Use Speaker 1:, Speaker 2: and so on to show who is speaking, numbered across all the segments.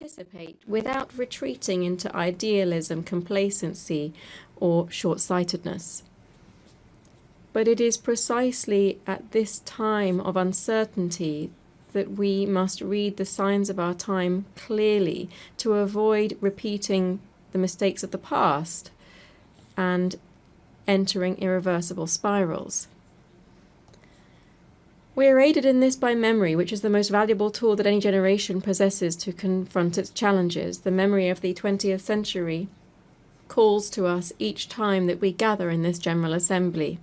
Speaker 1: participate without retreating into idealism, complacency, or short-sightedness. But it is precisely at this time of uncertainty that we must read the signs of our time clearly to avoid repeating the mistakes of the past and entering irreversible spirals. We are aided in this by memory, which is the most valuable tool that any generation possesses to confront its challenges. The memory of the 20th century calls to us each time that we gather in this General Assembly.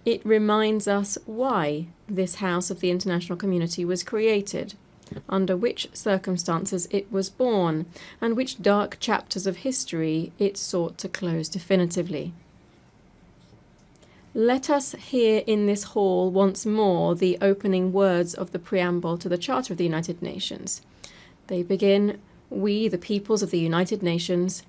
Speaker 1: It reminds us why this House of the International Community was created, under which circumstances it was born, and which dark chapters of history it sought to close definitively. Let us hear in this hall once more the opening words of the preamble to the Charter of the United Nations. They begin, "We, the peoples of the United Nations,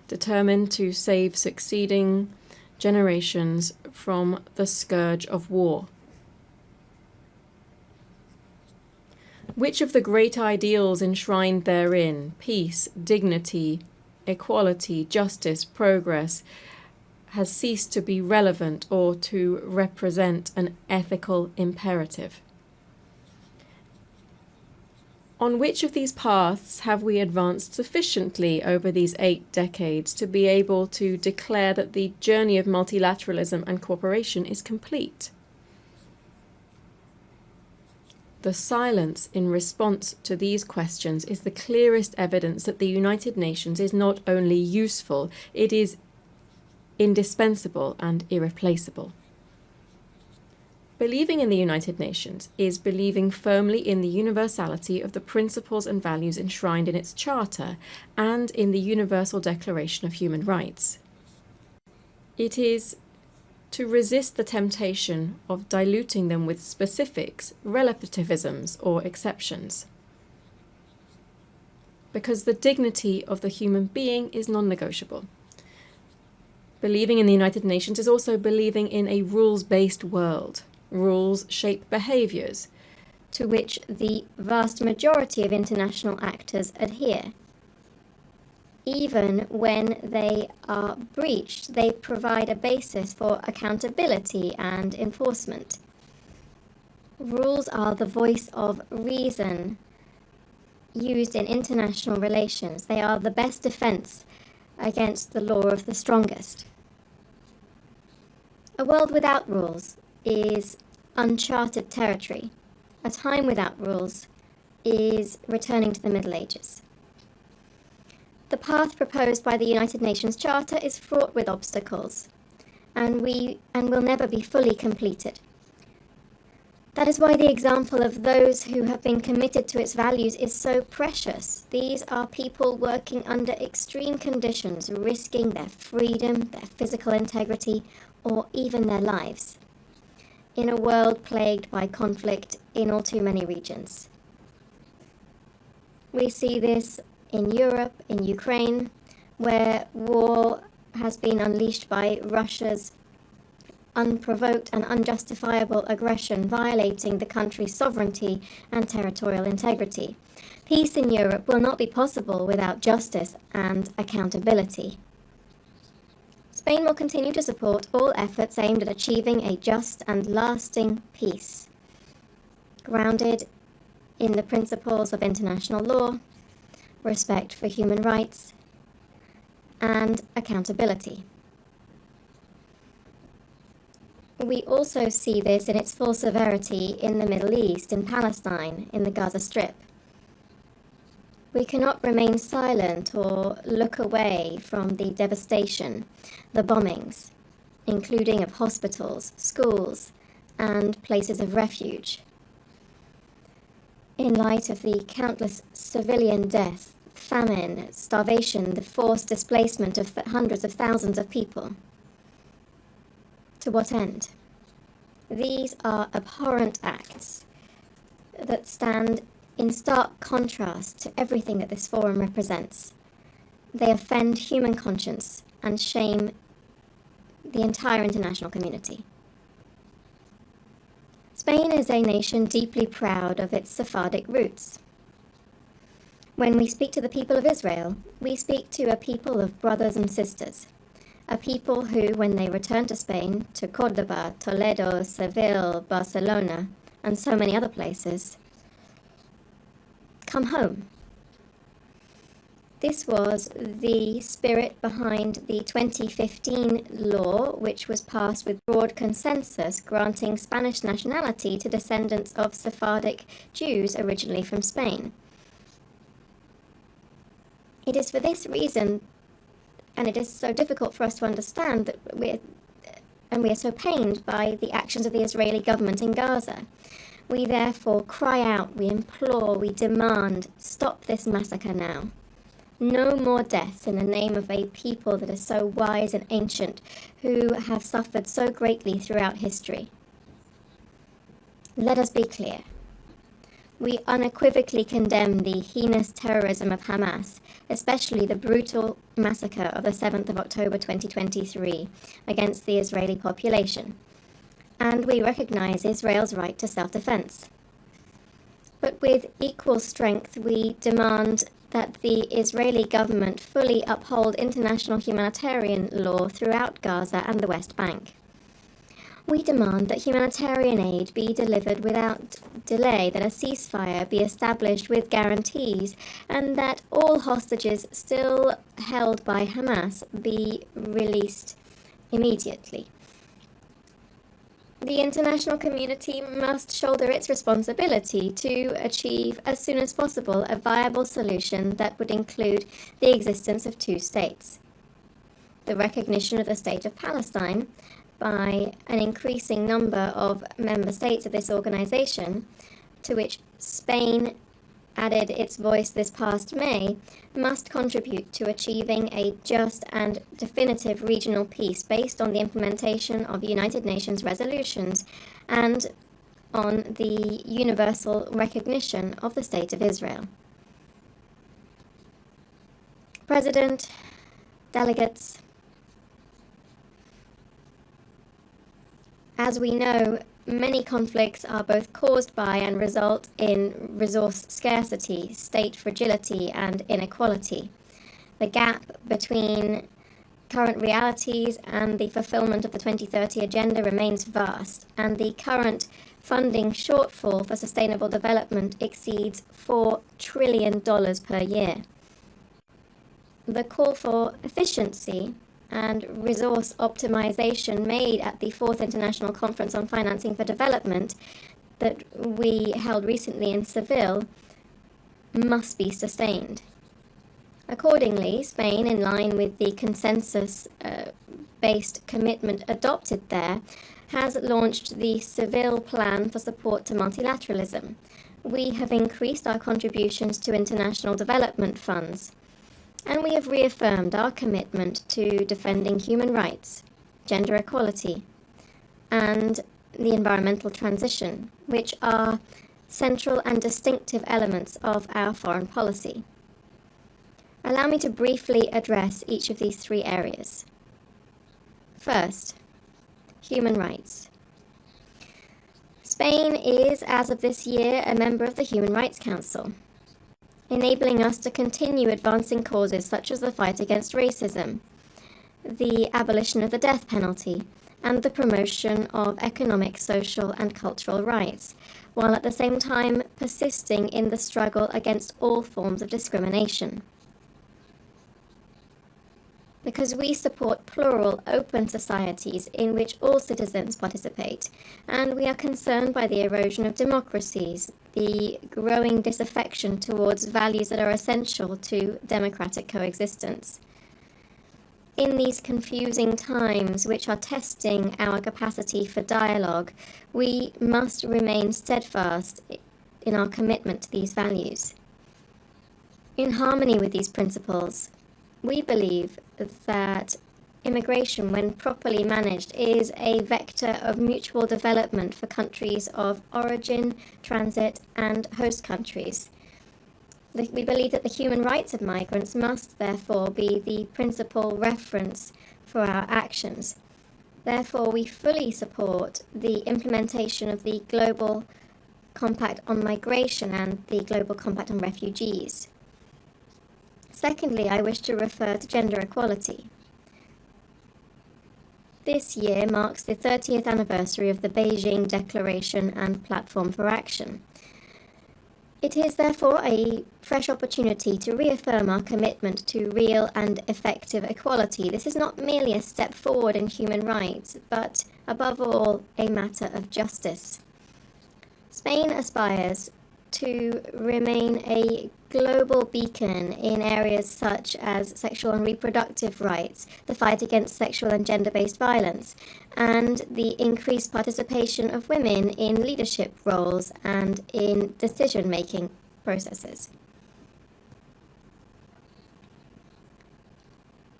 Speaker 1: determined to save succeeding generations from the scourge of war." Which of the great ideals enshrined therein, peace, dignity, equality, justice, progress, has ceased to be relevant or to represent an ethical imperative? On which of these paths have we advanced sufficiently over these 8 decades to be able to declare that the journey of multilateralism and cooperation is complete? The silence in response to these questions is the clearest evidence that the United Nations is not only useful, it is indispensable and irreplaceable. Believing in the United Nations is believing firmly in the universality of the principles and values enshrined in its charter and in the Universal Declaration of Human Rights. It is to resist the temptation of diluting them with specifics, relativisms, or exceptions. Because the dignity of the human being is non-negotiable. Believing in the United Nations is also believing in a rules-based world. Rules shape behaviours,
Speaker 2: to which the vast majority of international actors adhere. Even when they are breached, they provide a basis for accountability and enforcement. Rules are the voice of reason used in international relations. They are the best defense against the law of the strongest. A world without rules is uncharted territory. A time without rules is returning to the Middle Ages. The path proposed by the United Nations Charter is fraught with obstacles, and will never be fully completed. That is why the example of those who have been committed to its values is so precious. These are people working under extreme conditions, risking their freedom, their physical integrity, or even their lives, in a world plagued by conflict in all too many regions. We see this in Europe, in Ukraine, where war has been unleashed by Russia's unprovoked and unjustifiable aggression, violating the country's sovereignty and territorial integrity. Peace in Europe will not be possible without justice and accountability. Spain will continue to support all efforts aimed at achieving a just and lasting peace, grounded in the principles of international law, respect for human rights, and accountability. We also see this in its full severity in the Middle East, in Palestine, in the Gaza Strip. We cannot remain silent or look away from the devastation, the bombings, including of hospitals, schools, and places of refuge. In light of the countless civilian deaths, famine, starvation, the forced displacement of hundreds of thousands of people. To what end? These are abhorrent acts that stand in stark contrast to everything that this forum represents. They offend human conscience and shame the entire international community. Spain is a nation deeply proud of its Sephardic roots. When we speak to the people of Israel, we speak to a people of brothers and sisters, a people who, when they return to Spain, to Cordoba, Toledo, Seville, Barcelona, and so many other places, come home. This was the spirit behind the 2015 law, which was passed with broad consensus, granting Spanish nationality to descendants of Sephardic Jews originally from Spain. It is for this reason, and it is so difficult for us to understand, that we are so pained by the actions of the Israeli government in Gaza. We therefore cry out, we implore, we demand, stop this massacre now. No more deaths in the name of a people that is so wise and ancient, who have suffered so greatly throughout history. Let us be clear. We unequivocally condemn the heinous terrorism of Hamas, especially the brutal massacre of the 7th of October 2023 against the Israeli population. And we recognize Israel's right to self-defense. But with equal strength, we demand that the Israeli government fully uphold international humanitarian law throughout Gaza and the West Bank. We demand that humanitarian aid be delivered without delay, that a ceasefire be established with guarantees, and that all hostages still held by Hamas be released immediately. The international community must shoulder its responsibility to achieve as soon as possible a viable solution that would include the existence of two states. The recognition of the State of Palestine by an increasing number of member states of this organization, to which Spain added its voice this past May, must contribute to achieving a just and definitive regional peace based on the implementation of United Nations resolutions and on the universal recognition of the State of Israel. President, delegates, as we know, many conflicts are both caused by and result in resource scarcity, state fragility, and inequality. The gap between current realities and the fulfillment of the 2030 Agenda remains vast, and the current funding shortfall for sustainable development exceeds $4 trillion per year. The call for efficiency and resource optimization made at the 4th International Conference on Financing for Development that we held recently in Seville must be sustained. Accordingly, Spain, in line with the consensus-based commitment adopted there, has launched the Seville Plan for Support to Multilateralism. We have increased our contributions to international development funds, and we have reaffirmed our commitment to defending human rights, gender equality, and the environmental transition, which are central and distinctive elements of our foreign policy. Allow me to briefly address each of these three areas. First, human rights. Spain is, as of this year, a member of the Human Rights Council, enabling us to continue advancing causes such as the fight against racism, the abolition of the death penalty, and the promotion of economic, social, and cultural rights, while at the same time persisting in the struggle against all forms of discrimination. Because we support plural, open societies in which all citizens participate, and we are concerned by the erosion of democracies, the growing disaffection towards values that are essential to democratic coexistence. In these confusing times, which are testing our capacity for dialogue, we must remain steadfast in our commitment to these values. In harmony with these principles, we believe that immigration, when properly managed, is a vector of mutual development for countries of origin, transit, and host countries. We believe that the human rights of migrants must therefore be the principal reference for our actions. Therefore, we fully support the implementation of the Global Compact on Migration and the Global Compact on Refugees. Secondly, I wish to refer to gender equality. This year marks the 30th anniversary of the Beijing Declaration and Platform for Action. It is therefore a fresh opportunity to reaffirm our commitment to real and effective equality. This is not merely a step forward in human rights, but above all, a matter of justice. Spain aspires to remain a global beacon in areas such as sexual and reproductive rights, the fight against sexual and gender-based violence, and the increased participation of women in leadership roles and in decision-making processes.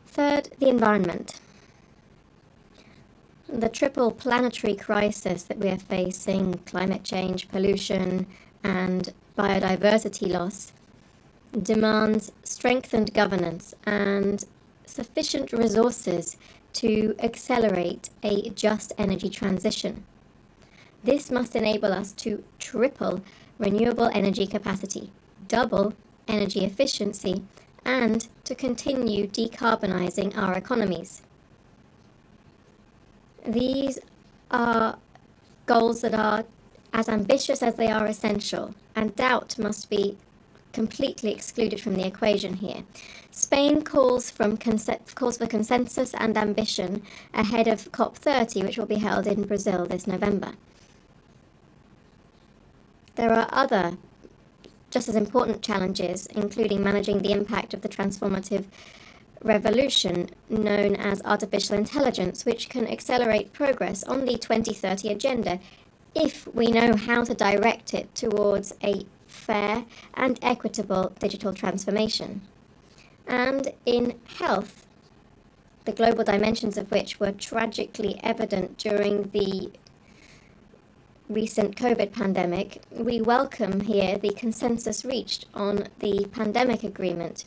Speaker 2: Third, the environment. The triple planetary crisis that we are facing, climate change, pollution, and biodiversity loss, demands strengthened governance and sufficient resources to accelerate a just energy transition. This must enable us to triple renewable energy capacity, double energy efficiency, and to continue decarbonizing our economies. These are goals that are as ambitious as they are essential, and doubt must be completely excluded from the equation here. Spain calls for consensus and ambition ahead of COP30, which will be held in Brazil this November. There are other just as important challenges, including managing the impact of the transformative revolution known as artificial intelligence, which can accelerate progress on the 2030 agenda if we know how to direct it towards a fair and equitable digital transformation. And in health, the global dimensions of which were tragically evident during the recent COVID pandemic, we welcome here the consensus reached on the pandemic agreement.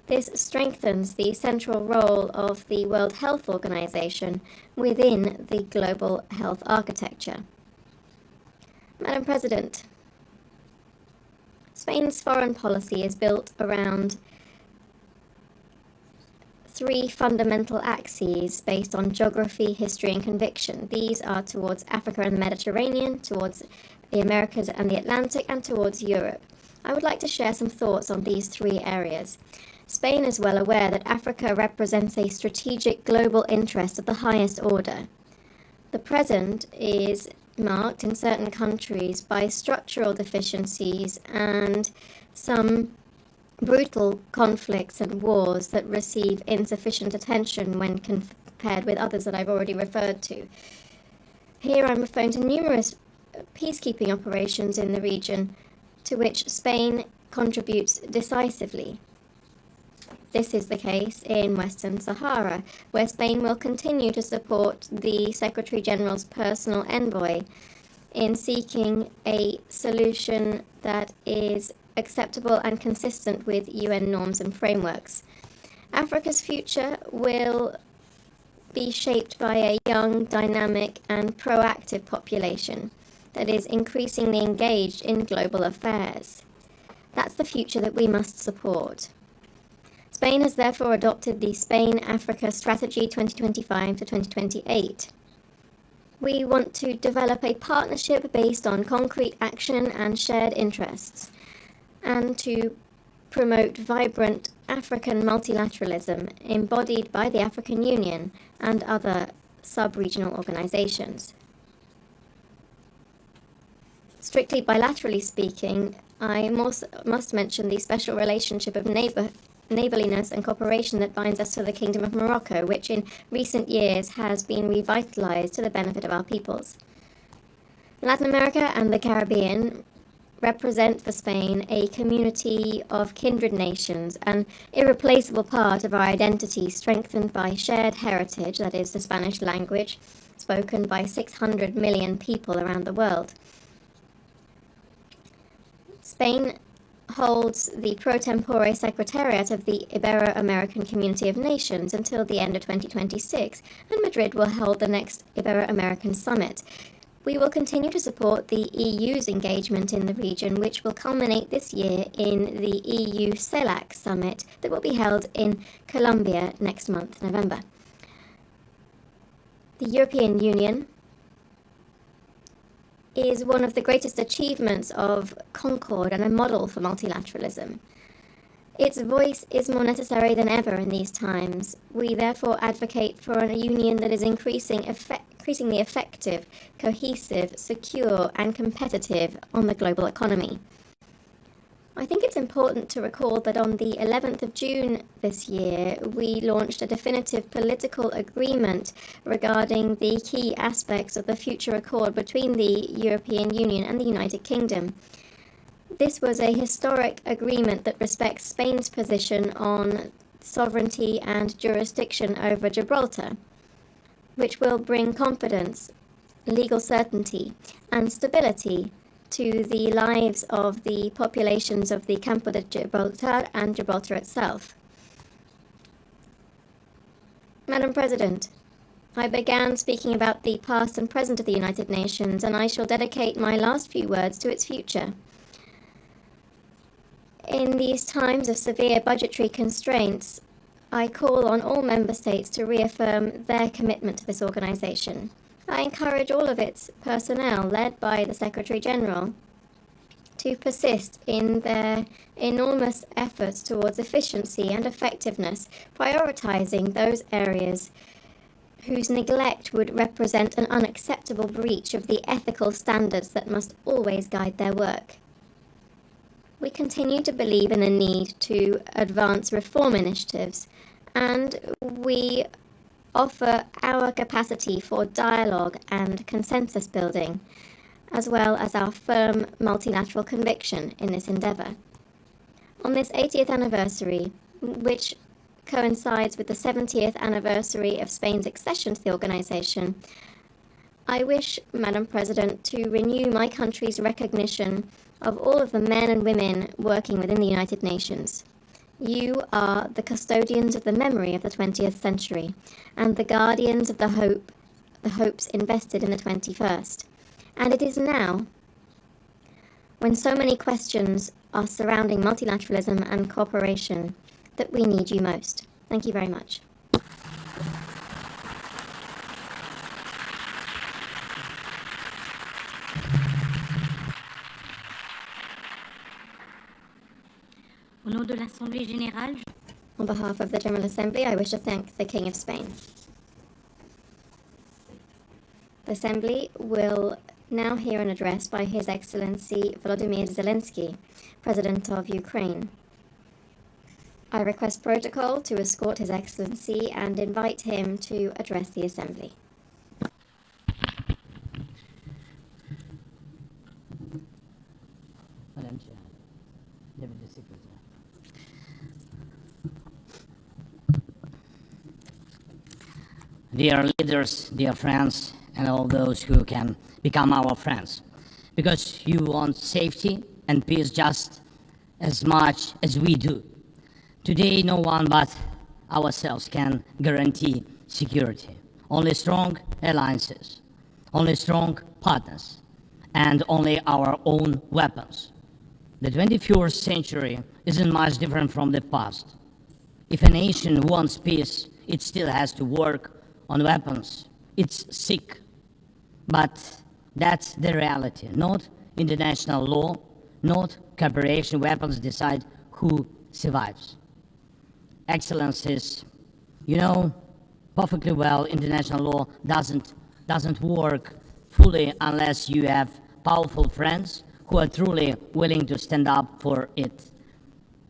Speaker 2: This strengthens the central role of the World Health Organization within the global health architecture. Madam President, Spain's foreign policy is built around three fundamental axes based on geography, history, and conviction. These are towards Africa and the Mediterranean, towards the Americas and the Atlantic, and towards Europe. I would like to share some thoughts on these three areas. Spain is well aware that Africa represents a strategic global interest of the highest order. The present is marked in certain countries by structural deficiencies and some brutal conflicts and wars that receive insufficient attention when compared with others that I've already referred to. Here I'm referring to numerous peacekeeping operations in the region to which Spain contributes decisively. This is the case in Western Sahara, where Spain will continue to support the Secretary General's personal envoy in seeking a solution that is acceptable and consistent with UN norms and frameworks. Africa's future will be shaped by a young, dynamic, and proactive population that is increasingly engaged in global affairs. That's the future that we must support. Spain has therefore adopted the Spain-Africa Strategy 2025 to 2028. We want to develop a partnership based on concrete action and shared interests, and to promote vibrant African multilateralism embodied by the African Union and other sub-regional organizations. Strictly bilaterally speaking, I must mention the special relationship of neighbourliness and cooperation that binds us to the Kingdom of Morocco, which in recent years has been revitalised to the benefit of our peoples. Latin America and the Caribbean represent for Spain a community of kindred nations, an irreplaceable part of our identity strengthened by shared heritage, that is the Spanish language, spoken by 600 million people around the world. Spain holds the pro tempore secretariat of the Ibero-American Community of Nations until the end of 2026, and Madrid will hold the next Ibero-American Summit. We will continue to support the EU's engagement in the region, which will culminate this year in the EU CELAC summit that will be held in Colombia next month, November. The European Union is one of the greatest achievements of concord and a model for multilateralism. Its voice is more necessary than ever in these times. We therefore advocate for a union that is increasingly effective, cohesive, secure, and competitive on the global economy. I think it's important to recall that on the 11th of June this year, we launched a definitive political agreement regarding the key aspects of the future accord between the European Union and the United Kingdom. This was a historic agreement that respects Spain's position on sovereignty and jurisdiction over Gibraltar, which will bring confidence, legal certainty, and stability to the lives of the populations of the Campo de Gibraltar and Gibraltar itself. Madam President, I began speaking about the past and present of the United Nations, and I shall dedicate my last few words to its future. In these times of severe budgetary constraints, I call on all member states to reaffirm their commitment to this organization. I encourage all of its personnel, led by the Secretary General, to persist in their enormous efforts towards efficiency and effectiveness, prioritizing those areas whose neglect would represent an unacceptable breach of the ethical standards that must always guide their work. We continue to believe in the need to advance reform initiatives, and we offer our capacity for dialogue and consensus building, as well as our firm multilateral conviction in this endeavour. On this 80th anniversary, which coincides with the 70th anniversary of Spain's accession to the organisation, I wish, Madam President, to renew my country's recognition of all of the men and women working within the United Nations. You are the custodians of the memory of the 20th century and the guardians of the hopes invested in the 21st. And it is now, when so many questions are surrounding multilateralism and cooperation, that we need you most. Thank you very much. On behalf of the General Assembly, I wish to thank the King of Spain. The Assembly will now hear an address by His Excellency Volodymyr Zelensky, President of Ukraine. I request protocol to escort His Excellency and invite him to address the Assembly.
Speaker 3: Madam Chair, Deputy Secretary. Dear leaders, dear friends, and all those who can become our friends, because you want safety and peace just as much as we do. Today, no one but ourselves can guarantee security. Only strong alliances, only strong partners, and only our own weapons. The 21st century isn't much different from the past. If a nation wants peace, it still has to work on weapons. It's sick. But that's the reality. Not international law, not cooperation. Weapons decide who survives. Excellencies, you know perfectly well international law doesn't work fully unless you have powerful friends who are truly willing to stand up for it.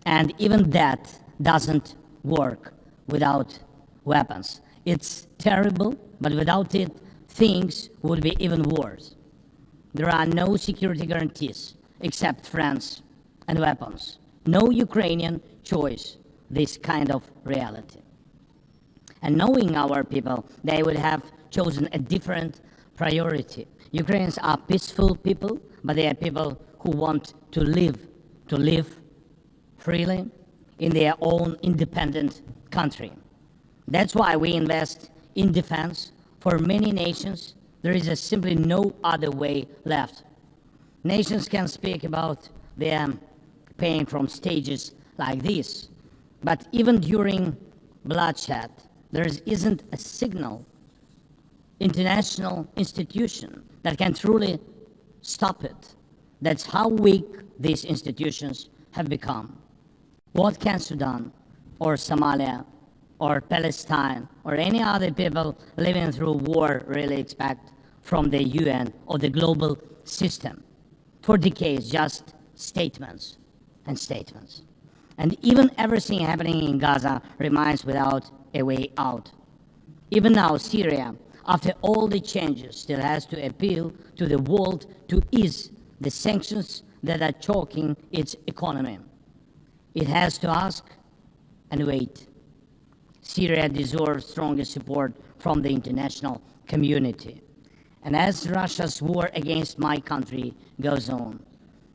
Speaker 3: And even that doesn't work without weapons. It's terrible, but without it, things would be even worse. There are no security guarantees except friends and weapons. No Ukrainian choice this kind of reality. And knowing our people, they would have chosen a different priority. Ukrainians are peaceful people, but they are people who want to live freely in their own independent country. That's why we invest in defense for many nations There is simply no other way left. Nations can speak about their pain from stages like this, but even during bloodshed, there isn't a single international institution that can truly stop it. That's how weak these institutions have become. What can Sudan or Somalia or Palestine or any other people living through war really expect from the UN or the global system? For decades, just statements and statements. And even everything happening in Gaza remains without a way out. Even now, Syria, after all the changes, still has to appeal to the world to ease the sanctions that are choking its economy. It has to ask and wait. Syria deserves stronger support from the international community. And as Russia's war against my country goes on,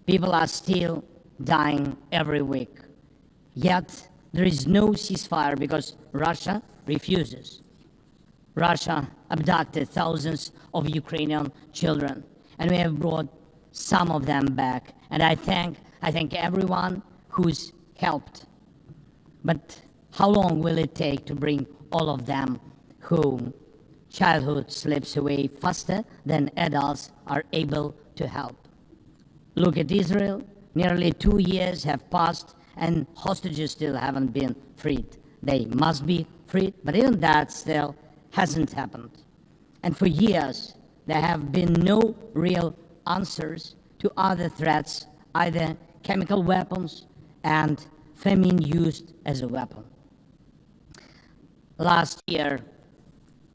Speaker 3: people are still dying every week. Yet there is no ceasefire because Russia refuses. Russia abducted thousands of Ukrainian children, and we have brought some of them back. And I thank everyone who's helped. But how long will it take to bring all of them home? Childhood slips away faster than adults are able to help. Look at Israel. Nearly 2 years have passed and hostages still haven't been freed. They must be freed, but even that still hasn't happened. And for years, there have been no real answers to other threats, either chemical weapons and famine used as a weapon. Last year,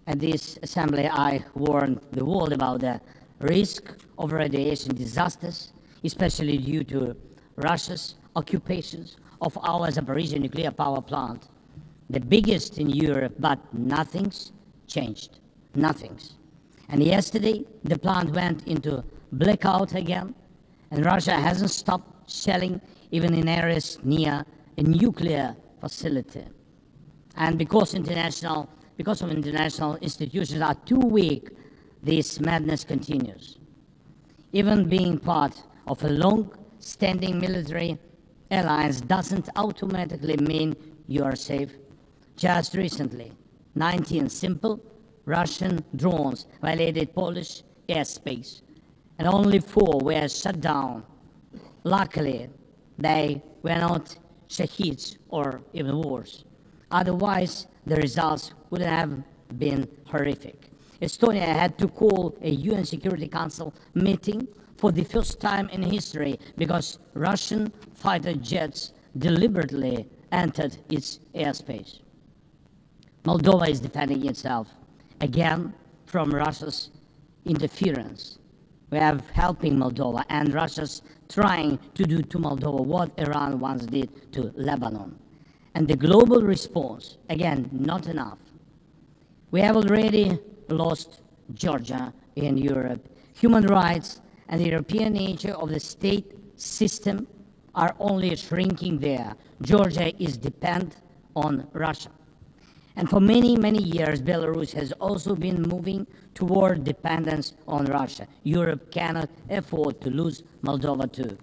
Speaker 3: at this assembly, I warned the world about the risk of radiation disasters, especially due to Russia's occupations of our Zaporizhzhia nuclear power plant, the biggest in Europe, but nothing's changed. Nothing's. And yesterday, the plant went into blackout again, and Russia hasn't stopped shelling even in areas near a nuclear facility. And because of international institutions are too weak, this madness continues. Even being part of a long-standing military alliance doesn't automatically mean you are safe. Just recently, 19 simple Russian drones violated Polish airspace, and only 4 were shut down. Luckily, they were not shaheeds or even worse. Otherwise, the results would have been horrific. Estonia had to call a UN Security Council meeting for the first time in history because Russian fighter jets deliberately entered its airspace. Moldova is defending itself, again, from Russia's interference. We are helping Moldova, and Russia's trying to do to Moldova what Iran once did to Lebanon. And the global response, again, not enough. We have already lost Georgia in Europe. Human rights and the European nature of the state system are only shrinking there. Georgia is dependent on Russia. And for many, many years, Belarus has also been moving toward dependence on Russia. Europe cannot afford to lose Moldova too.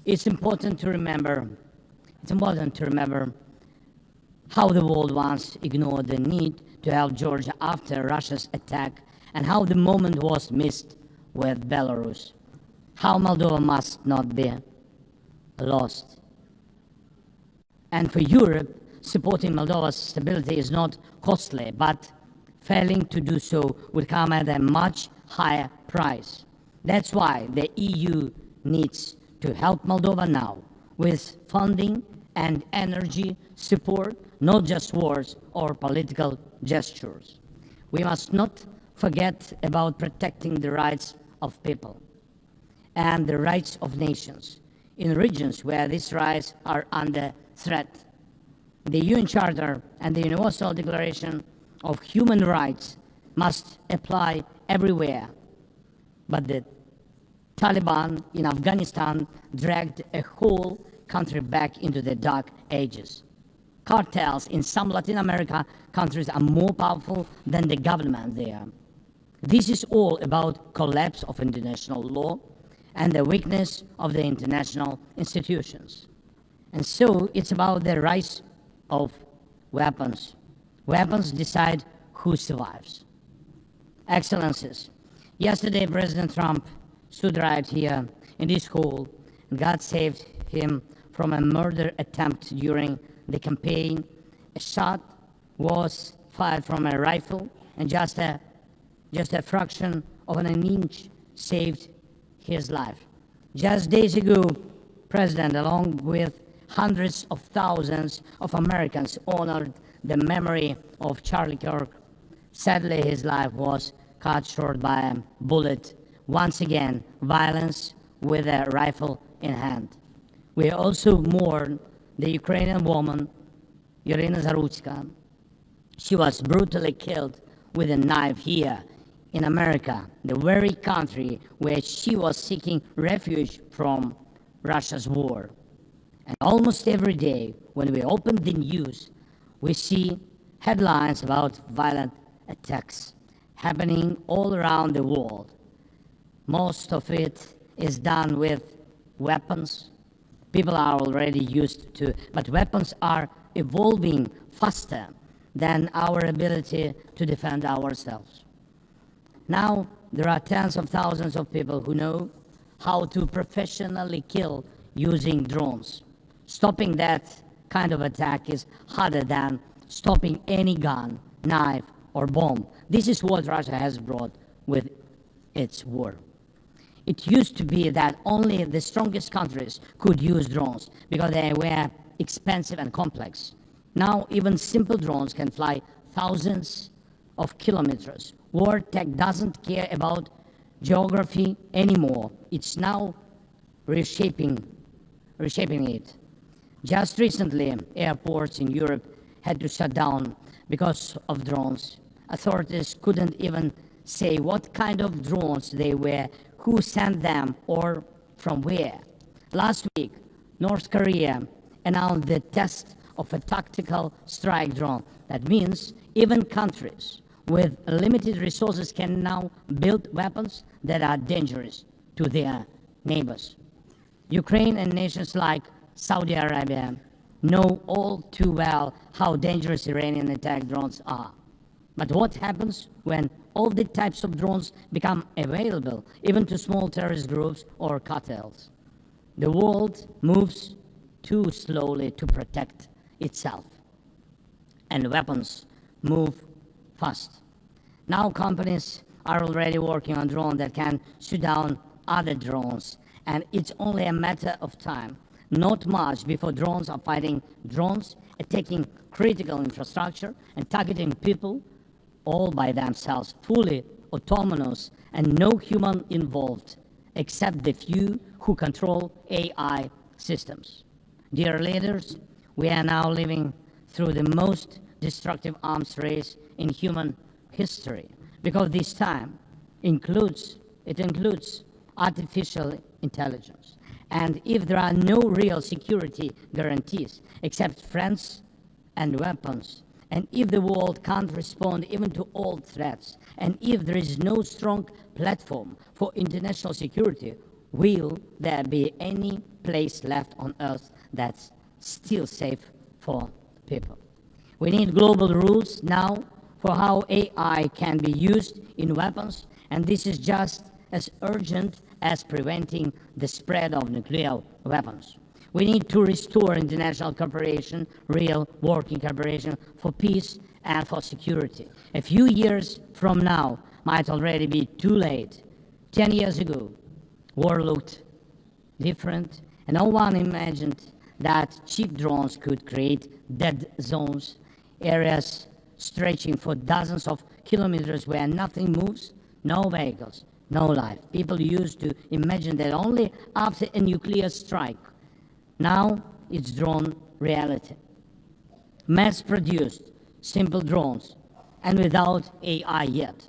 Speaker 3: It's important to remember how the world once ignored the need to help Georgia after Russia's attack, and how the moment was missed with Belarus. How Moldova must not be lost. And for Europe, supporting Moldova's stability is not costly, but failing to do so would come at a much higher price. That's why the EU needs to help Moldova now with funding and energy support, not just words or political gestures. We must not forget about protecting the rights of people and the rights of nations in regions where these rights are under threat. The UN Charter and the Universal Declaration of Human Rights must apply everywhere. But the Taliban in Afghanistan dragged a whole country back into the dark ages. Cartels in some Latin America countries are more powerful than the government there. This is all about collapse of international law and the weakness of the international institutions. And so it's about the rise of weapons. Weapons decide who survives. Excellencies, yesterday President Trump stood right here in this hall, and God saved him from a murder attempt during the campaign. A shot was fired from a rifle, and just a fraction of an inch saved his life. Just days ago, President, along with hundreds of thousands of Americans, honored the memory of Charlie Kirk. Sadly, his life was cut short by a bullet. Once again, violence with a rifle in hand. We also mourn the Ukrainian woman, Irina Zarutska. She was brutally killed with a knife here in America, the very country where she was seeking refuge from Russia's war. And almost every day, when we open the news, we see headlines about violent attacks happening all around the world. Most of it is done with weapons. People are already used to, but weapons are evolving faster than our ability to defend ourselves. Now, there are tens of thousands of people who know how to professionally kill using drones. Stopping that kind of attack is harder than stopping any gun, knife, or bomb. This is what Russia has brought with its war. It used to be that only the strongest countries could use drones because they were expensive and complex. Now, even simple drones can fly thousands of kilometers. War tech doesn't care about geography anymore. It's now reshaping it. Just recently, airports in Europe had to shut down because of drones. Authorities couldn't even say what kind of drones they were, who sent them, or from where. Last week, North Korea announced the test of a tactical strike drone. That means even countries with limited resources can now build weapons that are dangerous to their neighbors. Ukraine and nations like Saudi Arabia know all too well how dangerous Iranian attack drones are. But what happens when all the types of drones become available, even to small terrorist groups or cartels? The world moves too slowly to protect itself, and weapons move fast. Now companies are already working on drones that can shoot down other drones, and it's only a matter of time, not much, before drones are fighting drones, attacking critical infrastructure, and targeting people all by themselves, fully autonomous, and no human involved, except the few who control AI systems. Dear leaders, we are now living through the most destructive arms race in human history, because this time includes artificial intelligence. And if there are no real security guarantees except friends and weapons, and if the world can't respond even to old threats, and if there is no strong platform for international security, will there be any place left on Earth that's still safe for people? We need global rules now for how AI can be used in weapons, and this is just as urgent as preventing the spread of nuclear weapons. We need to restore international cooperation, real working cooperation for peace and for security. A few years from now might already be too late. 10 years ago, war looked different, and no one imagined that cheap drones could create dead zones, areas stretching for dozens of kilometers where nothing moves, no vehicles, no life. People used to imagine that only after a nuclear strike. Now it's drawn reality. Mass-produced, simple drones, and without AI yet.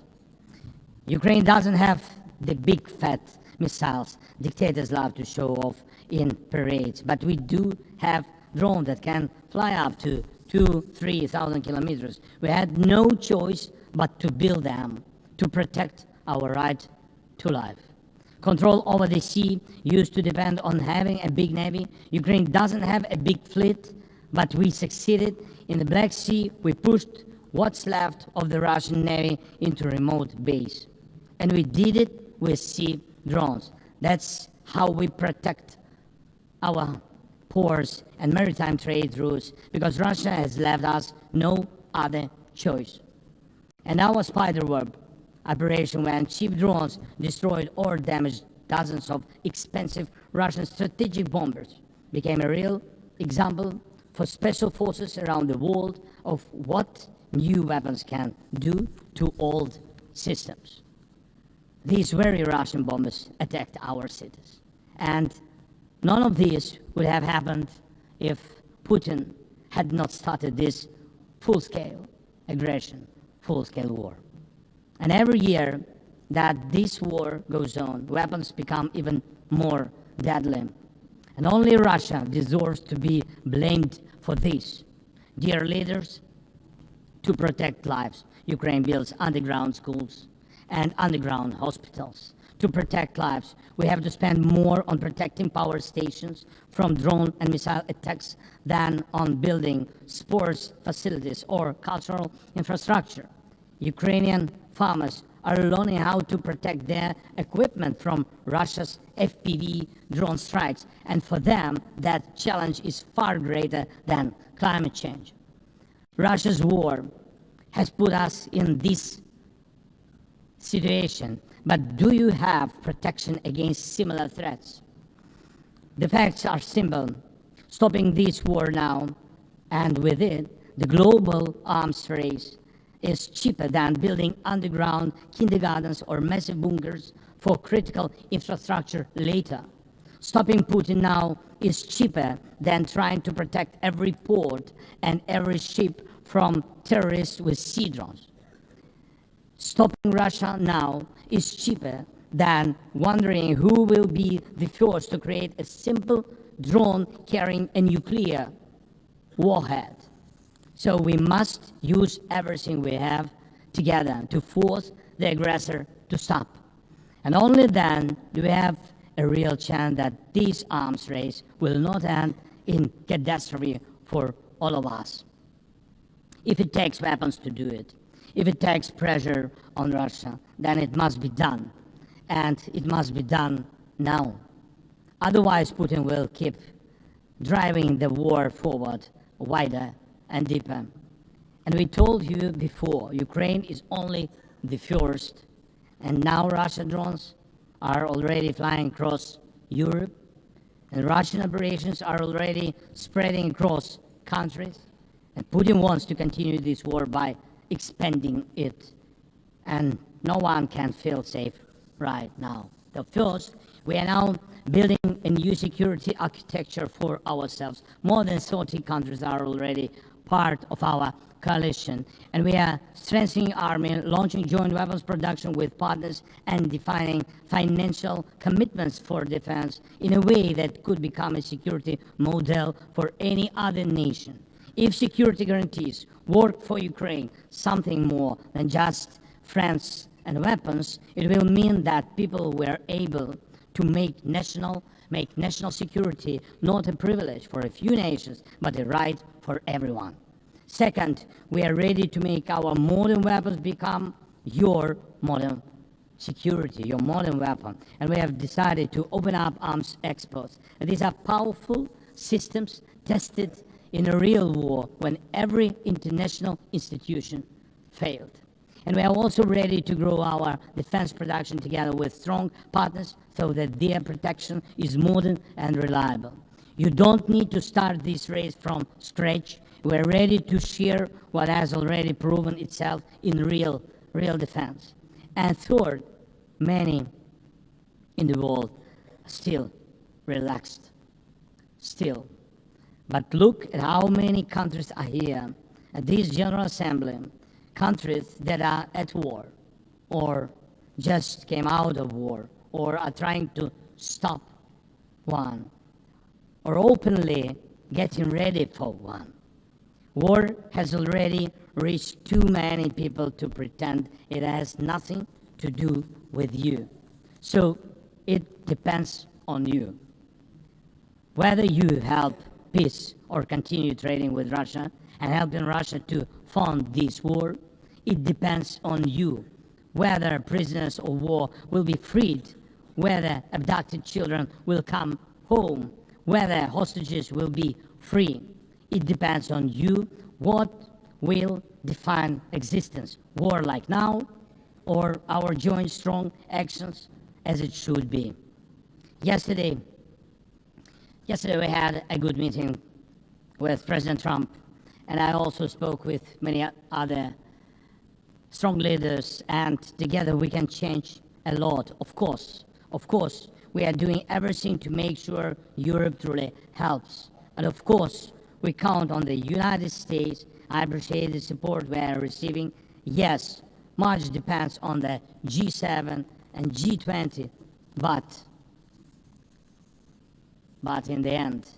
Speaker 3: Ukraine doesn't have the big fat missiles dictators love to show off in parades, but we do have drones that can fly up to 2,000-3,000 kilometers. We had no choice but to build them to protect our right to life. Control over the sea used to depend on having a big navy. Ukraine doesn't have a big fleet, but we succeeded. In the Black Sea, we pushed what's left of the Russian Navy into a remote base. And we did it with sea drones. That's how we protect our ports and maritime trade routes, because Russia has left us no other choice. And our spiderweb operation, when cheap drones destroyed or damaged dozens of expensive Russian strategic bombers, became a real example for special forces around the world of what new weapons can do to old systems. These very Russian bombers attacked our cities. And none of this would have happened if Putin had not started this full-scale aggression, full-scale war. And every year that this war goes on, weapons become even more deadly. And only Russia deserves to be blamed for this. Dear leaders, to protect lives, Ukraine builds underground schools and underground hospitals. To protect lives, we have to spend more on protecting power stations from drone and missile attacks than on building sports facilities or cultural infrastructure. Ukrainian farmers are learning how to protect their equipment from Russia's FPV drone strikes, and for them, that challenge is far greater than climate change. Russia's war has put us in this situation, but do you have protection against similar threats? The facts are simple. Stopping this war now, and with it, the global arms race, is cheaper than building underground kindergartens or massive bunkers for critical infrastructure later. Stopping Putin now is cheaper than trying to protect every port and every ship from terrorists with sea drones. Stopping Russia now is cheaper than wondering who will be the first to create a simple drone carrying a nuclear warhead. So we must use everything we have together to force the aggressor to stop. And only then do we have a real chance that this arms race will not end in catastrophe for all of us. If it takes weapons to do it, if it takes pressure on Russia, then it must be done. And it must be done now. Otherwise, Putin will keep driving the war forward wider and deeper. And we told you before, Ukraine is only the first, and now Russian drones are already flying across Europe, and Russian operations are already spreading across countries, and Putin wants to continue this war by expanding it, and no one can feel safe right now. The first, we are now building a new security architecture for ourselves. More than 30 countries are already part of our coalition, and we are strengthening army, launching joint weapons production with partners, and defining financial commitments for defense in a way that could become a security model for any other nation. If security guarantees work for Ukraine, something more than just friends and weapons, it will mean that people were able to make national security not a privilege for a few nations, but a right for everyone. Second, we are ready to make our modern weapons become your modern security, your modern weapon. And we have decided to open up arms exports. And these are powerful systems tested in a real war when every international institution failed. And we are also ready to grow our defense production together with strong partners so that their protection is modern and reliable. You don't need to start this race from scratch. We're ready to share what has already proven itself in real defense. And third, many in the world are still relaxed. Still. But look at how many countries are here at this General Assembly. Countries that are at war, or just came out of war, or are trying to stop one, or openly getting ready for one. War has already reached too many people to pretend it has nothing to do with you. So it depends on you. Whether you help peace or continue trading with Russia and helping Russia to fund this war, it depends on you. Whether prisoners of war will be freed, whether abducted children will come home, whether hostages will be free, it depends on you. What will define existence? War like now, or our joint strong actions as it should be? Yesterday we had a good meeting with President Trump, and I also spoke with many other strong leaders, and together we can change a lot. Of course, we are doing everything to make sure Europe truly helps. And of course, we count on the United States. I appreciate the support we are receiving. Yes, much depends on the G7 and G20, but in the end,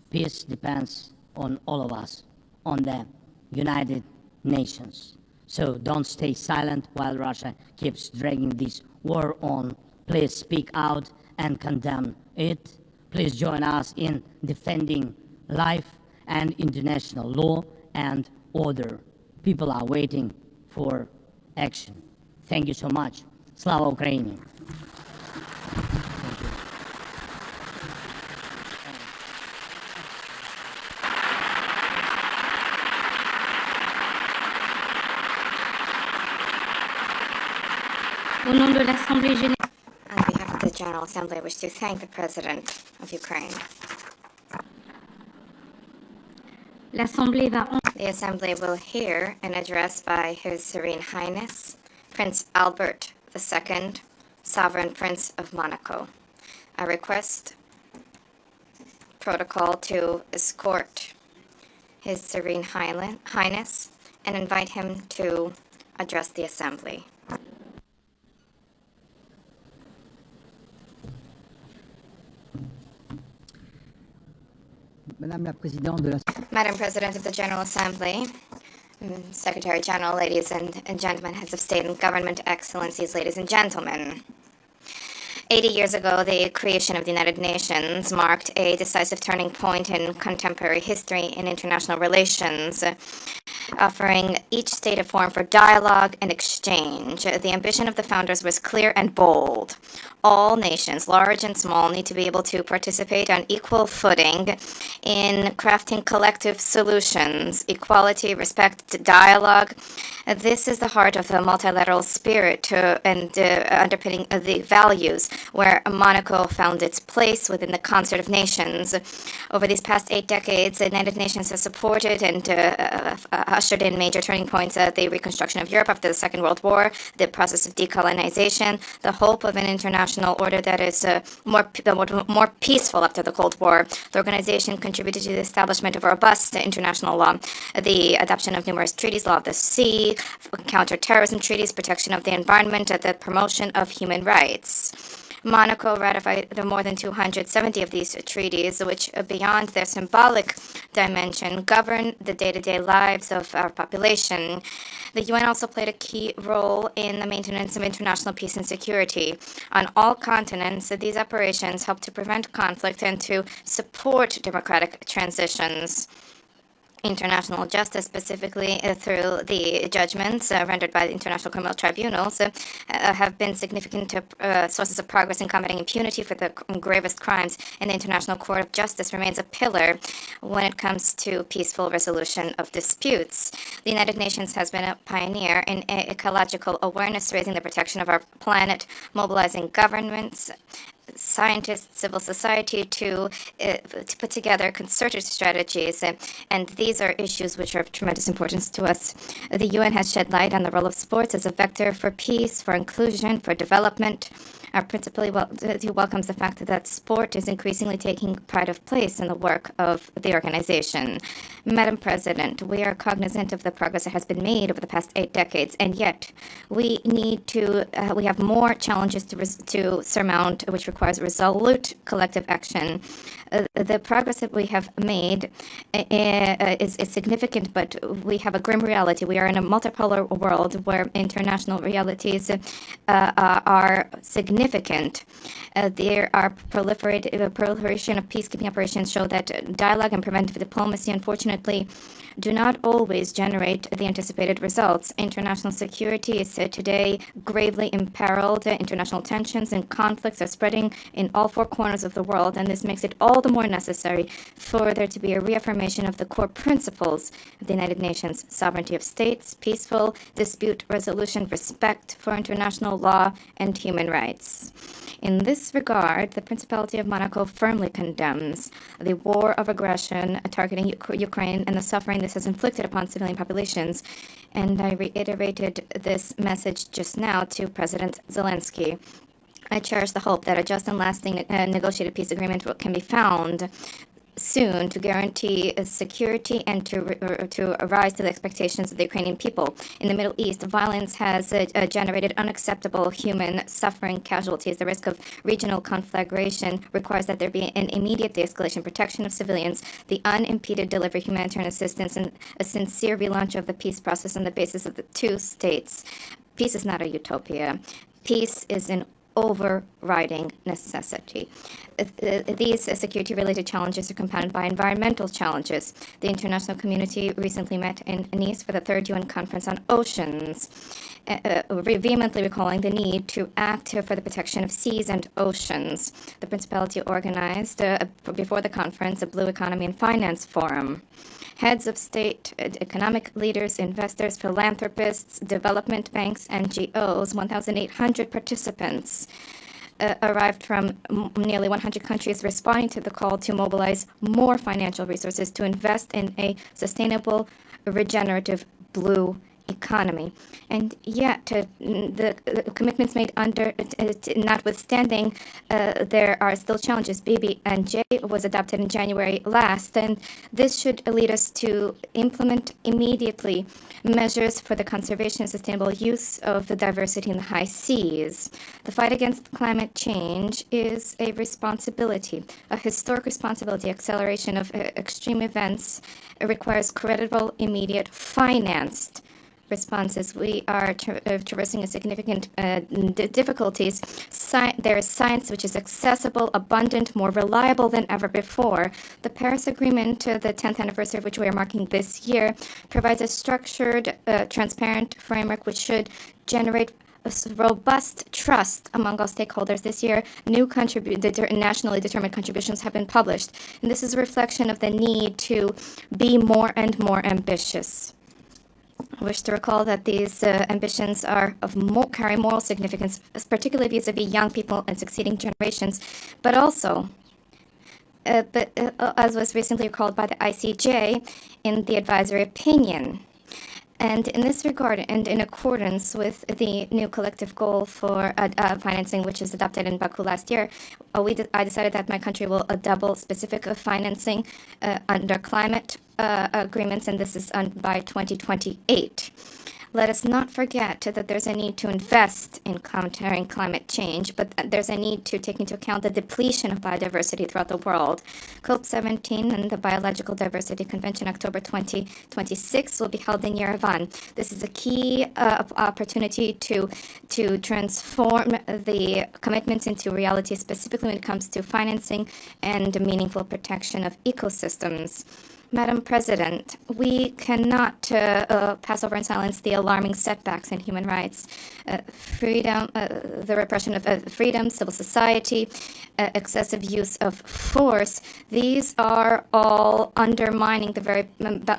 Speaker 3: peace depends on all of us, on the United Nations. So don't stay silent while Russia keeps dragging this war on. Please speak out and condemn it. Please join us in defending life and international law and order. People are waiting for action. Thank you so much. Slava Ukraini.
Speaker 4: Au nom de l'Assemblée générale.
Speaker 5: On behalf of the General Assembly, I wish to thank the President of Ukraine.
Speaker 4: L'Assemblée va
Speaker 5: The Assembly will hear an address by His Serene Highness, Prince Albert II, Sovereign Prince of Monaco. I request protocol to escort His Serene Highness and invite him to address the Assembly.
Speaker 6: Madame President
Speaker 5: of the General Assembly, Secretary General, ladies and gentlemen, heads of state and government, excellencies, ladies and gentlemen. 80 years ago, the creation of the United Nations marked a decisive turning point in contemporary history in international relations, offering each state a forum for dialogue and exchange. The ambition of the founders was clear and bold. All nations, large and small, need to be able to participate on equal footing in crafting collective solutions, equality, respect, dialogue. This is the heart of the multilateral spirit and underpinning the values where Monaco found its place within the concert of nations. Over these past 8 decades, the United Nations has supported and ushered in major turning points at the reconstruction of Europe after the Second World War, the process of decolonization, the hope of an international order that is more peaceful after the Cold War. The organization contributed to the establishment of robust international law, the adoption of numerous treaties, law of the sea, counter-terrorism treaties, protection of the environment, and the promotion of human rights. Monaco ratified more than 270 of these treaties, which, beyond their symbolic dimension, govern the day-to-day lives of our population. The UN also played a key role in the maintenance of international peace and security. On all continents, these operations help to prevent conflict and to support democratic transitions. International justice, specifically through the judgments rendered by the International Criminal Tribunals, have been significant sources of progress in combating impunity for the gravest crimes, and the International Court of Justice remains a pillar when it comes to peaceful resolution of disputes. The United Nations has been a pioneer in ecological awareness, raising the protection of our planet, mobilizing governments, scientists, civil society to put together concerted strategies, and these are issues which are of tremendous importance to us. The UN has shed light on the role of sports as a vector for peace, for inclusion, for development, Our principally welcomes the fact that sport is increasingly taking pride of place in the work of the organization. Madam President, we are cognizant of the progress that has been made over the past 8 decades, and yet we have more challenges to surmount, which requires resolute collective action. The progress that we have made is significant, but we have a grim reality. We are in a multipolar world where international realities are significant. There are proliferation of peacekeeping operations show that dialogue and preventive diplomacy, unfortunately, do not always generate the anticipated results. International security is today gravely imperiled. International tensions and conflicts are spreading in all 4 corners of the world, and this makes it all the more necessary for there to be a reaffirmation of the core principles of the United Nations: sovereignty of states, peaceful dispute resolution, respect for international law, and human rights. In this regard, the Principality of Monaco firmly condemns the war of aggression targeting Ukraine and the suffering this has inflicted upon civilian populations. And I reiterated this message just now to President Zelensky. I cherish the hope that a just and lasting negotiated peace agreement can be found soon to guarantee security and to rise to the expectations of the Ukrainian people. In the Middle East, violence has generated unacceptable human suffering casualties. The risk of regional conflagration requires that there be an immediate de-escalation, protection of civilians, the unimpeded delivery of humanitarian assistance, and a sincere relaunch of the peace process on the basis of the 2 states. Peace is not a utopia. Peace is an overriding necessity. These security-related challenges are compounded by environmental challenges. The international community recently met in Nice for the 3rd UN Conference on Oceans, vehemently recalling the need to act for the protection of seas and oceans. The Principality organized, before the conference, a Blue Economy and Finance Forum. Heads of state, economic leaders, investors, philanthropists, development banks, NGOs, 1,800 participants arrived from nearly 100 countries, responding to the call to mobilize more financial resources to invest in a sustainable, regenerative blue economy. And yet, the commitments made notwithstanding, there are still challenges. BB&J was adopted in January last, and this should lead us to implement immediately measures for the conservation and sustainable use of the diversity in the high seas. The fight against climate change is a responsibility, a historic responsibility. Acceleration of extreme events requires credible, immediate, financed responses. We are traversing a significant difficulties. There is science which is accessible, abundant, more reliable than ever before. The Paris Agreement, the 10th anniversary of which we are marking this year, provides a structured, transparent framework which should generate a robust trust among all stakeholders. This year, new nationally determined contributions have been published, and this is a reflection of the need to be more and more ambitious. I wish to recall that these ambitions are carry moral significance, particularly vis-a-vis young people and succeeding generations, but also, as was recently recalled by the ICJ in the advisory opinion. And in this regard, and in accordance with the new collective goal for financing, which was adopted in Baku last year, I decided that my country will double specific financing under climate agreements, and this is by 2028. Let us not forget that there's a need to invest in countering climate change, but there's a need to take into account the depletion of biodiversity throughout the world. COP17 and the Biological Diversity Convention, October 2026, will be held in Yerevan. This is a key opportunity to transform the commitments into reality, specifically when it comes to financing and meaningful protection of ecosystems. Madam President, we cannot pass over in silence the alarming setbacks in human rights, freedom, the repression of freedom, civil society, excessive use of force. These are all undermining the very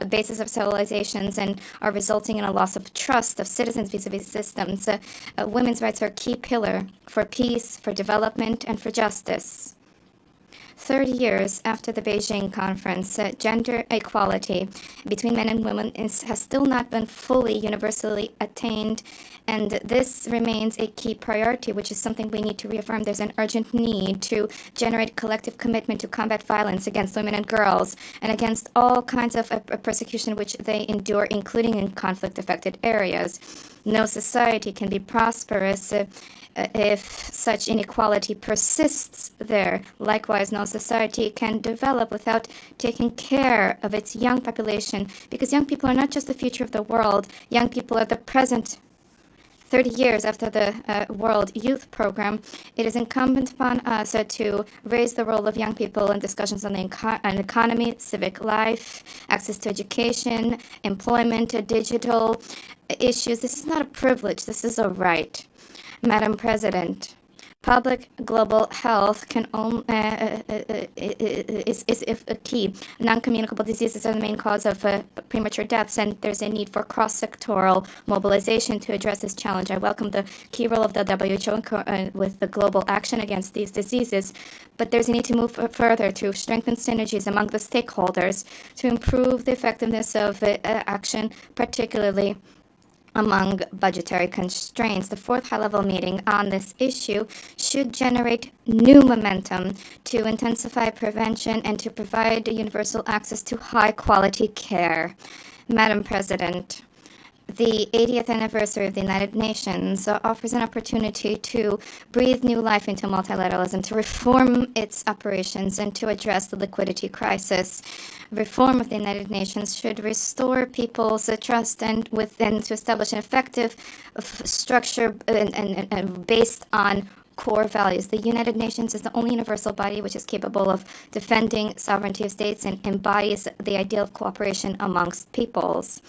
Speaker 5: basis of civilizations and are resulting in a loss of trust of citizens vis-a-vis systems. Women's rights are a key pillar for peace, for development, and for justice. 30 years after the Beijing conference, gender equality between men and women has still not been fully universally attained, and this remains a key priority, which is something we need to reaffirm. There's an urgent need to generate collective commitment to combat violence against women and girls and against all kinds of persecution which they endure, including in conflict-affected areas. No society can be prosperous if such inequality persists there. Likewise, no society can develop without taking care of its young population, because young people are not just the future of the world. Young people are the present. 30 years after the World Youth Program, it is incumbent upon us to raise the role of young people in discussions on the economy, civic life, access to education, employment, digital issues. This is not a privilege, this is a right. Madam President, public global health is a key. Non-communicable diseases are the main cause of premature deaths, and there's a need for cross-sectoral mobilization to address this challenge. I welcome the key role of the WHO with the global action against these diseases, but there's a need to move further to strengthen synergies among the stakeholders to improve the effectiveness of action, particularly among budgetary constraints. The fourth high-level meeting on this issue should generate new momentum to intensify prevention and to provide universal access to high-quality care. Madam President, the 80th anniversary of the United Nations offers an opportunity to breathe new life into multilateralism, to reform its operations, and to address the liquidity crisis. Reform of the United Nations should restore people's trust and to establish an effective structure and based on core values. The United Nations is the only universal body which is capable of defending sovereignty of states and embodies the ideal of cooperation amongst peoples.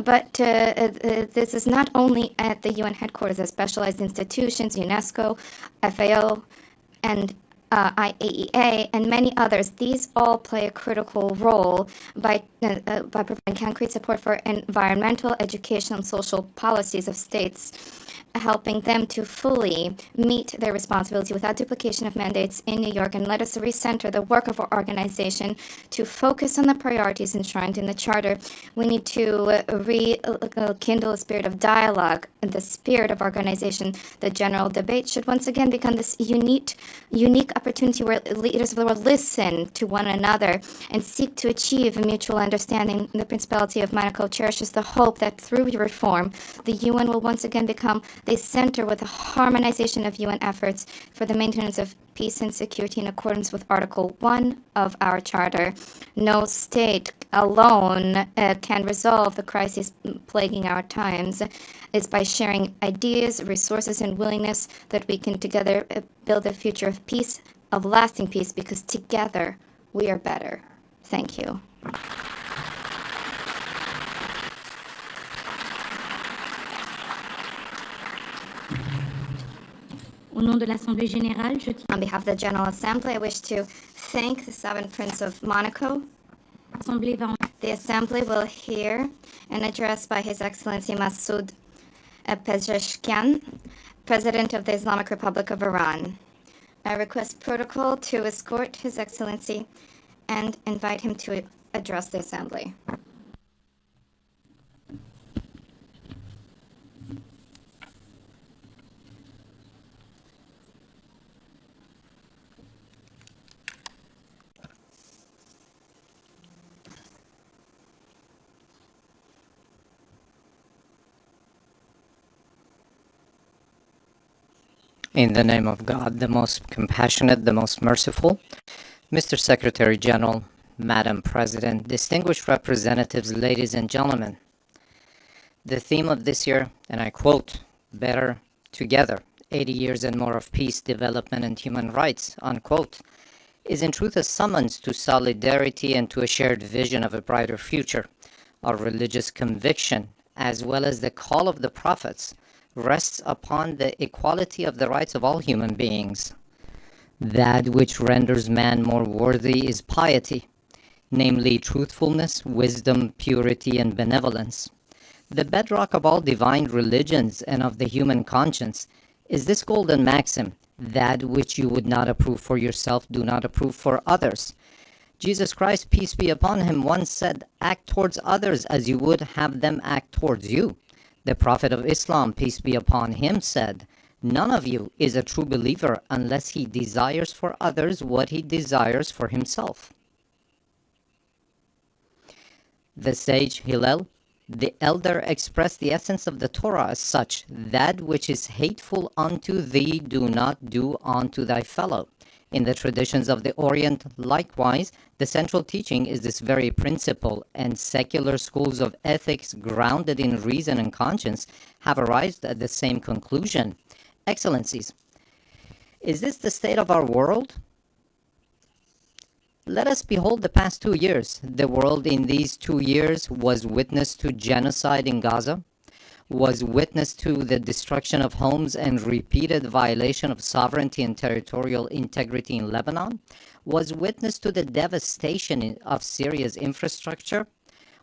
Speaker 5: But this is not only at the UN headquarters. As specialized institutions, UNESCO, FAO, and IAEA, and many others. These all play a critical role by providing concrete support for environmental, educational, and social policies of states, helping them to fully meet their responsibility without duplication of mandates in New York. And let us recenter the work of our organization to focus on the priorities enshrined in the Charter. We need to rekindle a spirit of dialogue and the spirit of organization. The general debate should once again become this unique opportunity where leaders of the world listen to one another and seek to achieve a mutual understanding. The Principality of Monaco cherishes the hope that through reform, the UN will once again become the center with the harmonization of UN efforts for the maintenance of peace and security in accordance with Article 1 of our Charter. No state alone can resolve the crises plaguing our times. It's by sharing ideas, resources, and willingness that we can together build a future of peace, of lasting peace, because together we are better. Thank you.
Speaker 4: Au nom de l'Assemblée générale, je tiens
Speaker 5: On behalf of the General Assembly, I wish to thank the Sovereign Prince of Monaco. The Assembly will hear an address by His Excellency Masoud Pezeshkian, President of the Islamic Republic of Iran. I request protocol to escort His Excellency and invite him to address the Assembly.
Speaker 7: In the name of God, the most compassionate, the most merciful, Mr. Secretary General, Madam President, distinguished representatives, ladies and gentlemen, the theme of this year, and I quote, "Better Together, 80 years and more of peace, development, and human rights," unquote, is in truth a summons to solidarity and to a shared vision of a brighter future. Our religious conviction, as well as the call of the prophets, rests upon the equality of the rights of all human beings. That which renders man more worthy is piety, namely truthfulness, wisdom, purity, and benevolence. The bedrock of all divine religions and of the human conscience is this golden maxim: That which you would not approve for yourself, do not approve for others. Jesus Christ, peace be upon him, once said, act towards others as you would have them act towards you. The Prophet of Islam, peace be upon him, said, none of you is a true believer unless he desires for others what he desires for himself. The sage Hillel, the elder, expressed the essence of the Torah as such: that which is hateful unto thee, do not do unto thy fellow. In the traditions of the Orient, likewise, the central teaching is this very principle, and secular schools of ethics grounded in reason and conscience have arrived at the same conclusion. Excellencies, is this the state of our world? Let us behold the past 2 years. The world in these 2 years was witness to genocide in Gaza, was witness to the destruction of homes and repeated violation of sovereignty and territorial integrity in Lebanon, was witness to the devastation of Syria's infrastructure,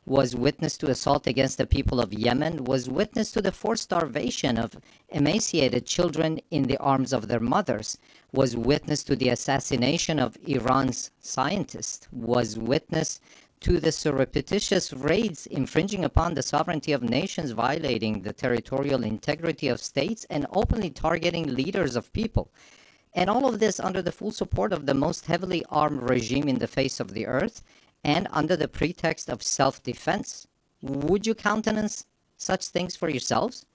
Speaker 7: was witness to assault against the people of Yemen, was witness to the forced starvation of emaciated children in the arms of their mothers, was witness to the assassination of Iran's scientists, was witness to the surreptitious raids infringing upon the sovereignty of nations, violating the territorial integrity of states, and openly targeting leaders of people. And all of this under the full support of the most heavily armed regime in the face of the earth, and under the pretext of self-defense. Would you countenance such things for yourselves?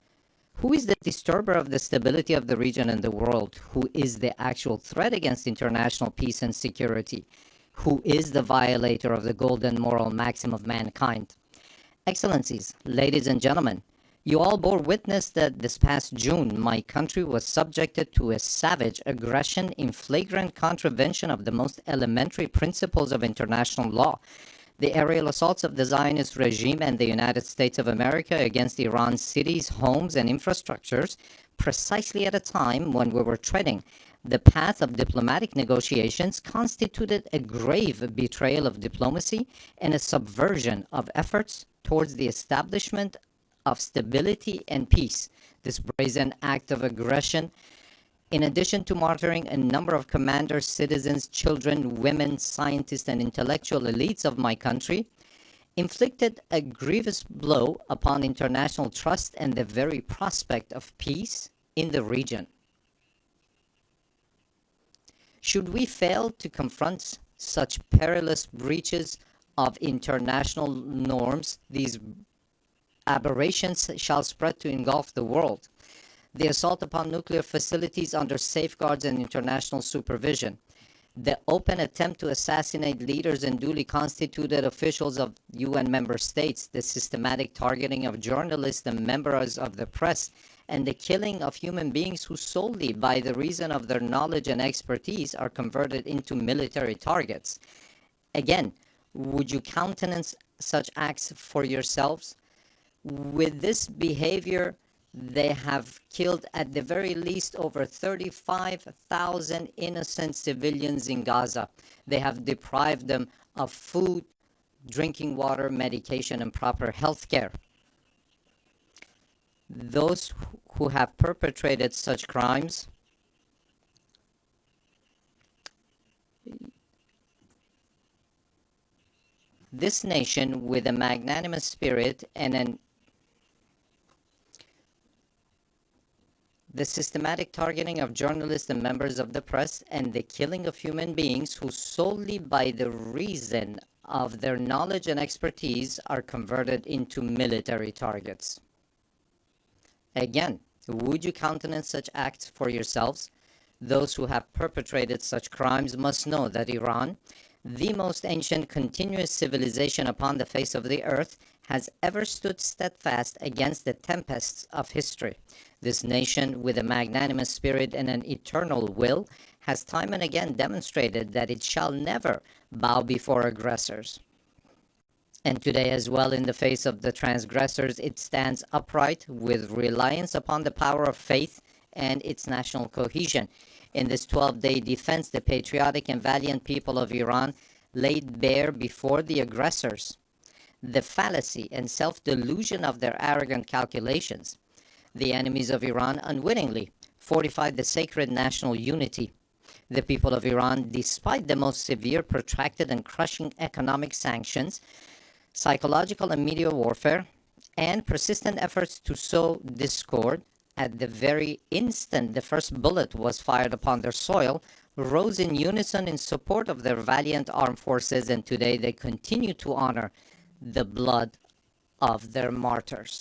Speaker 7: Who is the disturber of the stability of the region and the world? Who is the actual threat against international peace and security? Who is the violator of the golden moral maxim of mankind? Excellencies, ladies and gentlemen, you all bore witness that this past June, my country was subjected to a savage aggression in flagrant contravention of the most elementary principles of international law. The aerial assaults of the Zionist regime and the United States of America against Iran's cities, homes, and infrastructures, precisely at a time when we were treading the path of diplomatic negotiations, constituted a grave betrayal of diplomacy and a subversion of efforts towards the establishment of stability and peace. This brazen act of aggression, in addition to martyring a number of commanders, citizens, children, women, scientists, and intellectual elites of my country, inflicted a grievous blow upon international trust and the very prospect of peace in the region. Should we fail to confront such perilous breaches of international norms, these aberrations shall spread to engulf the world. The assault upon nuclear facilities under safeguards and international supervision, the open attempt to assassinate leaders and duly constituted officials of UN member states, the systematic targeting of journalists and members of the press, and the killing of human beings who solely by the reason of their knowledge and expertise are converted into military targets. Again, would you countenance such acts for yourselves? With this behavior, they have killed at the very least over 35,000 innocent civilians in Gaza. They have deprived them of food, drinking water, medication, and proper health care. Those who have perpetrated such crimes this nation, with a magnanimous spirit and the systematic targeting of journalists and members of the press, and the killing of human beings who solely by the reason of their knowledge and expertise are converted into military targets. Again, would you countenance such acts for yourselves? Those who have perpetrated such crimes must know that Iran, the most ancient continuous civilization upon the face of the earth, has ever stood steadfast against the tempests of history. This nation, with a magnanimous spirit and an eternal will, has time and again demonstrated that it shall never bow before aggressors. And today as well, in the face of the transgressors, it stands upright with reliance upon the power of faith and its national cohesion. In this 12-day defense, the patriotic and valiant people of Iran laid bare before the aggressors the fallacy and self-delusion of their arrogant calculations. The enemies of Iran unwittingly fortified the sacred national unity. The people of Iran, despite the most severe, protracted, and crushing economic sanctions, psychological and media warfare, and persistent efforts to sow discord, at the very instant the first bullet was fired upon their soil, rose in unison in support of their valiant armed forces, and today they continue to honor the blood of their martyrs.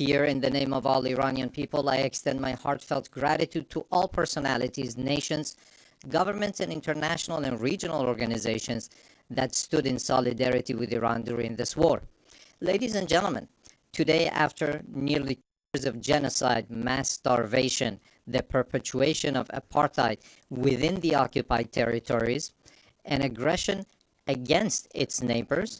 Speaker 7: Here, in the name of all Iranian people, I extend my heartfelt gratitude to all personalities, nations, governments, and international and regional organizations that stood in solidarity with Iran during this war. Ladies and gentlemen, today, after nearly 2 years of genocide, mass starvation, the perpetuation of apartheid within the occupied territories, and aggression against its neighbors,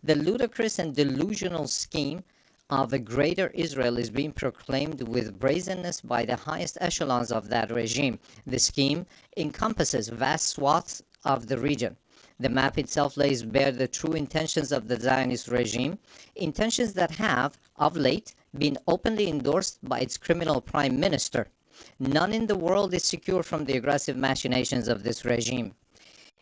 Speaker 7: the ludicrous and delusional scheme of a greater Israel is being proclaimed with brazenness by the highest echelons of that regime. The scheme encompasses vast swaths of the region. The map itself lays bare the true intentions of the Zionist regime, intentions that have, of late, been openly endorsed by its criminal prime minister. None in the world is secure from the aggressive machinations of this regime.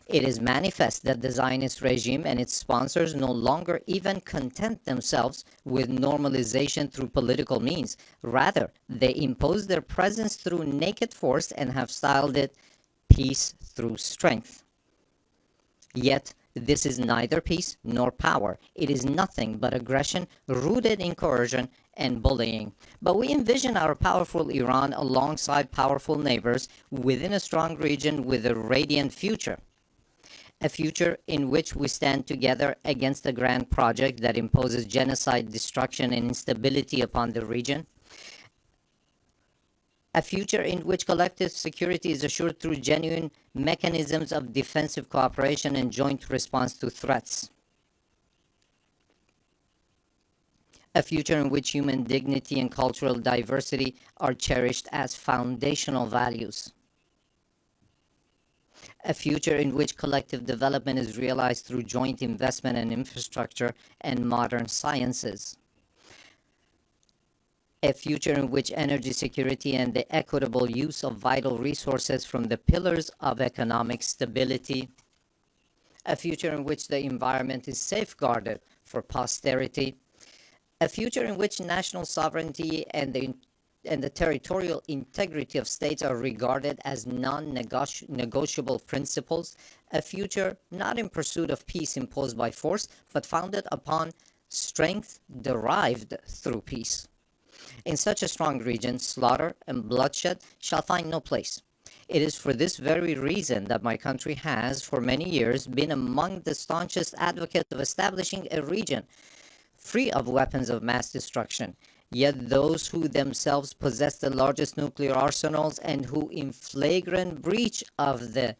Speaker 7: It is manifest that the Zionist regime and its sponsors no longer even content themselves with normalization through political means. Rather, they impose their presence through naked force and have styled it peace through strength. Yet, this is neither peace nor power. It is nothing but aggression rooted in coercion and bullying. But we envision our powerful Iran alongside powerful neighbors within a strong region with a radiant future. A future in which we stand together against a grand project that imposes genocide, destruction, and instability upon the region. A future in which collective security is assured through genuine mechanisms of defensive cooperation and joint response to threats. A future in which human dignity and cultural diversity are cherished as foundational values. A future in which collective development is realized through joint investment in infrastructure and modern sciences. A future in which energy security and the equitable use of vital resources from the pillars of economic stability. A future in which the environment is safeguarded for posterity. A future in which national sovereignty and the territorial integrity of states are regarded as non-negotiable principles, a future not in pursuit of peace imposed by force, but founded upon strength derived through peace. In such a strong region, slaughter and bloodshed shall find no place. It is for this very reason that my country has, for many years, been among the staunchest advocates of establishing a region free of weapons of mass destruction. Yet those who themselves possess the largest nuclear arsenals and who in flagrant breach of the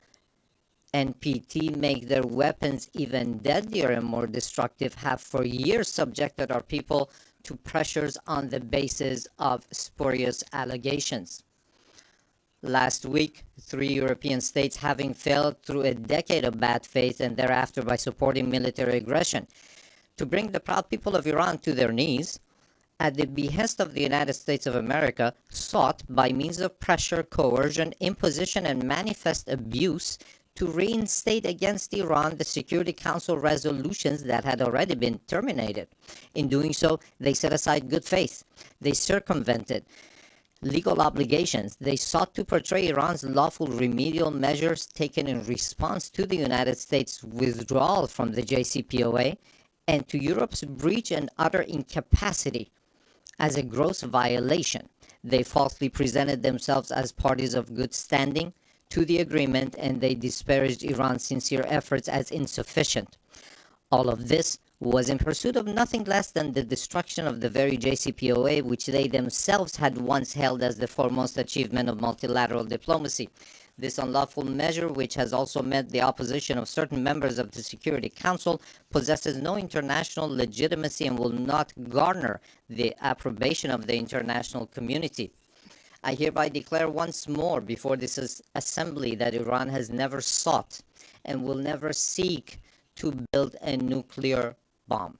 Speaker 7: NPT make their weapons even deadlier and more destructive have for years subjected our people to pressures on the basis of spurious allegations. Last week, 3 European states, having failed through a decade of bad faith and thereafter by supporting military aggression to bring the proud people of Iran to their knees, at the behest of the United States of America, sought by means of pressure, coercion, imposition, and manifest abuse to reinstate against Iran the Security Council resolutions that had already been terminated. In doing so, they set aside good faith. They circumvented legal obligations. They sought to portray Iran's lawful remedial measures taken in response to the United States' withdrawal from the JCPOA and to Europe's breach and utter incapacity as a gross violation. They falsely presented themselves as parties of good standing to the agreement, and they disparaged Iran's sincere efforts as insufficient. All of this was in pursuit of nothing less than the destruction of the very JCPOA, which they themselves had once held as the foremost achievement of multilateral diplomacy. This unlawful measure, which has also met the opposition of certain members of the Security Council, possesses no international legitimacy and will not garner the approbation of the international community. I hereby declare once more before this assembly that Iran has never sought and will never seek to build a nuclear bomb.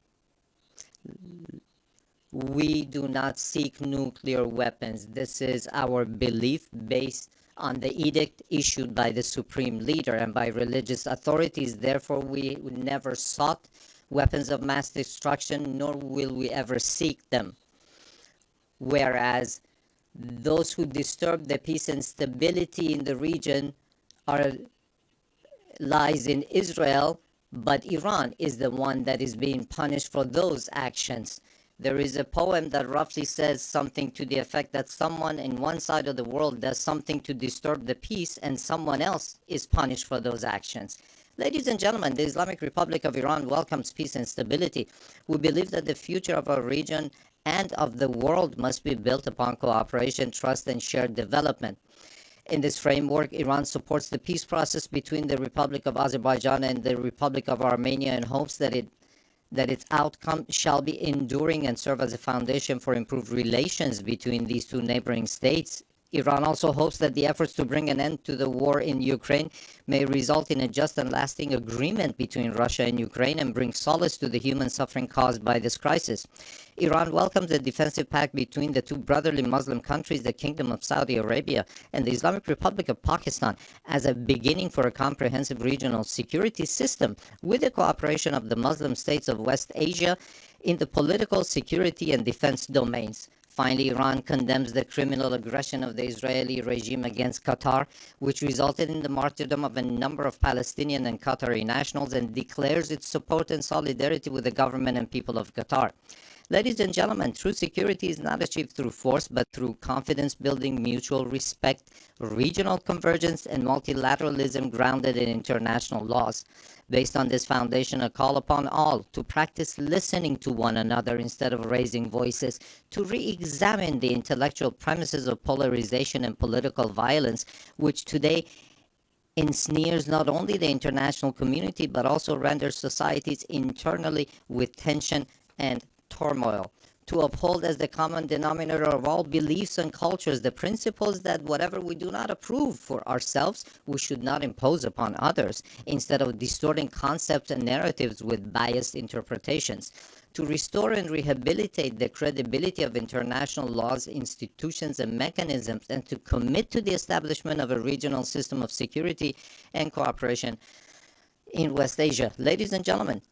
Speaker 7: We do not seek nuclear weapons. This is our belief based on the edict issued by the supreme leader and by religious authorities. Therefore, we never sought weapons of mass destruction, nor will we ever seek them. Whereas those who disturb the peace and stability in the region lies in Israel, but Iran is the one that is being punished for those actions. There is a poem that roughly says something to the effect that someone in one side of the world does something to disturb the peace and someone else is punished for those actions. Ladies and gentlemen, the Islamic Republic of Iran welcomes peace and stability. We believe that the future of our region and of the world must be built upon cooperation, trust, and shared development. In this framework, Iran supports the peace process between the Republic of Azerbaijan and the Republic of Armenia and hopes that its outcome shall be enduring and serve as a foundation for improved relations between these two neighboring states. Iran also hopes that the efforts to bring an end to the war in Ukraine may result in a just and lasting agreement between Russia and Ukraine and bring solace to the human suffering caused by this crisis. Iran welcomes the defensive pact between the two brotherly Muslim countries, the Kingdom of Saudi Arabia and the Islamic Republic of Pakistan, as a beginning for a comprehensive regional security system with the cooperation of the Muslim states of West Asia in the political, security, and defense domains. Finally, Iran condemns the criminal aggression of the Israeli regime against Qatar, which resulted in the martyrdom of a number of Palestinian and Qatari nationals, and declares its support and solidarity with the government and people of Qatar. Ladies and gentlemen, true security is not achieved through force, but through confidence building, mutual respect, regional convergence, and multilateralism grounded in international laws. Based on this foundation, a call upon all to practice listening to one another instead of raising voices, to re-examine the intellectual premises of polarization and political violence, which today ensnares not only the international community, but also renders societies internally with tension and turmoil. To uphold as the common denominator of all beliefs and cultures the principles that whatever we do not approve for ourselves, we should not impose upon others, instead of distorting concepts and narratives with biased interpretations. To restore and rehabilitate the credibility of international laws, institutions, and mechanisms, and to commit to the establishment of a regional system of security and cooperation in West Asia. Ladies and gentlemen,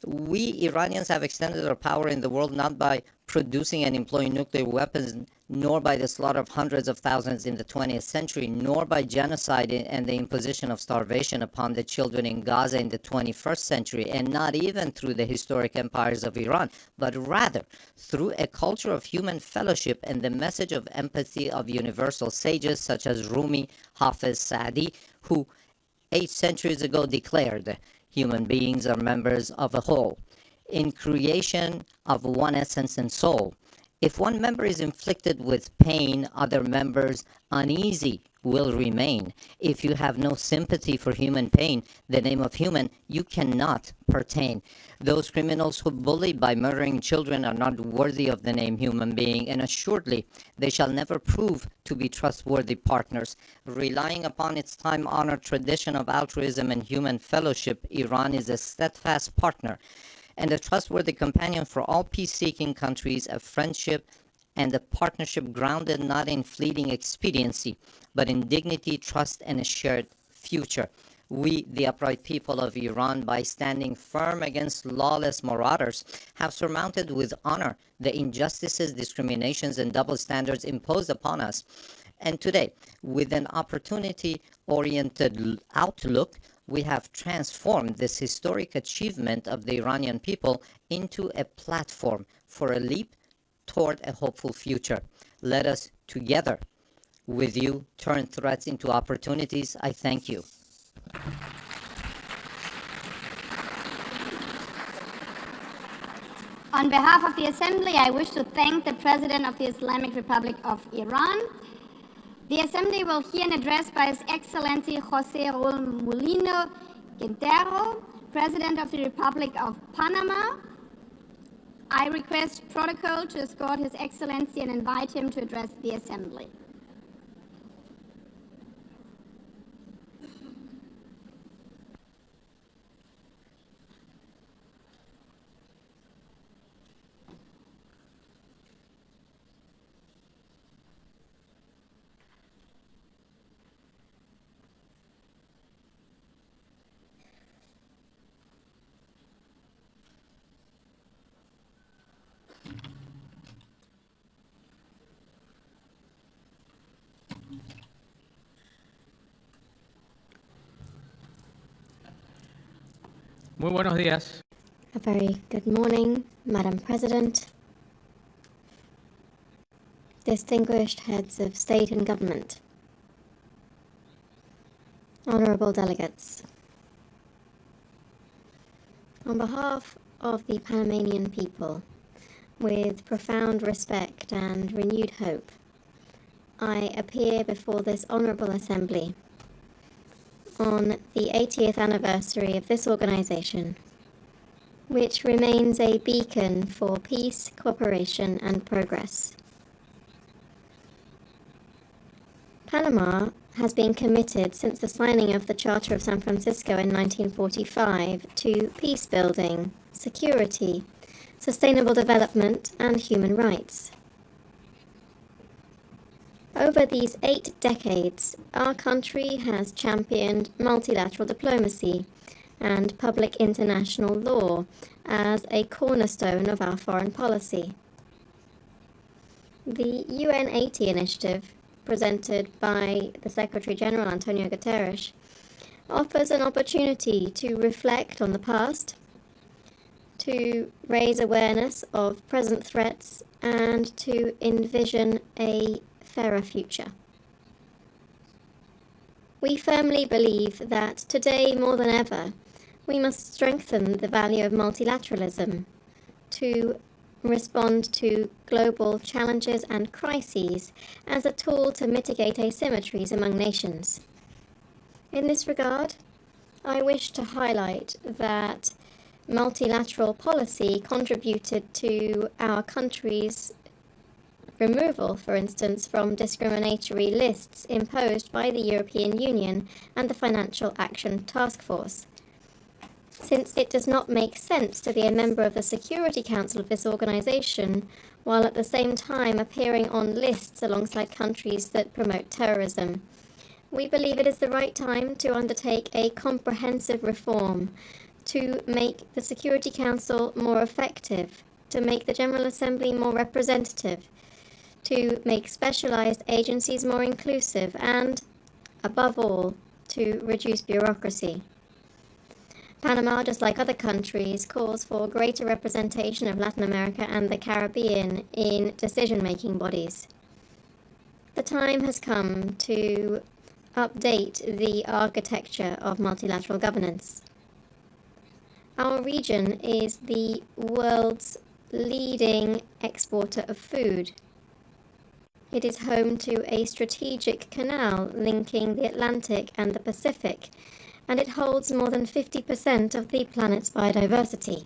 Speaker 7: we Iranians have extended our power in the world not by producing and employing nuclear weapons, nor by the slaughter of hundreds of thousands in the 20th century, nor by genocide and the imposition of starvation upon the children in Gaza in the 21st century, and not even through the historic empires of Iran, but rather through a culture of human fellowship and the message of empathy of universal sages such as Rumi, Hafiz, Saadi, who 8 centuries ago declared, "Human beings are members of a whole, in creation of one essence and soul. If one member is inflicted with pain, other members uneasy will remain. If you have no sympathy for human pain, the name of human you cannot pertain. Those criminals who bully by murdering children are not worthy of the name human being, and assuredly they shall never prove to be trustworthy partners." Relying upon its time-honored tradition of altruism and human fellowship, Iran is a steadfast partner and a trustworthy companion for all peace-seeking countries, a friendship and a partnership grounded not in fleeting expediency, but in dignity, trust, and a shared future. We, the upright people of Iran, by standing firm against lawless marauders, have surmounted with honor the injustices, discriminations, and double standards imposed upon us. And today, with an opportunity-oriented outlook, we have transformed this historic achievement of the Iranian people into a platform for a leap toward a hopeful future. Let us together with you turn threats into opportunities. I thank you.
Speaker 8: On behalf of the Assembly, I wish to thank the President of the Islamic Republic of Iran. The Assembly will hear an address by His Excellency José Raúl Mulino Quintero, President of the Republic of Panama. I request protocol to escort His Excellency and invite him to address the Assembly.
Speaker 9: Muy buenos días.
Speaker 2: A very good morning, Madam President, distinguished heads of state and government, honourable delegates. On behalf of the Panamanian people, with profound respect and renewed hope, I appear before this honourable assembly on the 80th anniversary of this organisation, which remains a beacon for peace, cooperation and progress. Panama has been committed since the signing of the Charter of San Francisco in 1945 to peace building, security, sustainable development and human rights. Over these 8 decades, our country has championed multilateral diplomacy and public international law as a cornerstone of our foreign policy. The UN 80 initiative, presented by the Secretary-General Antonio Guterres, offers an opportunity to reflect on the past, to raise awareness of present threats, and to envision a fairer future. We firmly believe that today more than ever, we must strengthen the value of multilateralism to respond to global challenges and crises as a tool to mitigate asymmetries among nations. In this regard, I wish to highlight that multilateral policy contributed to our country's removal, for instance, from discriminatory lists imposed by the European Union and the Financial Action Task Force. Since it does not make sense to be a member of the Security Council of this organization, while at the same time appearing on lists alongside countries that promote terrorism. We believe it is the right time to undertake a comprehensive reform, to make the Security Council more effective, to make the General Assembly more representative, to make specialized agencies more inclusive, and, above all, to reduce bureaucracy. Panama, just like other countries, calls for greater representation of Latin America and the Caribbean in decision-making bodies. The time has come to update the architecture of multilateral governance. Our region is the world's leading exporter of food. It is home to a strategic canal linking the Atlantic and the Pacific, and it holds more than 50% of the planet's biodiversity.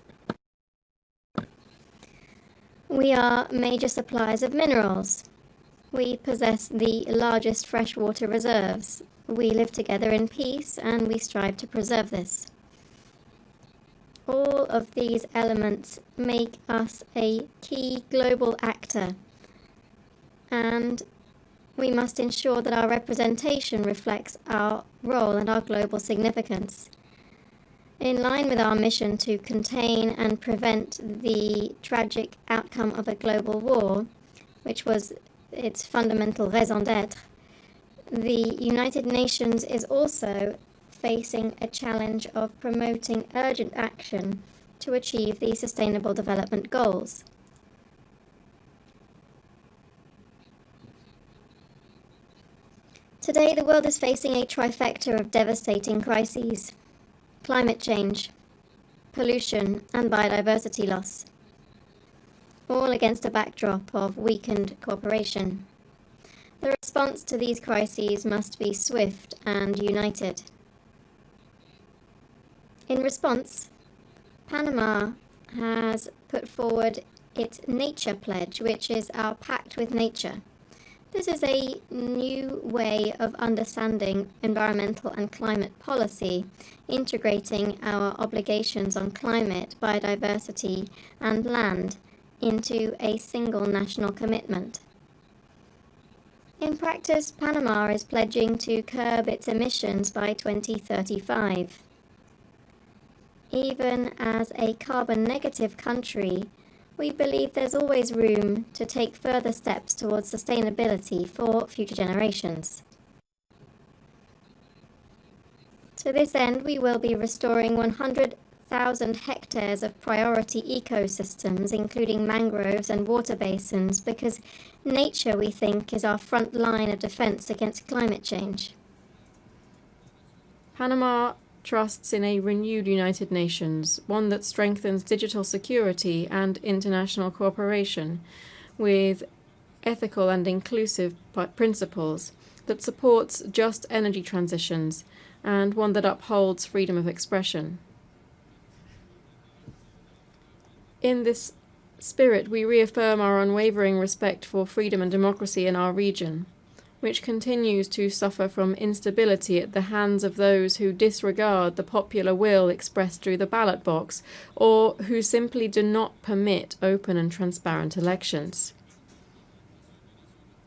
Speaker 2: We are major suppliers of minerals. We possess the largest freshwater reserves. We live together in peace, and we strive to preserve this. All of these elements make us a key global actor, and we must ensure that our representation reflects our role and our global significance. In line with our mission to contain and prevent the tragic outcome of a global war, which was its fundamental raison d'être, the United Nations is also facing a challenge of promoting urgent action to achieve the Sustainable Development Goals. Today, the world is facing a trifecta of devastating crises: climate change, pollution, and biodiversity loss, all against a backdrop of weakened cooperation. The response to these crises must be swift and united. In response, Panama has put forward its Nature Pledge, which is our pact with nature. This is a new way of understanding environmental and climate policy, integrating our obligations on climate, biodiversity, and land into a single national commitment. In practice, Panama is pledging to curb its emissions by 2035. Even as a carbon-negative country, we believe there's always room to take further steps towards sustainability for future generations. To this end, we will be restoring 100 100,000 hectares of priority ecosystems, including mangroves and water basins, because nature, we think, is our front line of defense against climate change.
Speaker 1: Panama trusts in a renewed United Nations, one that strengthens digital security and international cooperation with ethical and inclusive principles, that supports just energy transitions, and one that upholds freedom of expression. In this spirit, we reaffirm our unwavering respect for freedom and democracy in our region, which continues to suffer from instability at the hands of those who disregard the popular will expressed through the ballot box, or who simply do not permit open and transparent elections.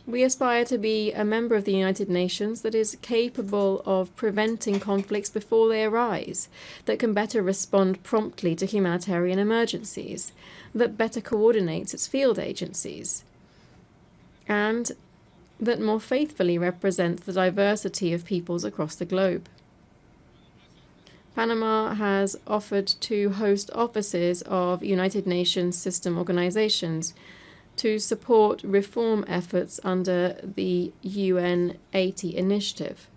Speaker 1: We aspire to be a member of the United Nations that is capable of preventing conflicts before they arise, that can better respond promptly to humanitarian emergencies, that better coordinates its field agencies, and that more faithfully represents the diversity of peoples across the globe. Panama has offered to host offices of United Nations system organizations to support reform efforts under the UN 80 initiative.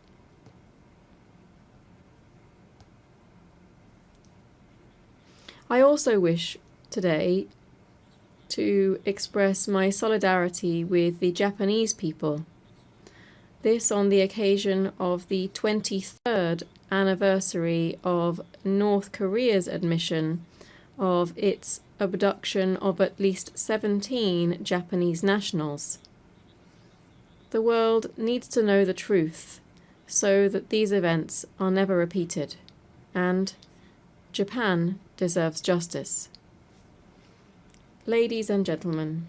Speaker 1: I also wish today to express my solidarity with the Japanese people. This on the occasion of the 23rd anniversary of North Korea's admission of its abduction of at least 17 Japanese nationals. The world needs to know the truth so that these events are never repeated, and Japan deserves justice. Ladies and gentlemen,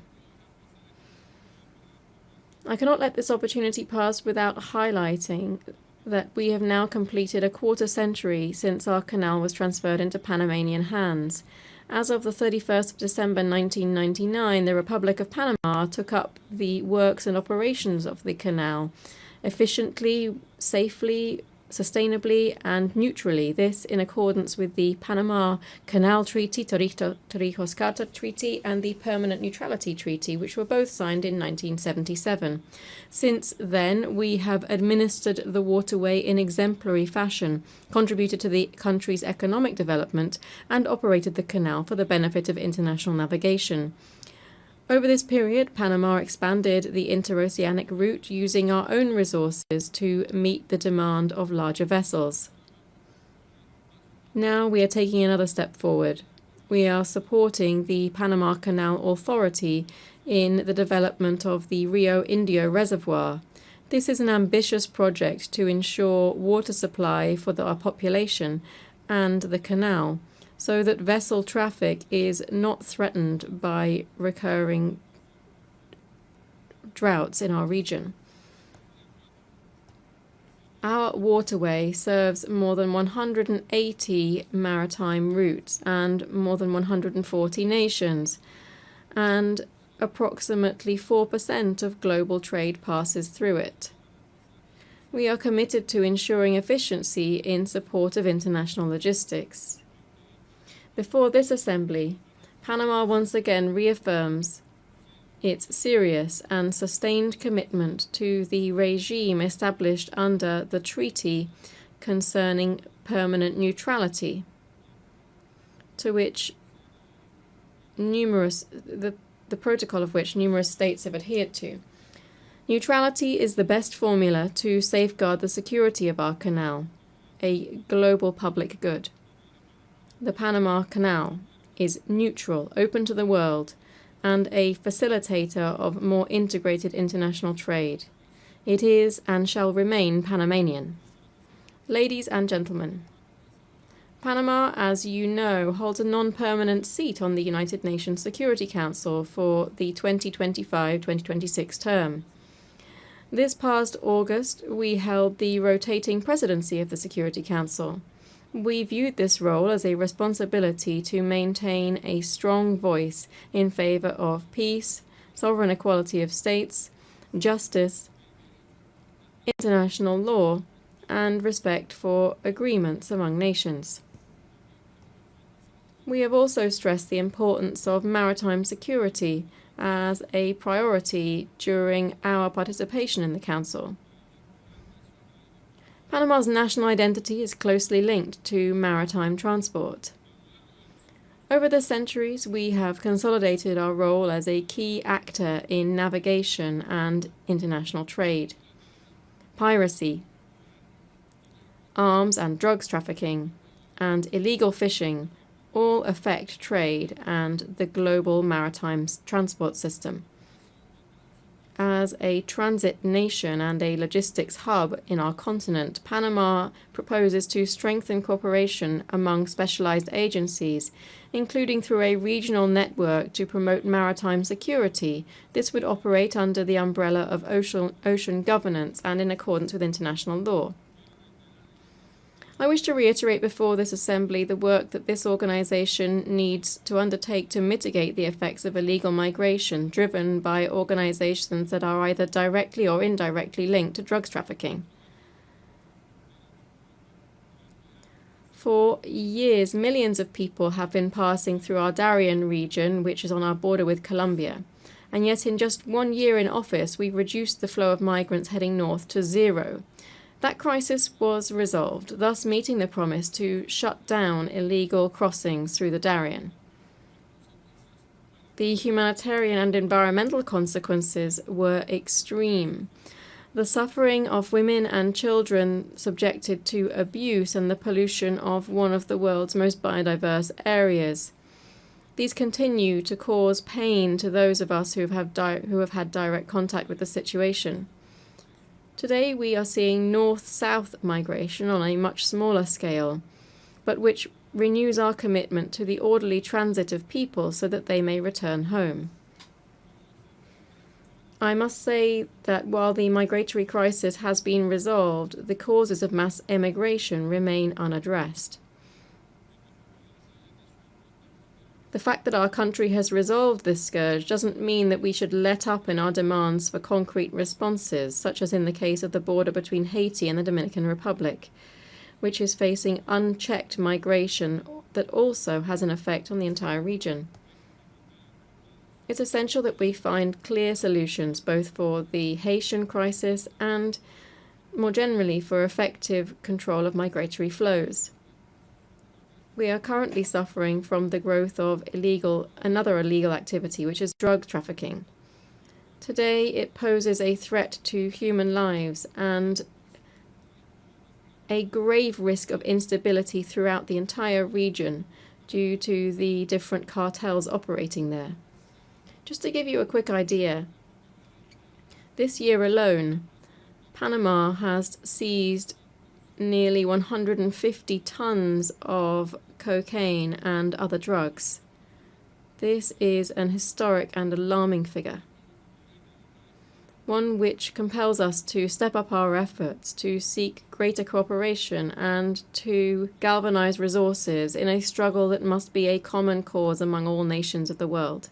Speaker 1: I cannot let this opportunity pass without highlighting that we have now completed a quarter century since our canal was transferred into Panamanian hands. As of the 31st of December 1999, the Republic of Panama took up the works and operations of the canal efficiently, safely, sustainably and neutrally, this in accordance with the Panama Canal Treaty, Torrijos Carta Treaty, and the Permanent Neutrality Treaty, which were both signed in 1977. Since then, we have administered the waterway in exemplary fashion, contributed to the country's economic development, and operated the canal for the benefit of international navigation. Over this period, Panama expanded the interoceanic route using our own resources to meet the demand of larger vessels. Now we are taking another step forward. We are supporting the Panama Canal Authority in the development of the Rio Indio Reservoir. This is an ambitious project to ensure water supply for our population and the canal, so that vessel traffic is not threatened by recurring droughts in our region. Our waterway serves more than 180 maritime routes and more than 140 nations, and approximately 4% of global trade passes through it. We are committed to ensuring efficiency in support of international logistics. Before this assembly, Panama once again reaffirms its serious and sustained commitment to the regime established under the treaty concerning permanent neutrality, to which the protocol of which numerous states have adhered to. Neutrality is the best formula to safeguard the security of our canal, a global public good. The Panama Canal is neutral, open to the world, and a facilitator of more integrated international trade. It is and shall remain Panamanian. Ladies and gentlemen, Panama, as you know, holds a non-permanent seat on the United Nations Security Council for the 2025-2026 term. This past August, we held the rotating presidency of the Security Council. We viewed this role as a responsibility to maintain a strong voice in favor of peace, sovereign equality of states, justice, international law, and respect for agreements among nations. We have also stressed the importance of maritime security as a priority during our participation in the Council. Panama's national identity is closely linked to maritime transport. Over the centuries, we have consolidated our role as a key actor in navigation and international trade. Piracy, arms and drugs trafficking, and illegal fishing all affect trade and the global maritime transport system. As a transit nation and a logistics hub in our continent, Panama proposes to strengthen cooperation among specialized agencies, including through a regional network to promote maritime security. This would operate under the umbrella of ocean governance and in accordance with international law. I wish to reiterate before this assembly the work that this organization needs to undertake to mitigate the effects of illegal migration driven by organizations that are either directly or indirectly linked to drugs trafficking. For years, millions of people have been passing through our Darien region, which is on our border with Colombia. And yet in just 1 year in office, we've reduced the flow of migrants heading north to zero. That crisis was resolved, thus meeting the promise to shut down illegal crossings through the Darien. The humanitarian and environmental consequences were extreme. The suffering of women and children subjected to abuse and the pollution of one of the world's most biodiverse areas. These continue to cause pain to those of us who have had direct contact with the situation. Today we are seeing north-south migration on a much smaller scale, but which renews our commitment to the orderly transit of people so that they may return home. I must say that while the migratory crisis has been resolved, the causes of mass emigration remain unaddressed. The fact that our country has resolved this scourge doesn't mean that we should let up in our demands for concrete responses, such as in the case of the border between Haiti and the Dominican Republic, which is facing unchecked migration that also has an effect on the entire region. It's essential that we find clear solutions both for the Haitian crisis and, more generally, for effective control of migratory flows. We are currently suffering from the growth of another illegal activity, which is drug trafficking. Today, it poses a threat to human lives and a grave risk of instability throughout the entire region due to the different cartels operating there. Just to give you a quick idea, this year alone, Panama has seized nearly 150 tons of cocaine and other drugs. This is an historic and alarming figure, one which compels us to step up our efforts to seek greater cooperation and to galvanize resources in a struggle that must be a common cause among all nations of the world.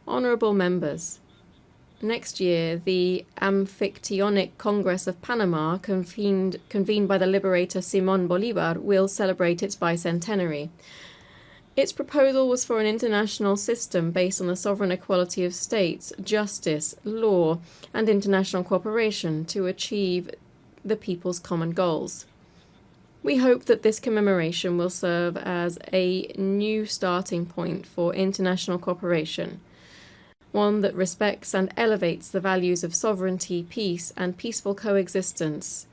Speaker 1: Honourable members, next year, the Amphictyonic Congress of Panama, convened by the liberator Simón Bolívar, will celebrate its bicentenary. Its proposal was for an international system based on the sovereign equality of states, justice, law, and international cooperation to achieve the people's common goals. We hope that this commemoration will serve as a new starting point for international cooperation, one that respects and elevates the values of sovereignty, peace, and peaceful coexistence,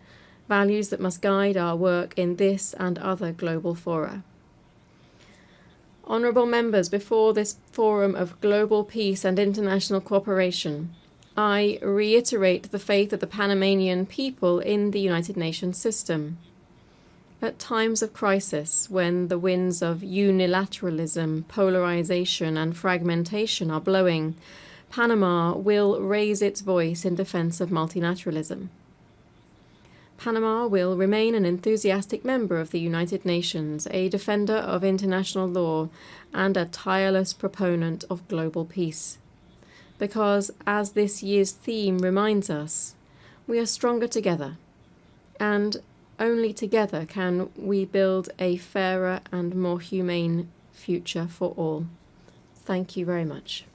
Speaker 1: values that must guide our work in this and other global fora. Honourable members, before this forum of global peace and international cooperation, I reiterate the faith of the Panamanian people in the United Nations system. At times of crisis, when the winds of unilateralism, polarization, and fragmentation are blowing, Panama will raise its voice in defense of multilateralism. Panama will remain an enthusiastic member of the United Nations, a defender of international law, and a tireless proponent of global peace. Because, as this year's theme reminds us, we are stronger together, and only together can we build a fairer and more humane future for all. Thank you very much.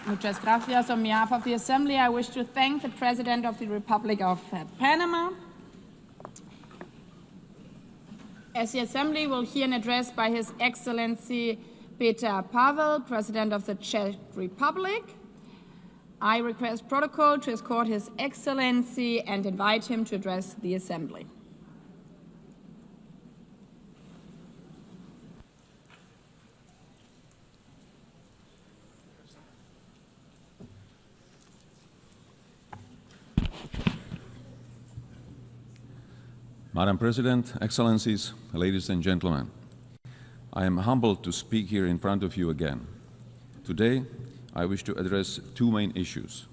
Speaker 9: Muchas gracias. On behalf of the Assembly, I wish to thank the President of the Republic of Panama. As the Assembly will hear an address by His Excellency Peter Pavel, President of the Czech Republic, I request protocol to escort His Excellency and invite him to address the Assembly.
Speaker 10: Madam President, Excellencies, ladies and gentlemen, I am humbled to speak here in front of you again. Today, I wish to address two main issues: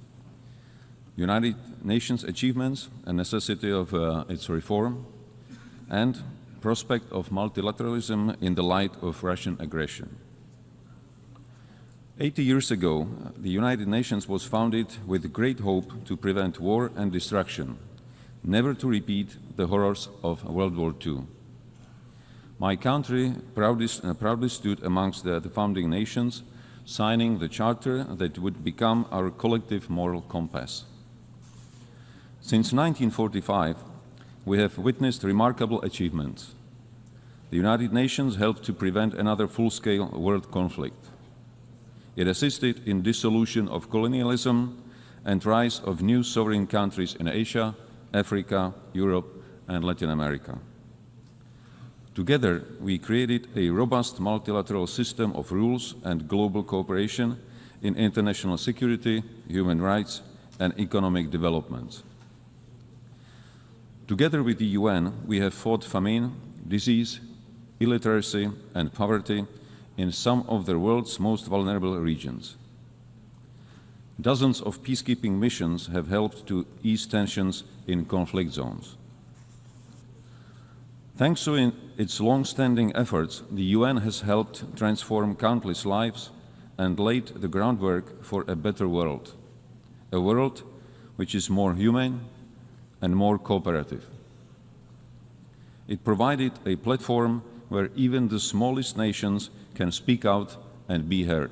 Speaker 10: United Nations achievements and necessity of its reform, and prospect of multilateralism in the light of Russian aggression. 80 years ago, the United Nations was founded with great hope to prevent war and destruction, never to repeat the horrors of World War II. My country proudly stood amongst the founding nations, signing the charter that would become our collective moral compass. Since 1945, we have witnessed remarkable achievements. The United Nations helped to prevent another full-scale world conflict. It assisted in dissolution of colonialism and rise of new sovereign countries in Asia, Africa, Europe, and Latin America. Together, we created a robust multilateral system of rules and global cooperation in international security, human rights, and economic development. Together with the UN, we have fought famine, disease, illiteracy, and poverty in some of the world's most vulnerable regions. Dozens of peacekeeping missions have helped to ease tensions in conflict zones. Thanks to its long-standing efforts, the UN has helped transform countless lives and laid the groundwork for a better world, a world which is more humane and more cooperative. It provided a platform where even the smallest nations can speak out and be heard.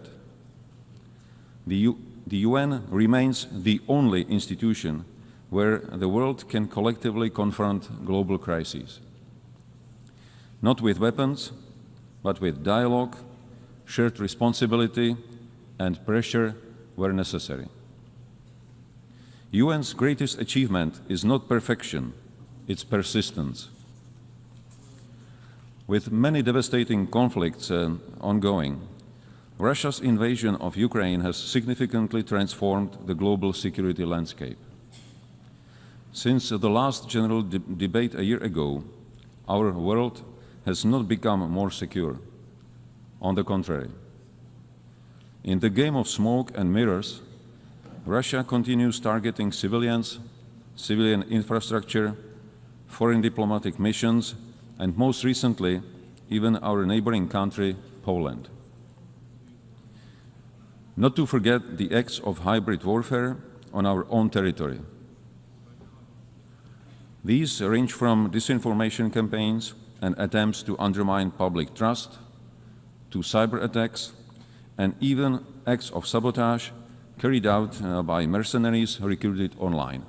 Speaker 10: The UN remains the only institution where the world can collectively confront global crises. Not with weapons, but with dialogue, shared responsibility, and pressure where necessary. UN's greatest achievement is not perfection, it's persistence. With many devastating conflicts ongoing, Russia's invasion of Ukraine has significantly transformed the global security landscape. Since the last general debate a year ago, our world has not become more secure. On the contrary. In the game of smoke and mirrors, Russia continues targeting civilians, civilian infrastructure, foreign diplomatic missions, and most recently, even our neighboring country, Poland. Not to forget the acts of hybrid warfare on our own territory. These range from disinformation campaigns and attempts to undermine public trust, to cyber attacks, and even acts of sabotage carried out by mercenaries recruited online.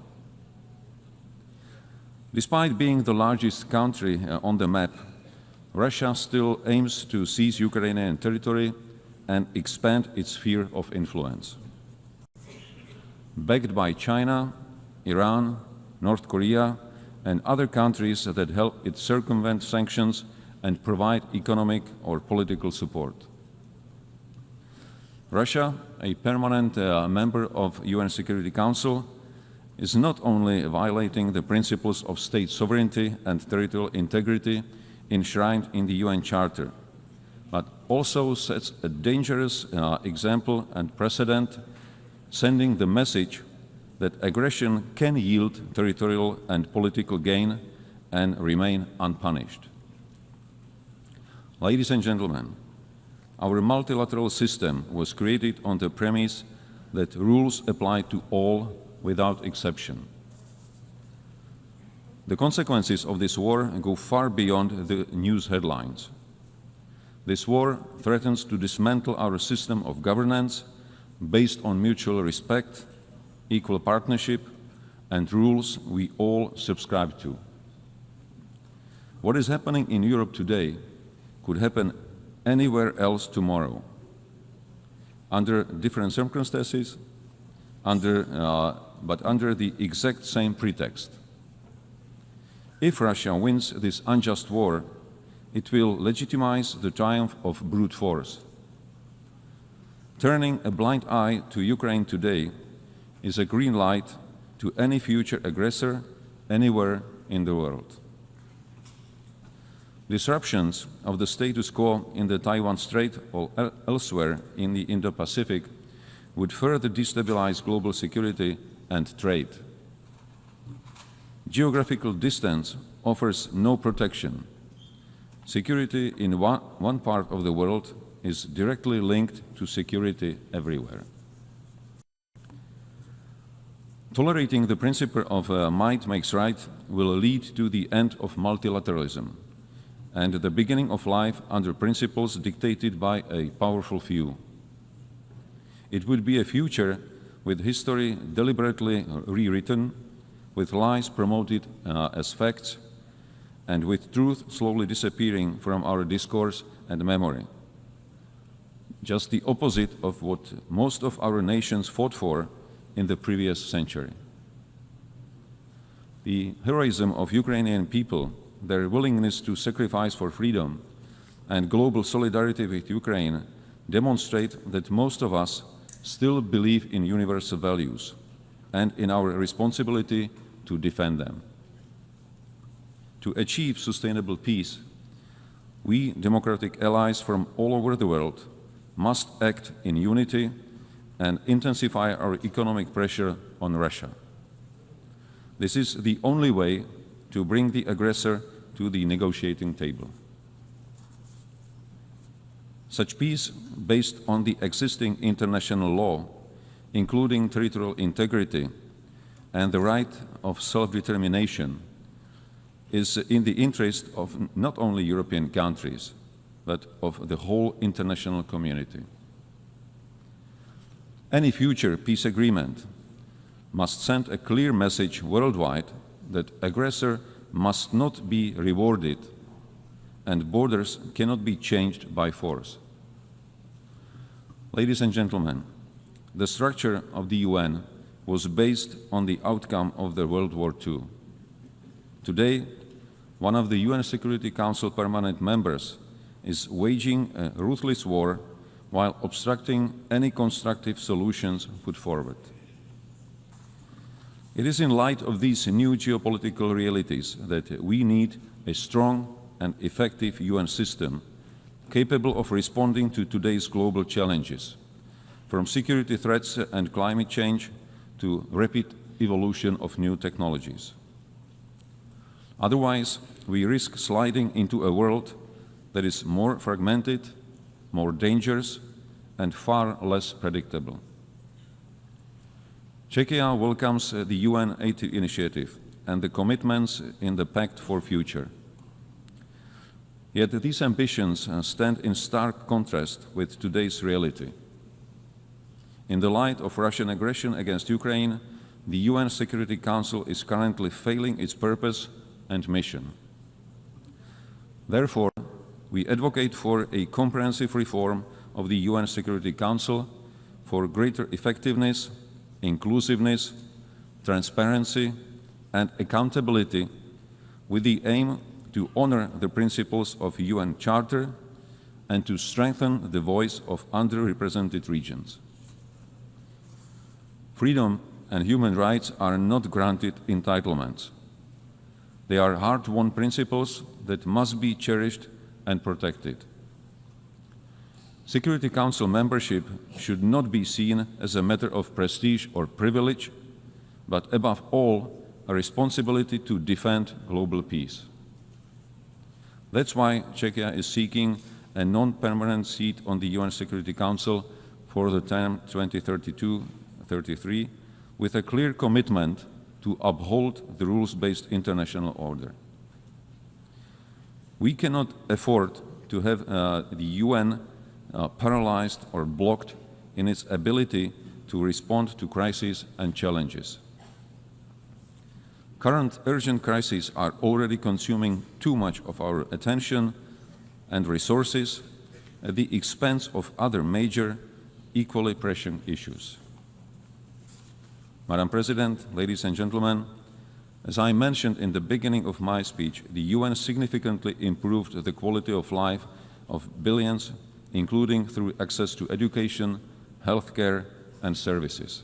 Speaker 10: Despite being the largest country on the map, Russia still aims to seize Ukrainian territory and expand its sphere of influence. Backed by China, Iran, North Korea, and other countries that help it circumvent sanctions and provide economic or political support. Russia, a permanent member of UN Security Council, is not only violating the principles of state sovereignty and territorial integrity enshrined in the UN Charter, but also sets a dangerous example and precedent, sending the message that aggression can yield territorial and political gain and remain unpunished. Ladies and gentlemen, our multilateral system was created on the premise that rules apply to all without exception. The consequences of this war go far beyond the news headlines. This war threatens to dismantle our system of governance based on mutual respect, equal partnership, and rules we all subscribe to. What is happening in Europe today could happen anywhere else tomorrow, under different circumstances, but under the exact same pretext. If Russia wins this unjust war, it will legitimize the triumph of brute force. Turning a blind eye to Ukraine today is a green light to any future aggressor anywhere in the world. Disruptions of the status quo in the Taiwan Strait or elsewhere in the Indo-Pacific would further destabilize global security and trade. Geographical distance offers no protection. Security in one part of the world is directly linked to security everywhere. Tolerating the principle of might makes right will lead to the end of multilateralism and the beginning of life under principles dictated by a powerful few. It would be a future with history deliberately rewritten, with lies promoted as facts, and with truth slowly disappearing from our discourse and memory. Just the opposite of what most of our nations fought for in the previous century. The heroism of Ukrainian people, their willingness to sacrifice for freedom, and global solidarity with Ukraine demonstrate that most of us still believe in universal values and in our responsibility to defend them. To achieve sustainable peace, we democratic allies from all over the world must act in unity and intensify our economic pressure on Russia. This is the only way to bring the aggressor to the negotiating table. Such peace, based on the existing international law, including territorial integrity and the right of self-determination, is in the interest of not only European countries, but of the whole international community. Any future peace agreement must send a clear message worldwide that aggressor must not be rewarded and borders cannot be changed by force. Ladies and gentlemen, the structure of the UN was based on the outcome of the World War II. Today, one of the UN Security Council permanent members is waging a ruthless war while obstructing any constructive solutions put forward. It is in light of these new geopolitical realities that we need a strong and effective UN system capable of responding to today's global challenges, from security threats and climate change to rapid evolution of new technologies. Otherwise, we risk sliding into a world that is more fragmented, more dangerous, and far less predictable. Czechia welcomes the UN 80 initiative and the commitments in the Pact for Future. Yet these ambitions stand in stark contrast with today's reality. In the light of Russian aggression against Ukraine, the UN Security Council is currently failing its purpose and mission. Therefore, we advocate for a comprehensive reform of the UN Security Council for greater effectiveness, inclusiveness, transparency, and accountability, with the aim to honor the principles of the UN Charter and to strengthen the voice of underrepresented regions. Freedom and human rights are not granted entitlements. They are hard-won principles that must be cherished and protected. Security Council membership should not be seen as a matter of prestige or privilege, but above all, a responsibility to defend global peace. That's why Czechia is seeking a non-permanent seat on the UN Security Council for the term 2032-33, with a clear commitment to uphold the rules-based international order. We cannot afford to have the UN paralyzed or blocked in its ability to respond to crises and challenges. Current urgent crises are already consuming too much of our attention and resources at the expense of other major, equally pressing issues. Madam President, ladies and gentlemen, as I mentioned in the beginning of my speech, the UN significantly improved the quality of life of billions, including through access to education, healthcare, and services.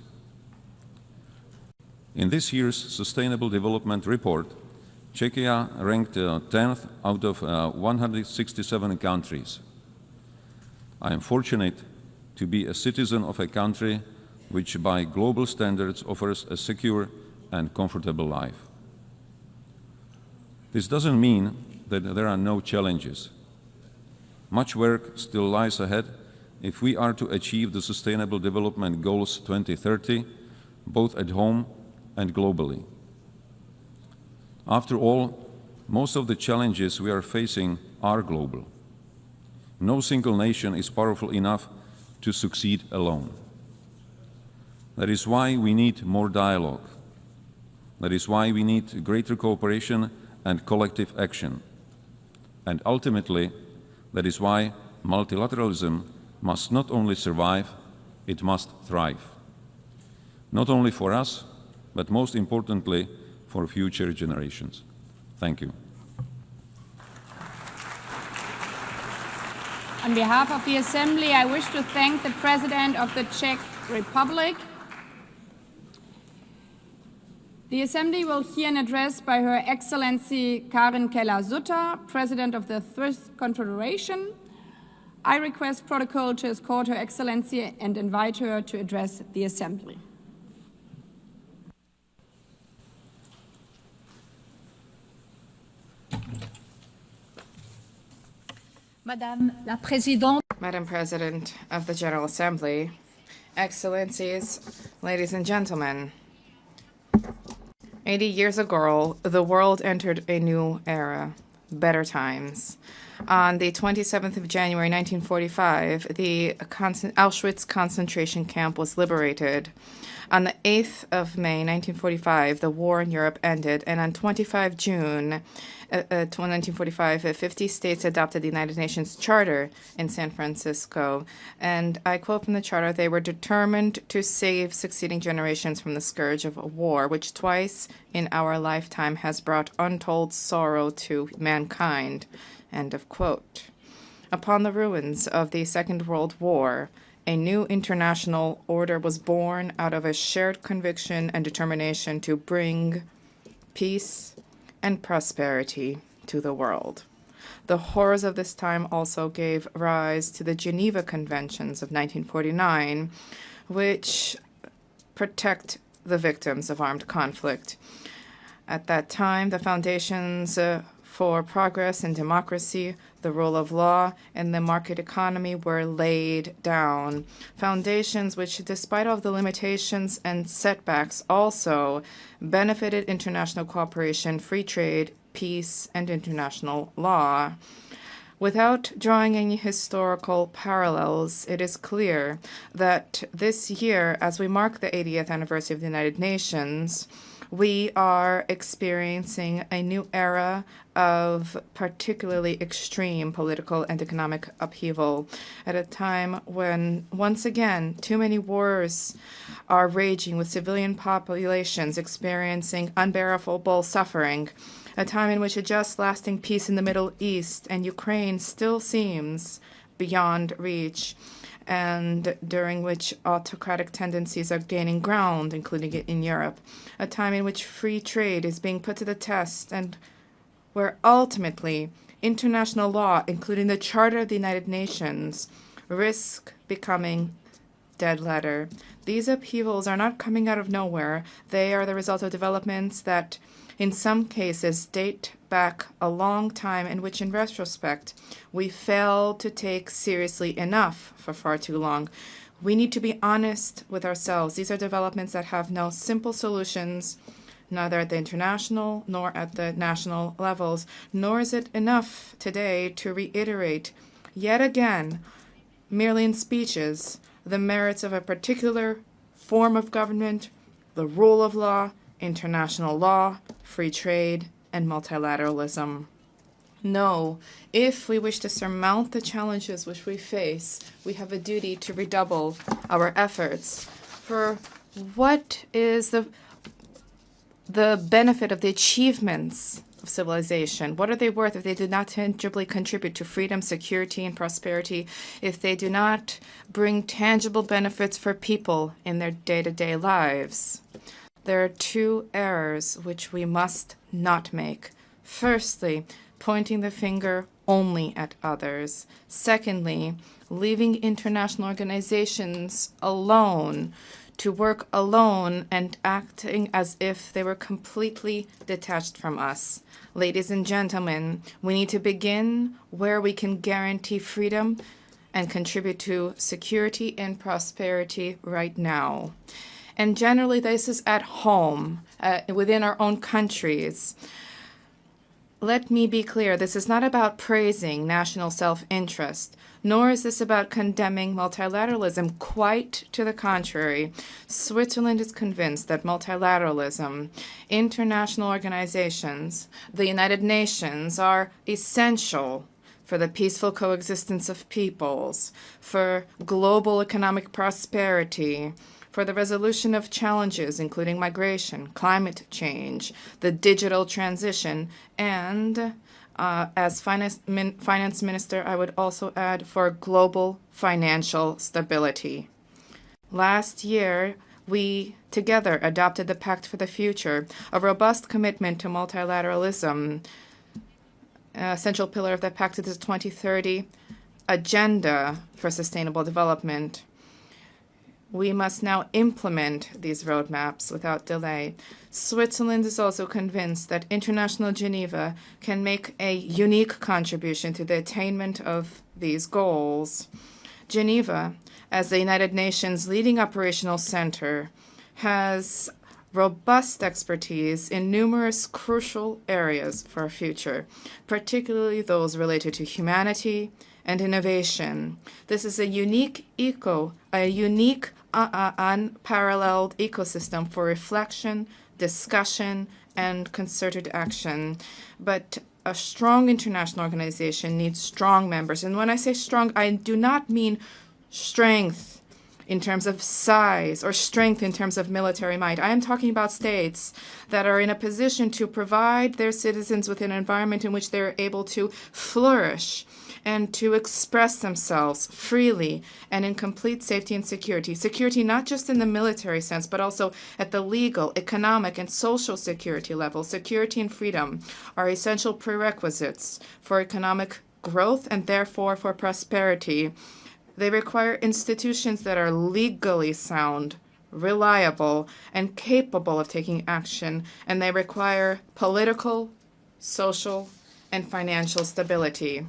Speaker 10: In this year's Sustainable Development Report, Czechia ranked 10th out of 167 countries. I am fortunate to be a citizen of a country which by global standards offers a secure and comfortable life. This doesn't mean that there are no challenges. Much work still lies ahead if we are to achieve the Sustainable Development Goals 2030, both at home and globally. After all, most of the challenges we are facing are global. No single nation is powerful enough to succeed alone. That is why we need more dialogue. That is why we need greater cooperation and collective action. And ultimately, that is why multilateralism must not only survive, it must thrive. Not only for us, but most importantly, for future generations. Thank you.
Speaker 9: On behalf of the Assembly, I wish to thank the President of the Czech Republic. The Assembly will hear an address by Her Excellency Karen Keller-Sutter, President of the Swiss Confederation. I request protocol to escort Her Excellency and invite her to address the Assembly.
Speaker 11: Madame la Présidente.
Speaker 12: Madam President of the General Assembly, Excellencies, ladies and gentlemen, 80 years ago, the world entered a new era, better times. On the 27th of January, 1945, the Auschwitz concentration camp was liberated. On the 8th of May, 1945, the war in Europe ended, and on 25 June 1945, 50 states adopted the United Nations Charter in San Francisco. And I quote from the Charter, "They were determined to save succeeding generations from the scourge of war, which twice in our lifetime has brought untold sorrow to mankind." End of quote. Upon the ruins of the Second World War, a new international order was born out of a shared conviction and determination to bring peace and prosperity to the world. The horrors of this time also gave rise to the Geneva Conventions of 1949, which protect the victims of armed conflict. At that time, the foundations for progress and democracy, the rule of law, and the market economy were laid down. Foundations which, despite all of the limitations and setbacks, also benefited international cooperation, free trade, peace, and international law. Without drawing any historical parallels, it is clear that this year, as we mark the 80th anniversary of the United Nations, we are experiencing a new era of particularly extreme political and economic upheaval at a time when, once again, too many wars are raging with civilian populations experiencing unbearable suffering, a time in which a just lasting peace in the Middle East and Ukraine still seems beyond reach, and during which autocratic tendencies are gaining ground, including in Europe, a time in which free trade is being put to the test, and where ultimately international law, including the Charter of the United Nations, risk becoming dead letter. These upheavals are not coming out of nowhere. They are the result of developments that, in some cases, date back a long time, in which, in retrospect, we failed to take seriously enough for far too long. We need to be honest with ourselves. These are developments that have no simple solutions, neither at the international nor at the national levels, nor is it enough today to reiterate yet again, merely in speeches, the merits of a particular form of government, the rule of law, international law, free trade, and multilateralism. No, if we wish to surmount the challenges which we face, we have a duty to redouble our efforts. For what is the benefit of the achievements of civilization? What are they worth if they do not tangibly contribute to freedom, security, and prosperity, if they do not bring tangible benefits for people in their day-to-day lives? There are two errors which we must not make. Firstly, pointing the finger only at others. Secondly, leaving international organizations alone to work alone and acting as if they were completely detached from us. Ladies and gentlemen, we need to begin where we can guarantee freedom and contribute to security and prosperity right now. And generally, this is at home, within our own countries. Let me be clear, this is not about praising national self-interest, nor is this about condemning multilateralism. Quite to the contrary. Switzerland is convinced that multilateralism, international organizations, the United Nations are essential for the peaceful coexistence of peoples, for global economic prosperity, for the resolution of challenges, including migration, climate change, the digital transition, and as finance minister, I would also add for global financial stability. Last year, we together adopted the Pact for the Future, a robust commitment to multilateralism. A central pillar of that pact is the 2030 Agenda for Sustainable Development. We must now implement these roadmaps without delay. Switzerland is also convinced that International Geneva can make a unique contribution to the attainment of these goals. Geneva, as the United Nations leading operational center, has robust expertise in numerous crucial areas for our future, particularly those related to humanity and innovation. This is a unique unparalleled ecosystem for reflection, discussion, and concerted action. But a strong international organization needs strong members. And when I say strong, I do not mean strength in terms of size or strength in terms of military might. I am talking about states that are in a position to provide their citizens with an environment in which they're able to flourish and to express themselves freely and in complete safety and security. Security not just in the military sense, but also at the legal, economic, and social security level. Security and freedom are essential prerequisites for economic growth and therefore for prosperity. They require institutions that are legally sound, reliable, and capable of taking action, and they require political, social, and financial stability.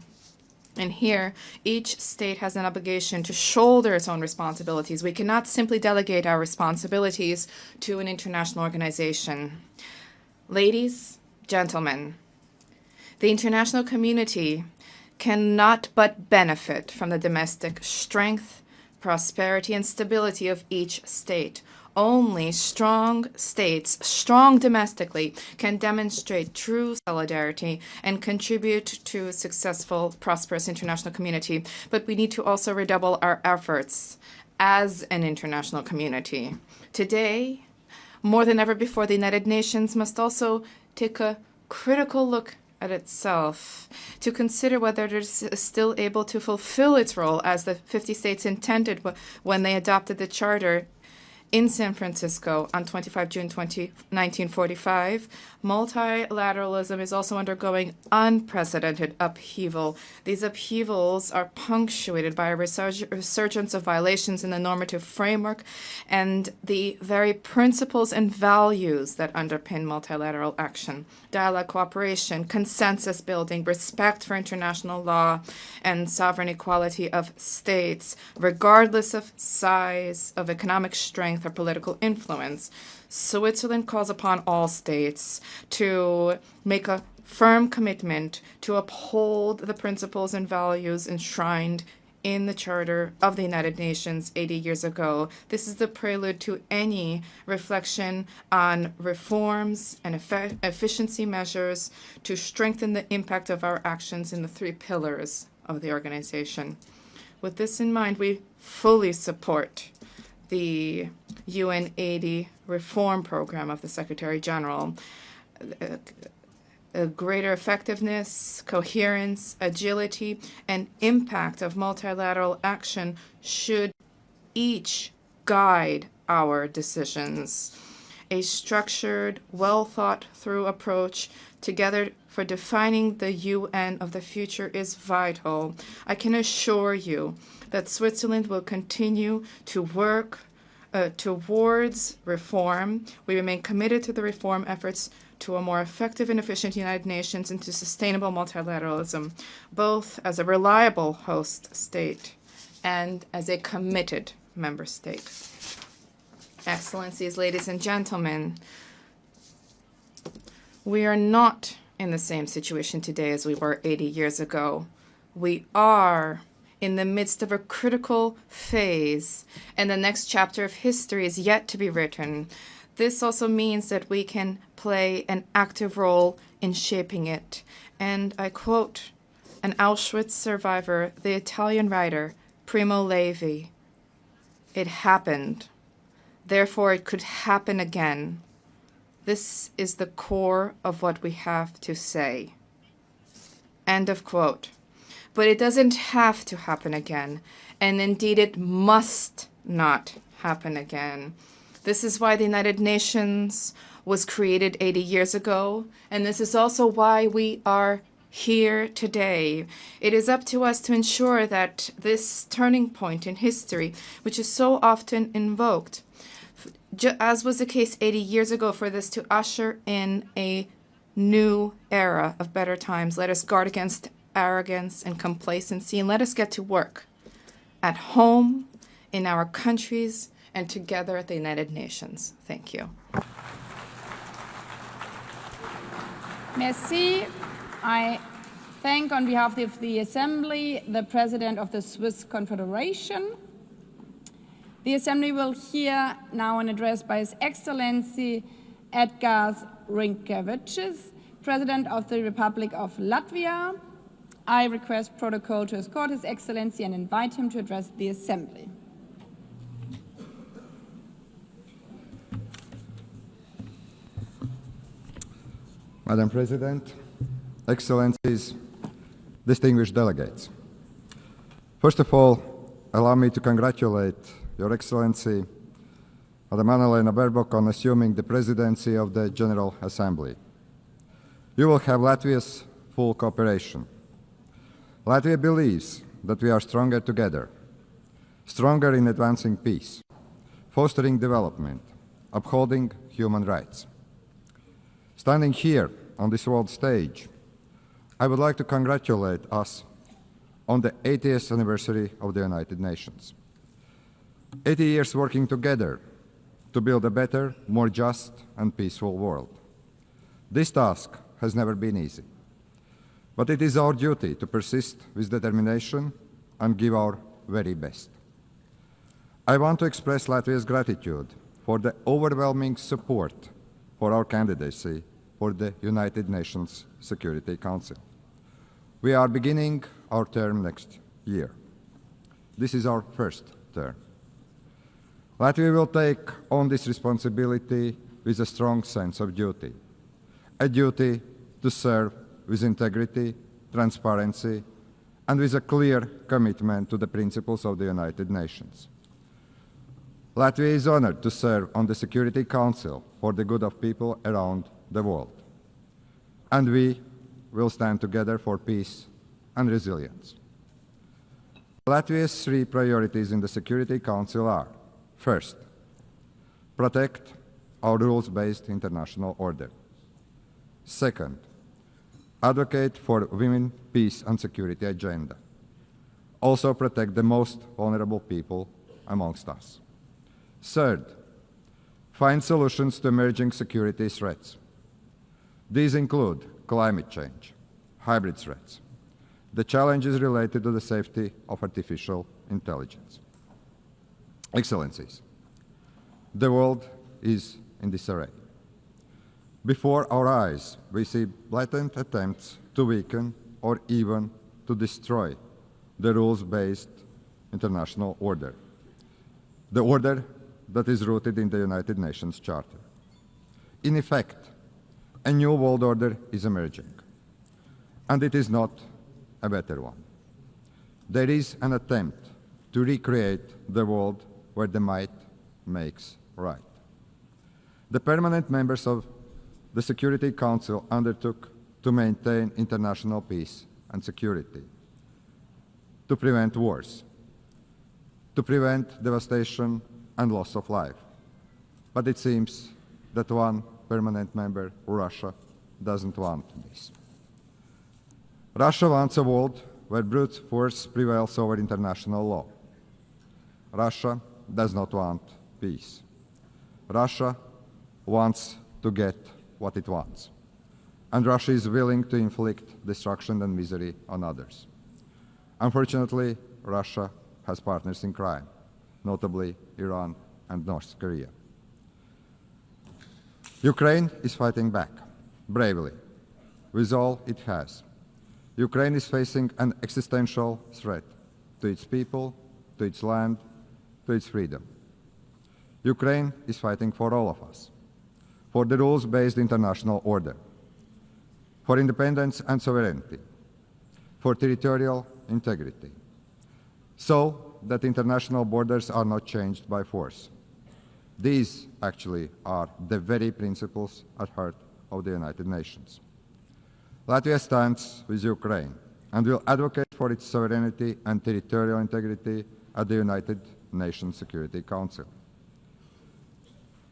Speaker 12: And here, each state has an obligation to shoulder its own responsibilities. We cannot simply delegate our responsibilities to an international organization. Ladies, gentlemen, the international community cannot but benefit from the domestic strength, prosperity, and stability of each state. Only strong states, strong domestically, can demonstrate true solidarity and contribute to a successful, prosperous international community. But we need to also redouble our efforts as an international community. Today, more than ever before, the United Nations must also take a critical look at itself to consider whether it is still able to fulfill its role as the 50 states intended when they adopted the Charter in San Francisco on 25 June 1945. Multilateralism is also undergoing unprecedented upheaval. These upheavals are punctuated by a resurgence of violations in the normative framework and the very principles and values that underpin multilateral action. Dialogue, cooperation, consensus building, respect for international law, and sovereign equality of states, regardless of size, of economic strength, strength or political influence. Switzerland calls upon all states to make a firm commitment to uphold the principles and values enshrined in the Charter of the United Nations 80 years ago. This is the prelude to any reflection on reforms and efficiency measures to strengthen the impact of our actions in the 3 pillars of the organization. With this in mind, we fully support the UN 80 reform program of the Secretary General. A greater effectiveness, coherence, agility, and impact of multilateral action should each guide our decisions. A structured, well-thought-through approach together for defining the UN of the future is vital. I can assure you that Switzerland will continue to work towards reform. We remain committed to the reform efforts to a more effective and efficient United Nations and to sustainable multilateralism, both as a reliable host state and as a committed member state. Excellencies, ladies and gentlemen, we are not in the same situation today as we were 80 years ago. We are in the midst of a critical phase, and the next chapter of history is yet to be written. This also means that we can play an active role in shaping it. And I quote an Auschwitz survivor, the Italian writer Primo Levi, "It happened. Therefore, it could happen again." This is the core of what we have to say. End of quote. But it doesn't have to happen again, and indeed it must not happen again. This is why the United Nations was created 80 years ago, and this is also why we are here today. It is up to us to ensure that this turning point in history, which is so often invoked, as was the case 80 years ago, for this to usher in a new era of better times. Let us guard against arrogance and complacency, and let us get to work at home, in our countries, and together at the United Nations. Thank you.
Speaker 9: Merci. I thank, on behalf of the Assembly, the President of the Swiss Confederation. The Assembly will hear now an address by His Excellency Edgars Rinkēvičs, President of the Republic of Latvia. I request protocol to escort His Excellency and invite him to address the Assembly.
Speaker 13: Madam President, Excellencies, distinguished delegates. First of all, allow me to congratulate Your Excellency, Madam Annalena Baerbock, on assuming the presidency of the General Assembly. You will have Latvia's full cooperation. Latvia believes that we are stronger together, stronger in advancing peace, fostering development, upholding human rights. Standing here on this world stage, I would like to congratulate us on the 80th anniversary of the United Nations. 80 years working together to build a better, more just and peaceful world. This task has never been easy, but it is our duty to persist with determination and give our very best. I want to express Latvia's gratitude for the overwhelming support for our candidacy for the United Nations Security Council. We are beginning our term next year. This is our first term. Latvia will take on this responsibility with a strong sense of duty, a duty to serve with integrity, transparency, and with a clear commitment to the principles of the United Nations. Latvia is honored to serve on the Security Council for the good of people around the world. And we will stand together for peace and resilience. Latvia's three priorities in the Security Council are: first, protect our rules-based international order. Second, advocate for women, peace and security agenda. Also protect the most vulnerable people amongst us. Third, find solutions to emerging security threats. These include climate change, hybrid threats, the challenges related to the safety of artificial intelligence. Excellencies, the world is in disarray. Before our eyes, we see blatant attempts to weaken or even to destroy the rules-based international order, the order that is rooted in the United Nations Charter. In effect, a new world order is emerging, and it is not a better one. There is an attempt to recreate the world where the might makes right. The permanent members of the Security Council undertook to maintain international peace and security, to prevent wars, to prevent devastation and loss of life. But it seems that one permanent member, Russia, doesn't want this. Russia wants a world where brute force prevails over international law. Russia does not want peace. Russia wants to get what it wants. And Russia is willing to inflict destruction and misery on others. Unfortunately, Russia has partners in crime, notably Iran and North Korea. Ukraine is fighting back, bravely, with all it has. Ukraine is facing an existential threat to its people, to its land, to its freedom. Ukraine is fighting for all of us, for the rules-based international order, for independence and sovereignty, for territorial integrity, so that international borders are not changed by force. These actually are the very principles at heart of the United Nations. Latvia stands with Ukraine and will advocate for its sovereignty and territorial integrity at the United Nations Security Council.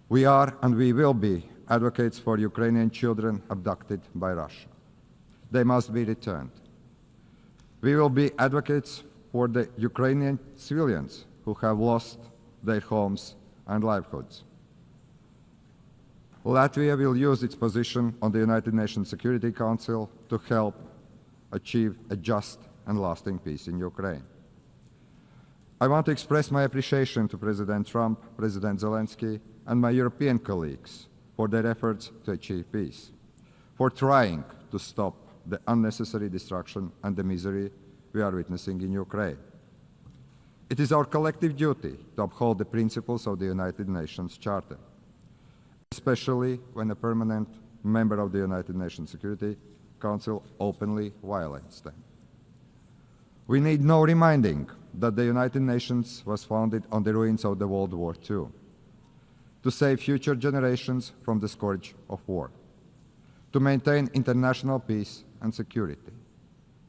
Speaker 13: We are and we will be advocates for Ukrainian children abducted by Russia. They must be returned. We will be advocates for the Ukrainian civilians who have lost their homes and livelihoods. Latvia will use its position on the United Nations Security Council to help achieve a just and lasting peace in Ukraine. I want to express my appreciation to President Trump, President Zelensky, and my European colleagues for their efforts to achieve peace, for trying to stop the unnecessary destruction and the misery we are witnessing in Ukraine. It is our collective duty to uphold the principles of the United Nations Charter, especially when a permanent member of the United Nations Security Council openly violates them. We need no reminding that the United Nations was founded on the ruins of the World War II, to save future generations from the scourge of war, to maintain international peace and security,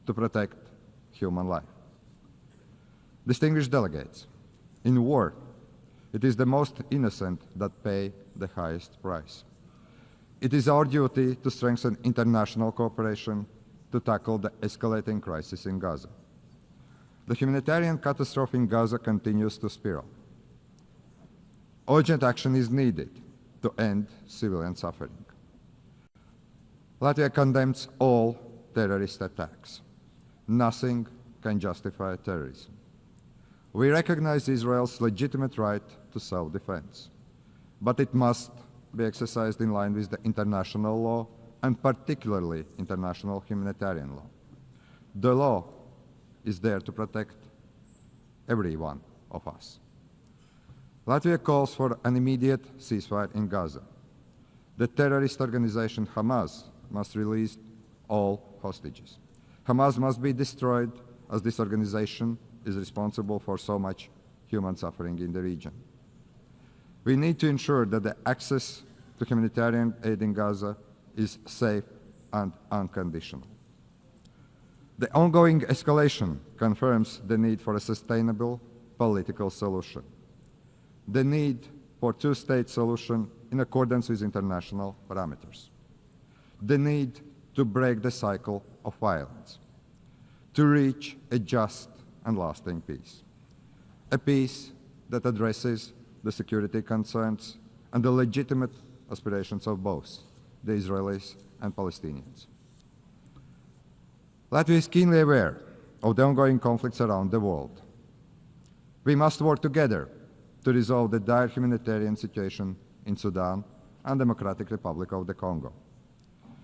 Speaker 13: to protect human life. Distinguished delegates, in war, it is the most innocent that pay the highest price. It is our duty to strengthen international cooperation to tackle the escalating crisis in Gaza. The humanitarian catastrophe in Gaza continues to spiral. Urgent action is needed to end civilian suffering. Latvia condemns all terrorist attacks. Nothing can justify terrorism. We recognize Israel's legitimate right to self-defense, but it must be exercised in line with the international law and particularly international humanitarian law. The law is there to protect every one of us. Latvia calls for an immediate ceasefire in Gaza. The terrorist organization Hamas must release all hostages. Hamas must be destroyed, as this organization is responsible for so much human suffering in the region. We need to ensure that the access to humanitarian aid in Gaza is safe and unconditional. The ongoing escalation confirms the need for a sustainable political solution, the need for a two-state solution in accordance with international parameters, the need to break the cycle of violence, to reach a just and lasting peace, a peace that addresses the security concerns and the legitimate aspirations of both the Israelis and Palestinians. Latvia is keenly aware of the ongoing conflicts around the world. We must work together to resolve the dire humanitarian situation in Sudan and Democratic Republic of the Congo.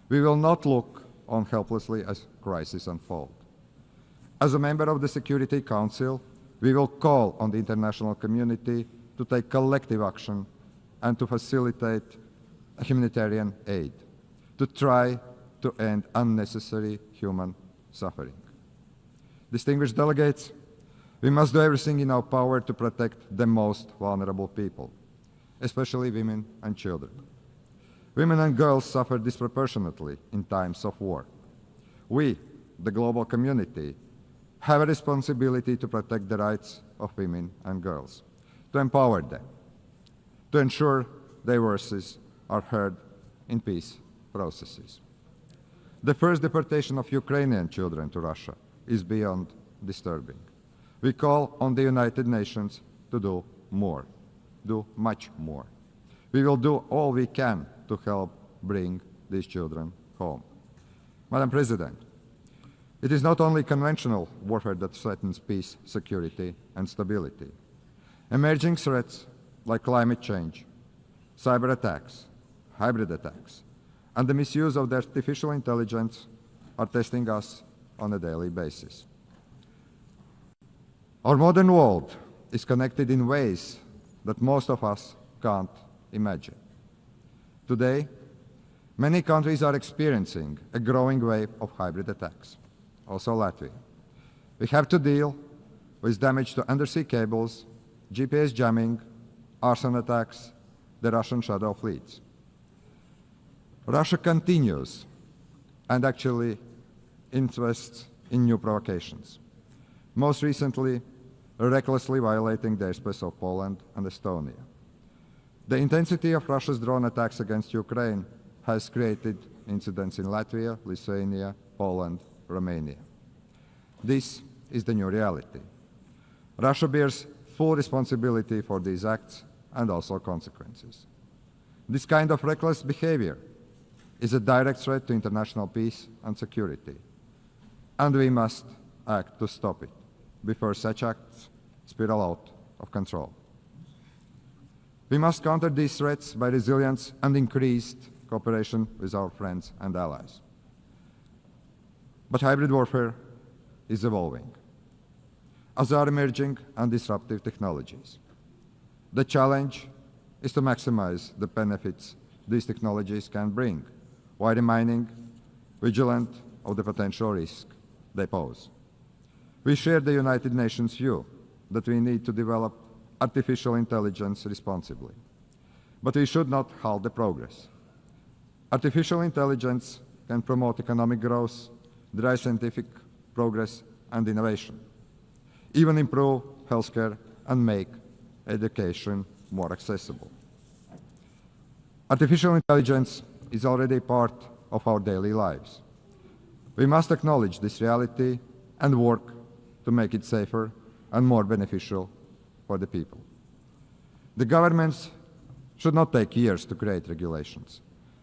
Speaker 13: We will not look on helplessly as crises unfold. As a member of the Security Council, we will call on the international community to take collective action and to facilitate humanitarian aid, to try to end unnecessary human suffering. Distinguished delegates, we must do everything in our power to protect the most vulnerable people, especially women and children. Women and girls suffer disproportionately in times of war. We, the global community, have a responsibility to protect the rights of women and girls, to empower them, to ensure their voices are heard in peace processes. The first deportation of Ukrainian children to Russia is beyond disturbing. We call on the United Nations to do more, do much more. We will do all we can to help bring these children home. Madam President, it is not only conventional warfare that threatens peace, security, and stability. Emerging threats like climate change, cyber attacks, hybrid attacks, and the misuse of the artificial intelligence are testing us on a daily basis. Our modern world is connected in ways that most of us can't imagine. Today, many countries are experiencing a growing wave of hybrid attacks, also Latvia. We have to deal with damage to undersea cables, GPS jamming, arson attacks, the Russian shadow fleets. Russia continues and actually invests in new provocations, most recently recklessly violating the airspace of Poland and Estonia. The intensity of Russia's drone attacks against Ukraine has created incidents in Latvia, Lithuania, Poland, Romania. This is the new reality. Russia bears full responsibility for these acts and also consequences. This kind of reckless behavior is a direct threat to international peace and security, and we must act to stop it before such acts spiral out of control. We must counter these threats by resilience and increased cooperation with our friends and allies. But hybrid warfare is evolving, as are emerging and disruptive technologies. The challenge is to maximize the benefits these technologies can bring, while remaining vigilant of the potential risk they pose. We share the United Nations view that we need to develop artificial intelligence responsibly, but we should not halt the progress. Artificial intelligence can promote economic growth, drive scientific progress and innovation, even improve healthcare and make education more accessible. Artificial intelligence is already part of our daily lives. We must acknowledge this reality and work to make it safer and more beneficial for the people. The governments should not take years to create regulations.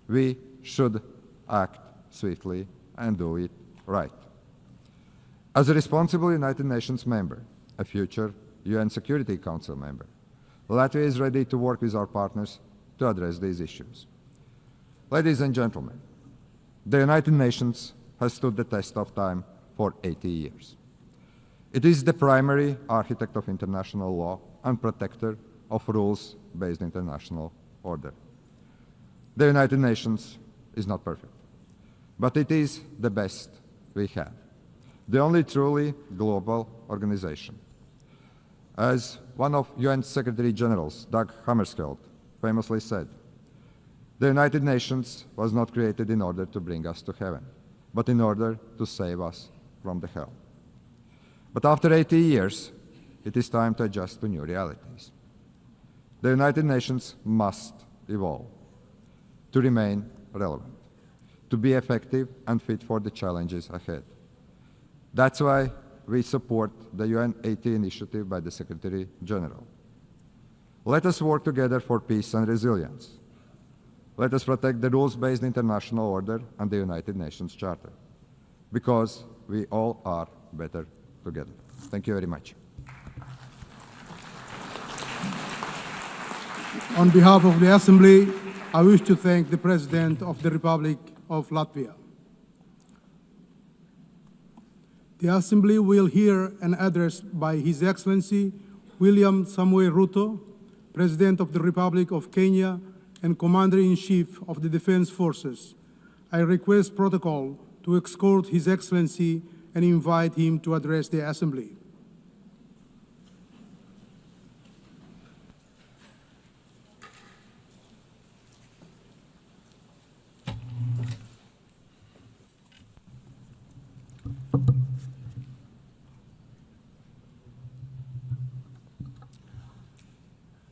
Speaker 13: We should act swiftly and do it right. As a responsible United Nations member, a future UN Security Council member, Latvia is ready to work with our partners to address these issues. Ladies and gentlemen, the United Nations has stood the test of time for 80 years. It is the primary architect of international law and protector of rules-based international order. The United Nations is not perfect, but it is the best we have, the only truly global organization. As one of UN Secretary Generals, Dag Hammarskjöld, famously said, the United Nations was not created in order to bring us to heaven, but in order to save us from the hell. But after 80 years, it is time to adjust to new realities. The United Nations must evolve to remain relevant, to be effective and fit for the challenges ahead. That's why we support the UN 80 initiative by the Secretary General. Let us work together for peace and resilience. Let us protect the rules-based international order and the United Nations Charter, because we all are better together. Thank you very much.
Speaker 14: On behalf of the Assembly, I wish to thank the President of the Republic of Latvia. The Assembly will hear an address by His Excellency William Samoei Ruto, President of the Republic of Kenya and Commander-in-Chief of the Defense Forces. I request protocol to escort His Excellency and invite him to address the Assembly.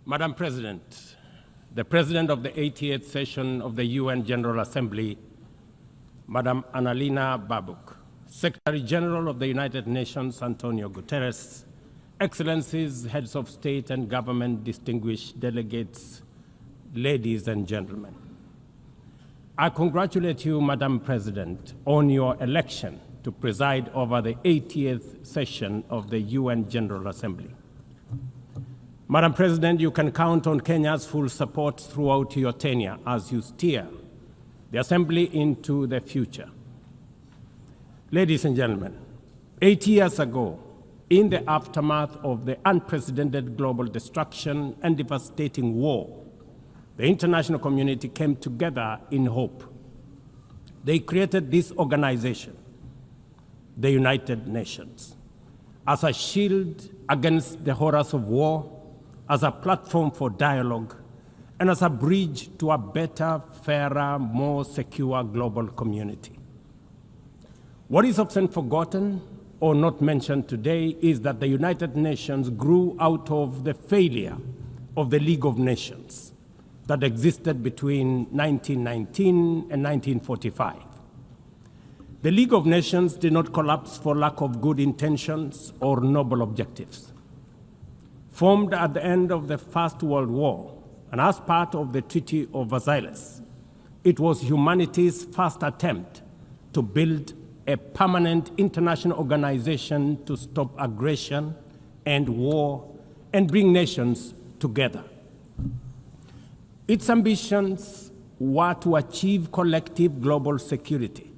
Speaker 15: Madam President, the President of the 88th session of the UN General Assembly, Madam Annalena Baerbock, Secretary General of the United Nations, Antonio Guterres, Excellencies, Heads of State and Government, distinguished delegates, ladies and gentlemen. I congratulate you, Madam President, on your election to preside over the 80th session of the UN General Assembly. Madam President, you can count on Kenya's full support throughout your tenure as you steer the Assembly into the future. Ladies and gentlemen, 8 years ago, in the aftermath of the unprecedented global destruction and devastating war, the international community came together in hope. They created this organization, the United Nations, as a shield against the horrors of war, as a platform for dialogue, and as a bridge to a better, fairer, more secure global community. What is often forgotten or not mentioned today is that the United Nations grew out of the failure of the League of Nations that existed between 1919 and 1945. The League of Nations did not collapse for lack of good intentions or noble objectives. Formed at the end of the First World War and as part of the Treaty of Versailles, it was humanity's first attempt to build a permanent international organization to stop aggression and war and bring nations together. Its ambitions were to achieve collective global security,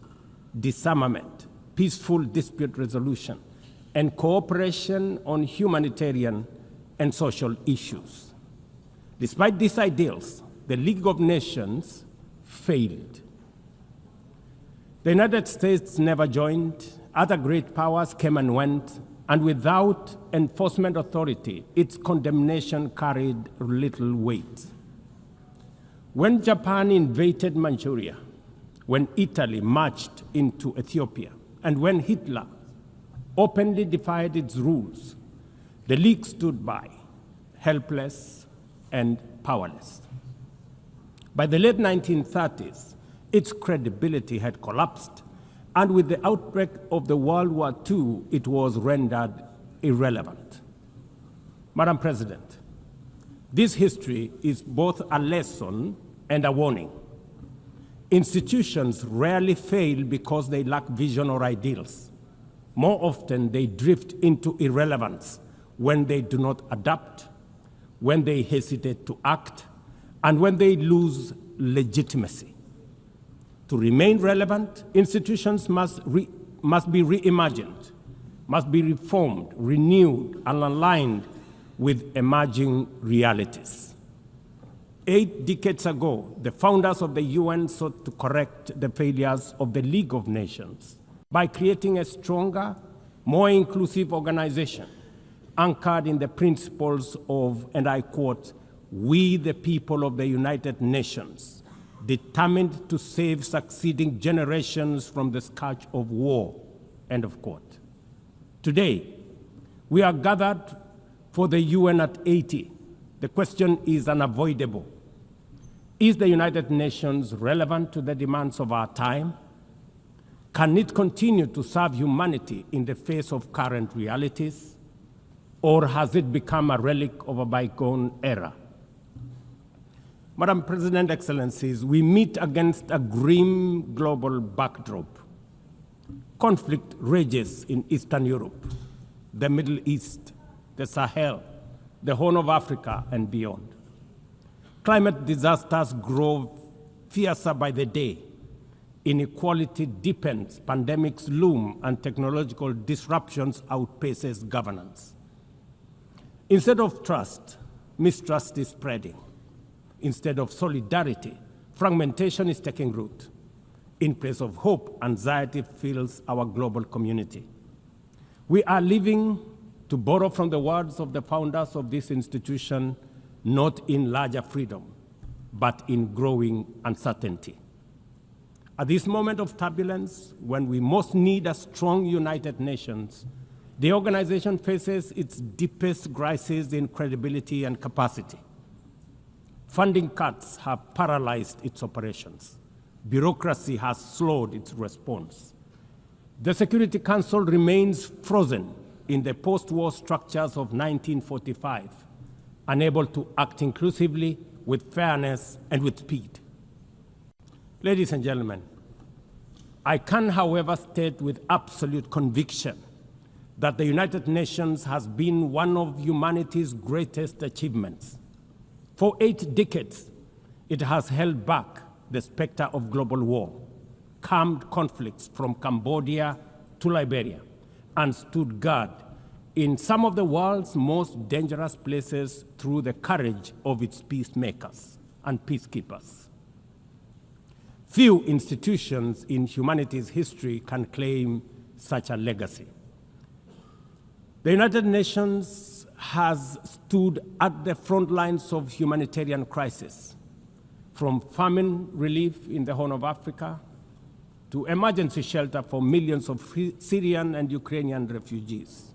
Speaker 15: disarmament, peaceful dispute resolution, and cooperation on humanitarian and social issues. Despite these ideals, the League of Nations failed. The United States never joined, other great powers came and went, and without enforcement authority, its condemnation carried little weight. When Japan invaded Manchuria, when Italy marched into Ethiopia, and when Hitler openly defied its rules, the League stood by, helpless and powerless. By the late 1930s, its credibility had collapsed, and with the outbreak of the World War II, it was rendered irrelevant. Madam President, this history is both a lesson and a warning. Institutions rarely fail because they lack vision or ideals. More often, they drift into irrelevance when they do not adapt, when they hesitate to act, and when they lose legitimacy. To remain relevant, institutions must be reimagined, must be reformed, renewed, and aligned with emerging realities. 8 decades ago, the founders of the UN sought to correct the failures of the League of Nations by creating a stronger, more inclusive organization anchored in the principles of, and I quote, "We the people of the United Nations, determined to save succeeding generations from the scourge of war," end of quote. Today, we are gathered for the UN at 80. The question is unavoidable. Is the United Nations relevant to the demands of our time? Can it continue to serve humanity in the face of current realities? Or has it become a relic of a bygone era? Madam President, Excellencies, we meet against a grim global backdrop. Conflict rages in Eastern Europe, the Middle East, the Sahel, the Horn of Africa, and beyond. Climate disasters grow fiercer by the day. Inequality deepens, pandemics loom, and technological disruptions outpaces governance. Instead of trust, mistrust is spreading. Instead of solidarity, fragmentation is taking root. In place of hope, anxiety fills our global community. We are living, to borrow from the words of the founders of this institution, not in larger freedom, but in growing uncertainty. At this moment of turbulence, when we most need a strong United Nations, the organization faces its deepest crisis in credibility and capacity. Funding cuts have paralyzed its operations. Bureaucracy has slowed its response. The Security Council remains frozen in the post-war structures of 1945, unable to act inclusively, with fairness, and with speed. Ladies and gentlemen, I can, however, state with absolute conviction that the United Nations has been one of humanity's greatest achievements. For 8 decades, it has held back the specter of global war, calmed conflicts from Cambodia to Liberia, and stood guard in some of the world's most dangerous places through the courage of its peacemakers and peacekeepers. Few institutions in humanity's history can claim such a legacy. The United Nations has stood at the front lines of humanitarian crisis, from famine relief in the Horn of Africa to emergency shelter for millions of Syrian and Ukrainian refugees.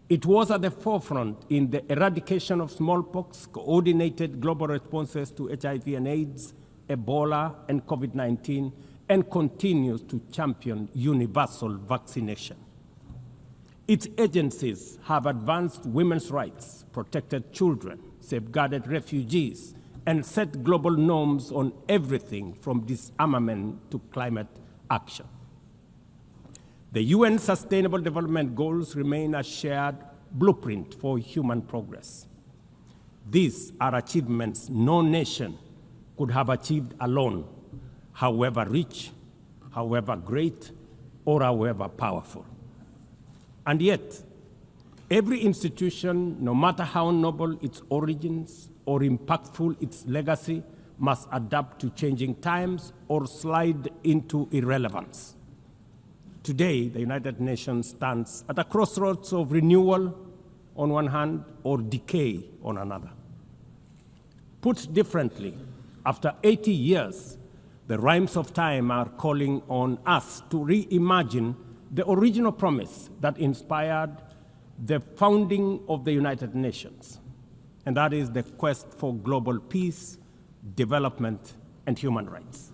Speaker 15: It was at the forefront in the eradication of smallpox, coordinated global responses to HIV and AIDS, Ebola, and COVID-19, and continues to champion universal vaccination. Its agencies have advanced women's rights, protected children, safeguarded refugees, and set global norms on everything from disarmament to climate action. The UN Sustainable Development Goals remain a shared blueprint for human progress. These are achievements no nation could have achieved alone, however rich, however great, or however powerful. And yet, every institution, no matter how noble its origins or impactful its legacy, must adapt to changing times or slide into irrelevance. Today, the United Nations stands at a crossroads of renewal on one hand or decay on another. Put differently, after 80 years, the rhymes of time are calling on us to reimagine the original promise that inspired the founding of the United Nations, and that is the quest for global peace, development, and human rights.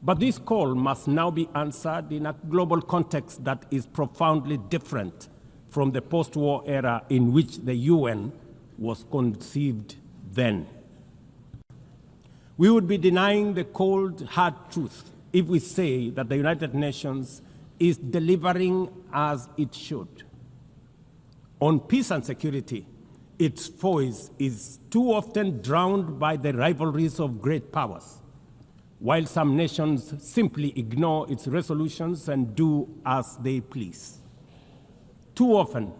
Speaker 15: But this call must now be answered in a global context that is profoundly different from the post-war era in which the UN was conceived then. We would be denying the cold, hard truth if we say that the United Nations is delivering as it should. On peace and security, its voice is too often drowned by the rivalries of great powers, while some nations simply ignore its resolutions and do as they please. Too often,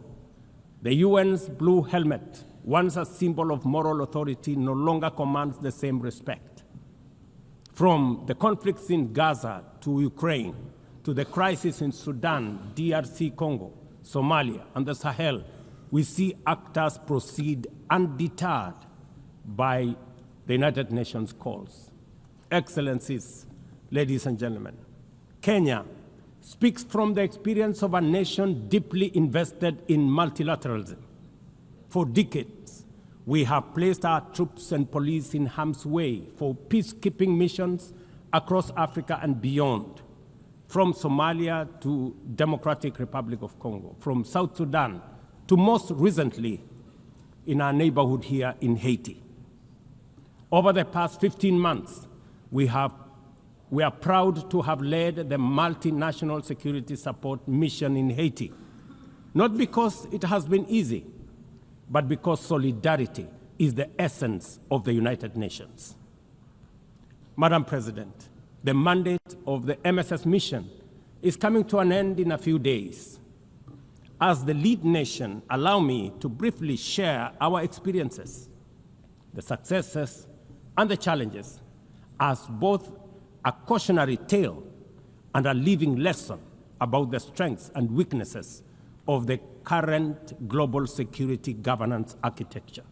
Speaker 15: the UN's blue helmet, once a symbol of moral authority, no longer commands the same respect. From the conflicts in Gaza to Ukraine, to the crisis in Sudan, DRC Congo, Somalia, and the Sahel, we see actors proceed undeterred by the United Nations calls. Excellencies, ladies and gentlemen, Kenya speaks from the experience of a nation deeply invested in multilateralism. For decades, we have placed our troops and police in harm's way for peacekeeping missions across Africa and beyond, from Somalia to Democratic Republic of Congo, from South Sudan to most recently in our neighborhood here in Haiti. Over the past 15 months, we are proud to have led the multinational security support mission in Haiti, not because it has been easy, but because solidarity is the essence of the United Nations. Madam President, the mandate of the MSS mission is coming to an end in a few days. As the lead nation, allow me to briefly share our experiences, the successes and the challenges, as both a cautionary tale and a living lesson about the strengths and weaknesses of the current global security governance architecture.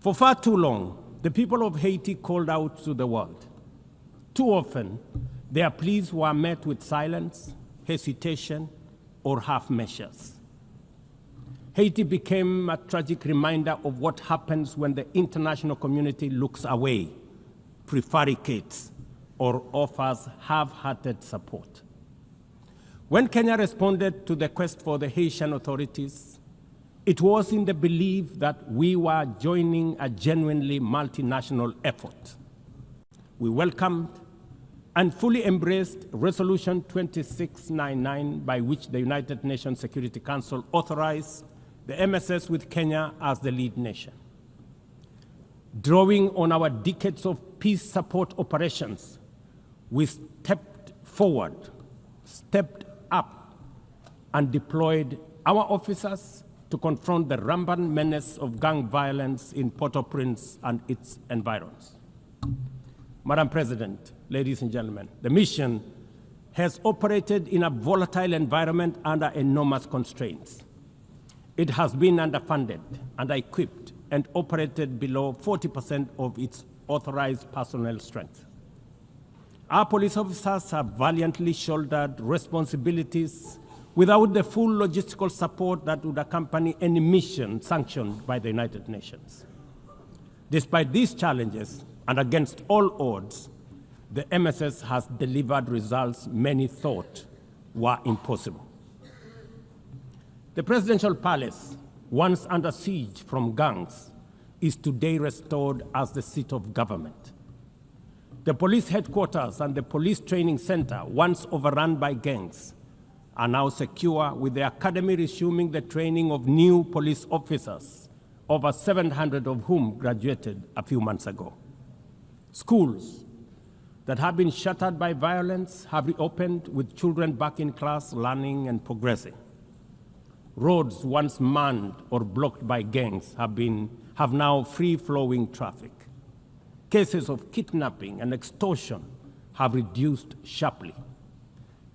Speaker 15: For far too long, the people of Haiti called out to the world. Too often, their pleas were met with silence, hesitation, or half measures. Haiti became a tragic reminder of what happens when the international community looks away, prevaricates, or offers half-hearted support. When Kenya responded to the quest for the Haitian authorities, it was in the belief that we were joining a genuinely multinational effort. We welcomed and fully embraced Resolution 2699, by which the United Nations Security Council authorized the MSS with Kenya as the lead nation. Drawing on our decades of peace support operations, we stepped forward, stepped up, and deployed our officers to confront the rampant menace of gang violence in Port-au-Prince and its environs. Madam President, ladies and gentlemen, the mission has operated in a volatile environment under enormous constraints. It has been underfunded, under-equipped, and operated below 40% of its authorized personnel strength. Our police officers have valiantly shouldered responsibilities without the full logistical support that would accompany any mission sanctioned by the United Nations. Despite these challenges, and against all odds, the MSS has delivered results many thought were impossible. The presidential palace, once under siege from gangs, is today restored as the seat of government. The police headquarters and the police training center, once overrun by gangs, are now secure, with the academy resuming the training of new police officers, over 700 of whom graduated a few months ago. Schools that have been shattered by violence have reopened, with children back in class, learning and progressing. Roads once manned or blocked by gangs have now free-flowing traffic. Cases of kidnapping and extortion have reduced sharply.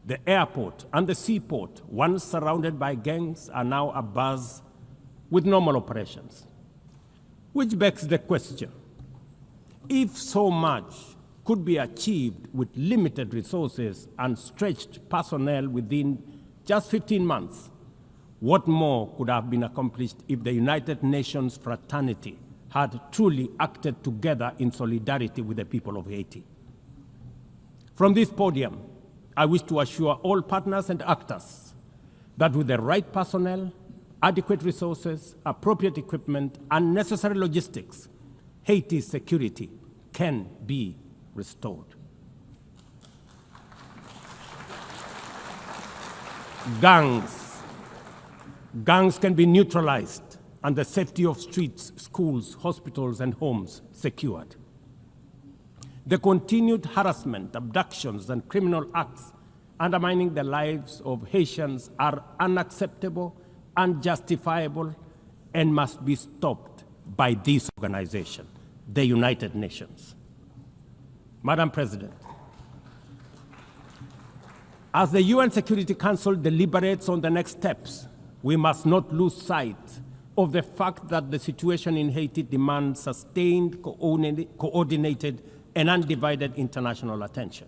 Speaker 15: The airport and the seaport, once surrounded by gangs, are now abuzz with normal operations. Which begs the question, if so much could be achieved with limited resources and stretched personnel within just 15 months, what more could have been accomplished if the United Nations fraternity had truly acted together in solidarity with the people of Haiti? From this podium, I wish to assure all partners and actors that with the right personnel, adequate resources, appropriate equipment, and necessary logistics, Haiti's security can be restored. Gangs can be neutralized and the safety of streets, schools, hospitals, and homes secured. The continued harassment, abductions, and criminal acts undermining the lives of Haitians are unacceptable, unjustifiable, and must be stopped by this organization, the United Nations. Madam President, as the UN Security Council deliberates on the next steps, we must not lose sight of the fact that the situation in Haiti demands sustained, coordinated, and undivided international attention.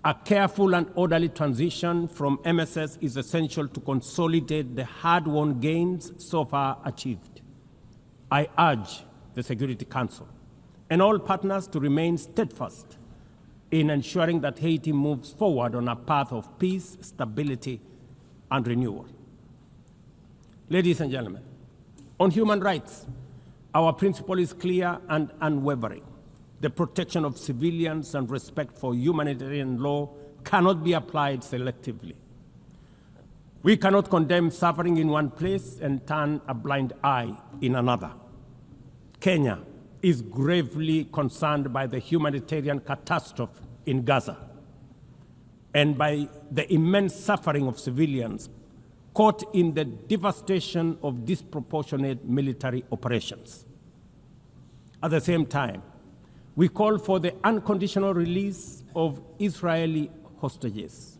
Speaker 15: A careful and orderly transition from MSS is essential to consolidate the hard-won gains so far achieved. I urge the Security Council and all partners to remain steadfast in ensuring that Haiti moves forward on a path of peace, stability, and renewal. Ladies and gentlemen, on human rights, Our principle is clear and unwavering. The protection of civilians and respect for humanitarian law cannot be applied selectively. We cannot condemn suffering in one place and turn a blind eye in another. Kenya is gravely concerned by the humanitarian catastrophe in Gaza and by the immense suffering of civilians caught in the devastation of disproportionate military operations. At the same time, we call for the unconditional release of Israeli hostages.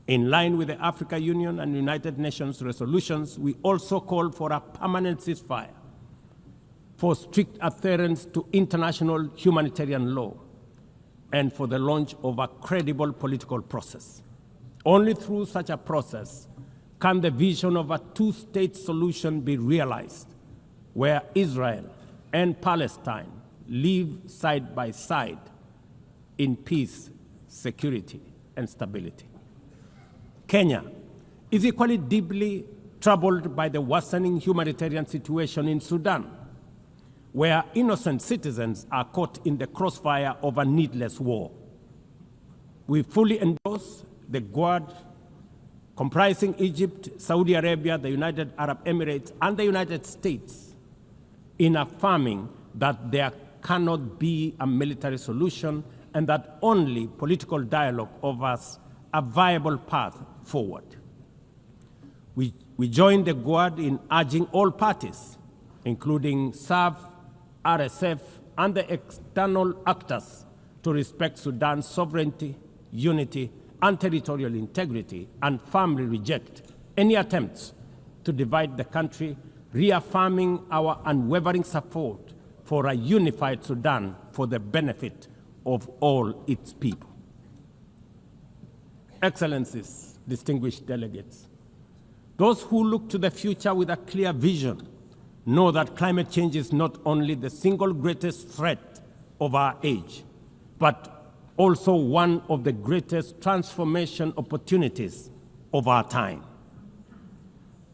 Speaker 15: In line with the African Union and United Nations resolutions, we also call for a permanent ceasefire, for strict adherence to international humanitarian law, and for the launch of a credible political process. Only through such a process can the vision of a two-state solution be realized, where Israel and Palestine live side by side in peace, security, and stability. Kenya is equally deeply troubled by the worsening humanitarian situation in Sudan, where innocent citizens are caught in the crossfire of a needless war. We fully endorse the Quad, comprising Egypt, Saudi Arabia, the United Arab Emirates, and the United States, in affirming that there cannot be a military solution and that only political dialogue offers a viable path forward. We join the Quad in urging all parties, including SAF, RSF, and the external actors, to respect Sudan's sovereignty, unity, and territorial integrity, and firmly reject any attempts to divide the country, reaffirming our unwavering support for a unified Sudan for the benefit of all its people. Excellencies, distinguished delegates, those who look to the future with a clear vision know that climate change is not only the single greatest threat of our age, but also one of the greatest transformation opportunities of our time.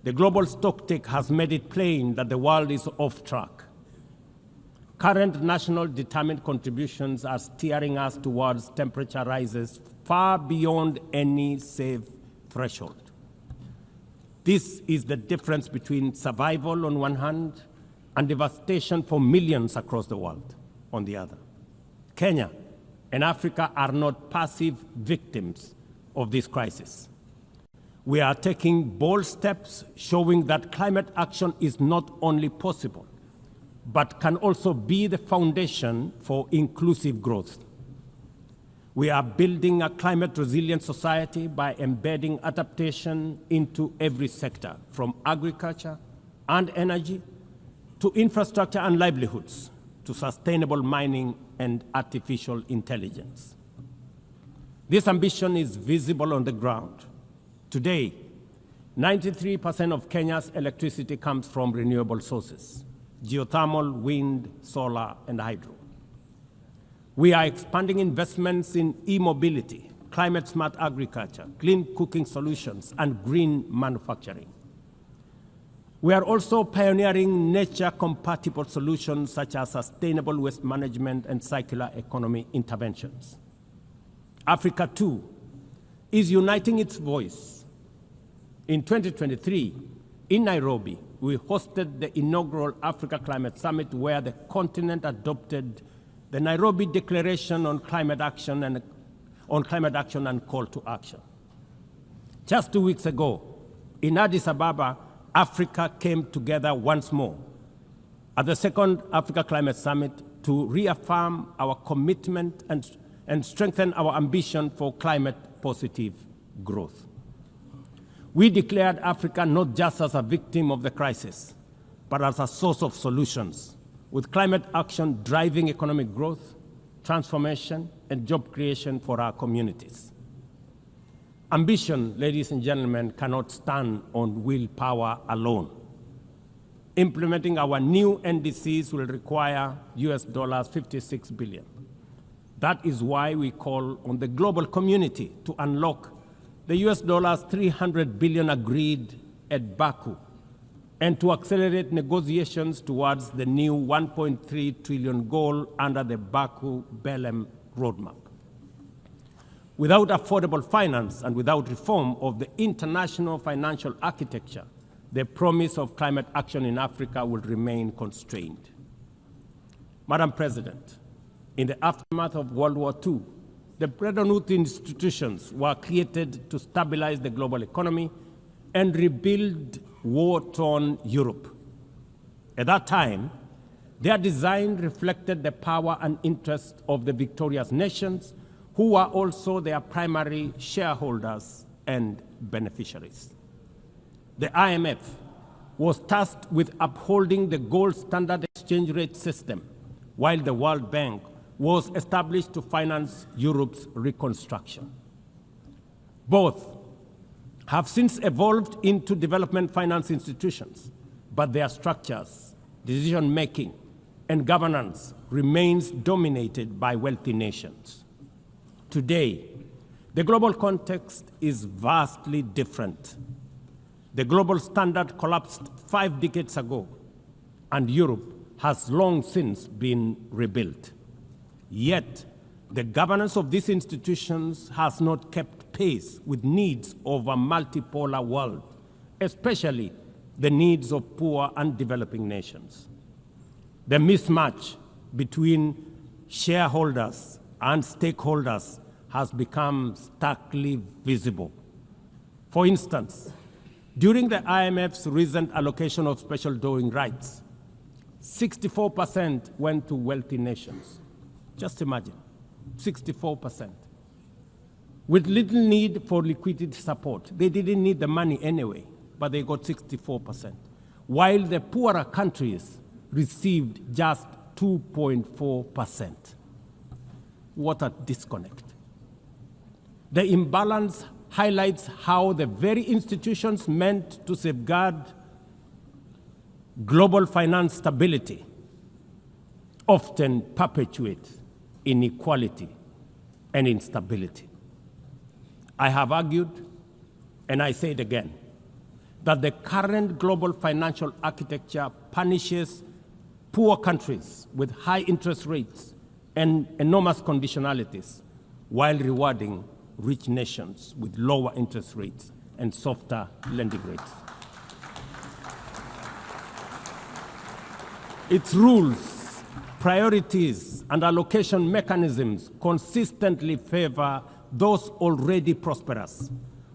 Speaker 15: The global stocktake has made it plain that the world is off track. Current national determined contributions are steering us towards temperature rises far beyond any safe threshold. This is the difference between survival on one hand and devastation for millions across the world on the other. Kenya and Africa are not passive victims of this crisis. We are taking bold steps showing that climate action is not only possible, but can also be the foundation for inclusive growth. We are building a climate-resilient society by embedding adaptation into every sector, from agriculture and energy to infrastructure and livelihoods, to sustainable mining and artificial intelligence. This ambition is visible on the ground. Today, 93% of Kenya's electricity comes from renewable sources: geothermal, wind, solar, and hydro. We are expanding investments in e-mobility, climate-smart agriculture, clean cooking solutions, and green manufacturing. We are also pioneering nature-compatible solutions such as sustainable waste management and circular economy interventions. Africa, too, is uniting its voice. In 2023, in Nairobi, we hosted the inaugural Africa Climate Summit, where the continent adopted the Nairobi Declaration on Climate Action and Call to Action. Just 2 weeks ago, in Addis Ababa, Africa came together once more at the second Africa Climate Summit to reaffirm our commitment and strengthen our ambition for climate-positive growth. We declared Africa not just as a victim of the crisis, but as a source of solutions, with climate action driving economic growth, transformation, and job creation for our communities. Ambition, ladies and gentlemen, cannot stand on willpower alone. Implementing our new NDCs will require $56 billion. That is why we call on the global community to unlock the $300 billion agreed at Baku and to accelerate negotiations towards the new 1.3 trillion goal under the Baku-Belem roadmap. Without affordable finance and without reform of the international financial architecture, the promise of climate action in Africa will remain constrained. Madam President, in the aftermath of World War II, the Bretton Woods institutions were created to stabilize the global economy and rebuild war-torn Europe. At that time, their design reflected the power and interests of the victorious nations, who were also their primary shareholders and beneficiaries. The IMF was tasked with upholding the gold standard exchange rate system, while the World Bank was established to finance Europe's reconstruction. Both have since evolved into development finance institutions, but their structures, decision-making, and governance remains dominated by wealthy nations. Today, the global context is vastly different. The global standard collapsed 5 decades ago, and Europe has long since been rebuilt. Yet, the governance of these institutions has not kept pace with needs of a multipolar world, especially the needs of poor and developing nations. The mismatch between shareholders and stakeholders has become starkly visible. For instance, during the IMF's recent allocation of special drawing rights, 64% went to wealthy nations. Just imagine, 64%. With little need for liquidity support. They didn't need the money anyway, but they got 64%. While the poorer countries received just 2.4%. What a disconnect. The imbalance highlights how the very institutions meant to safeguard global finance stability often perpetuate inequality and instability. I have argued, and I say it again, that the current global financial architecture punishes poor countries with high interest rates and enormous conditionalities, while rewarding rich nations with lower interest rates and softer lending rates. Its rules, priorities, and allocation mechanisms consistently favor those already prosperous,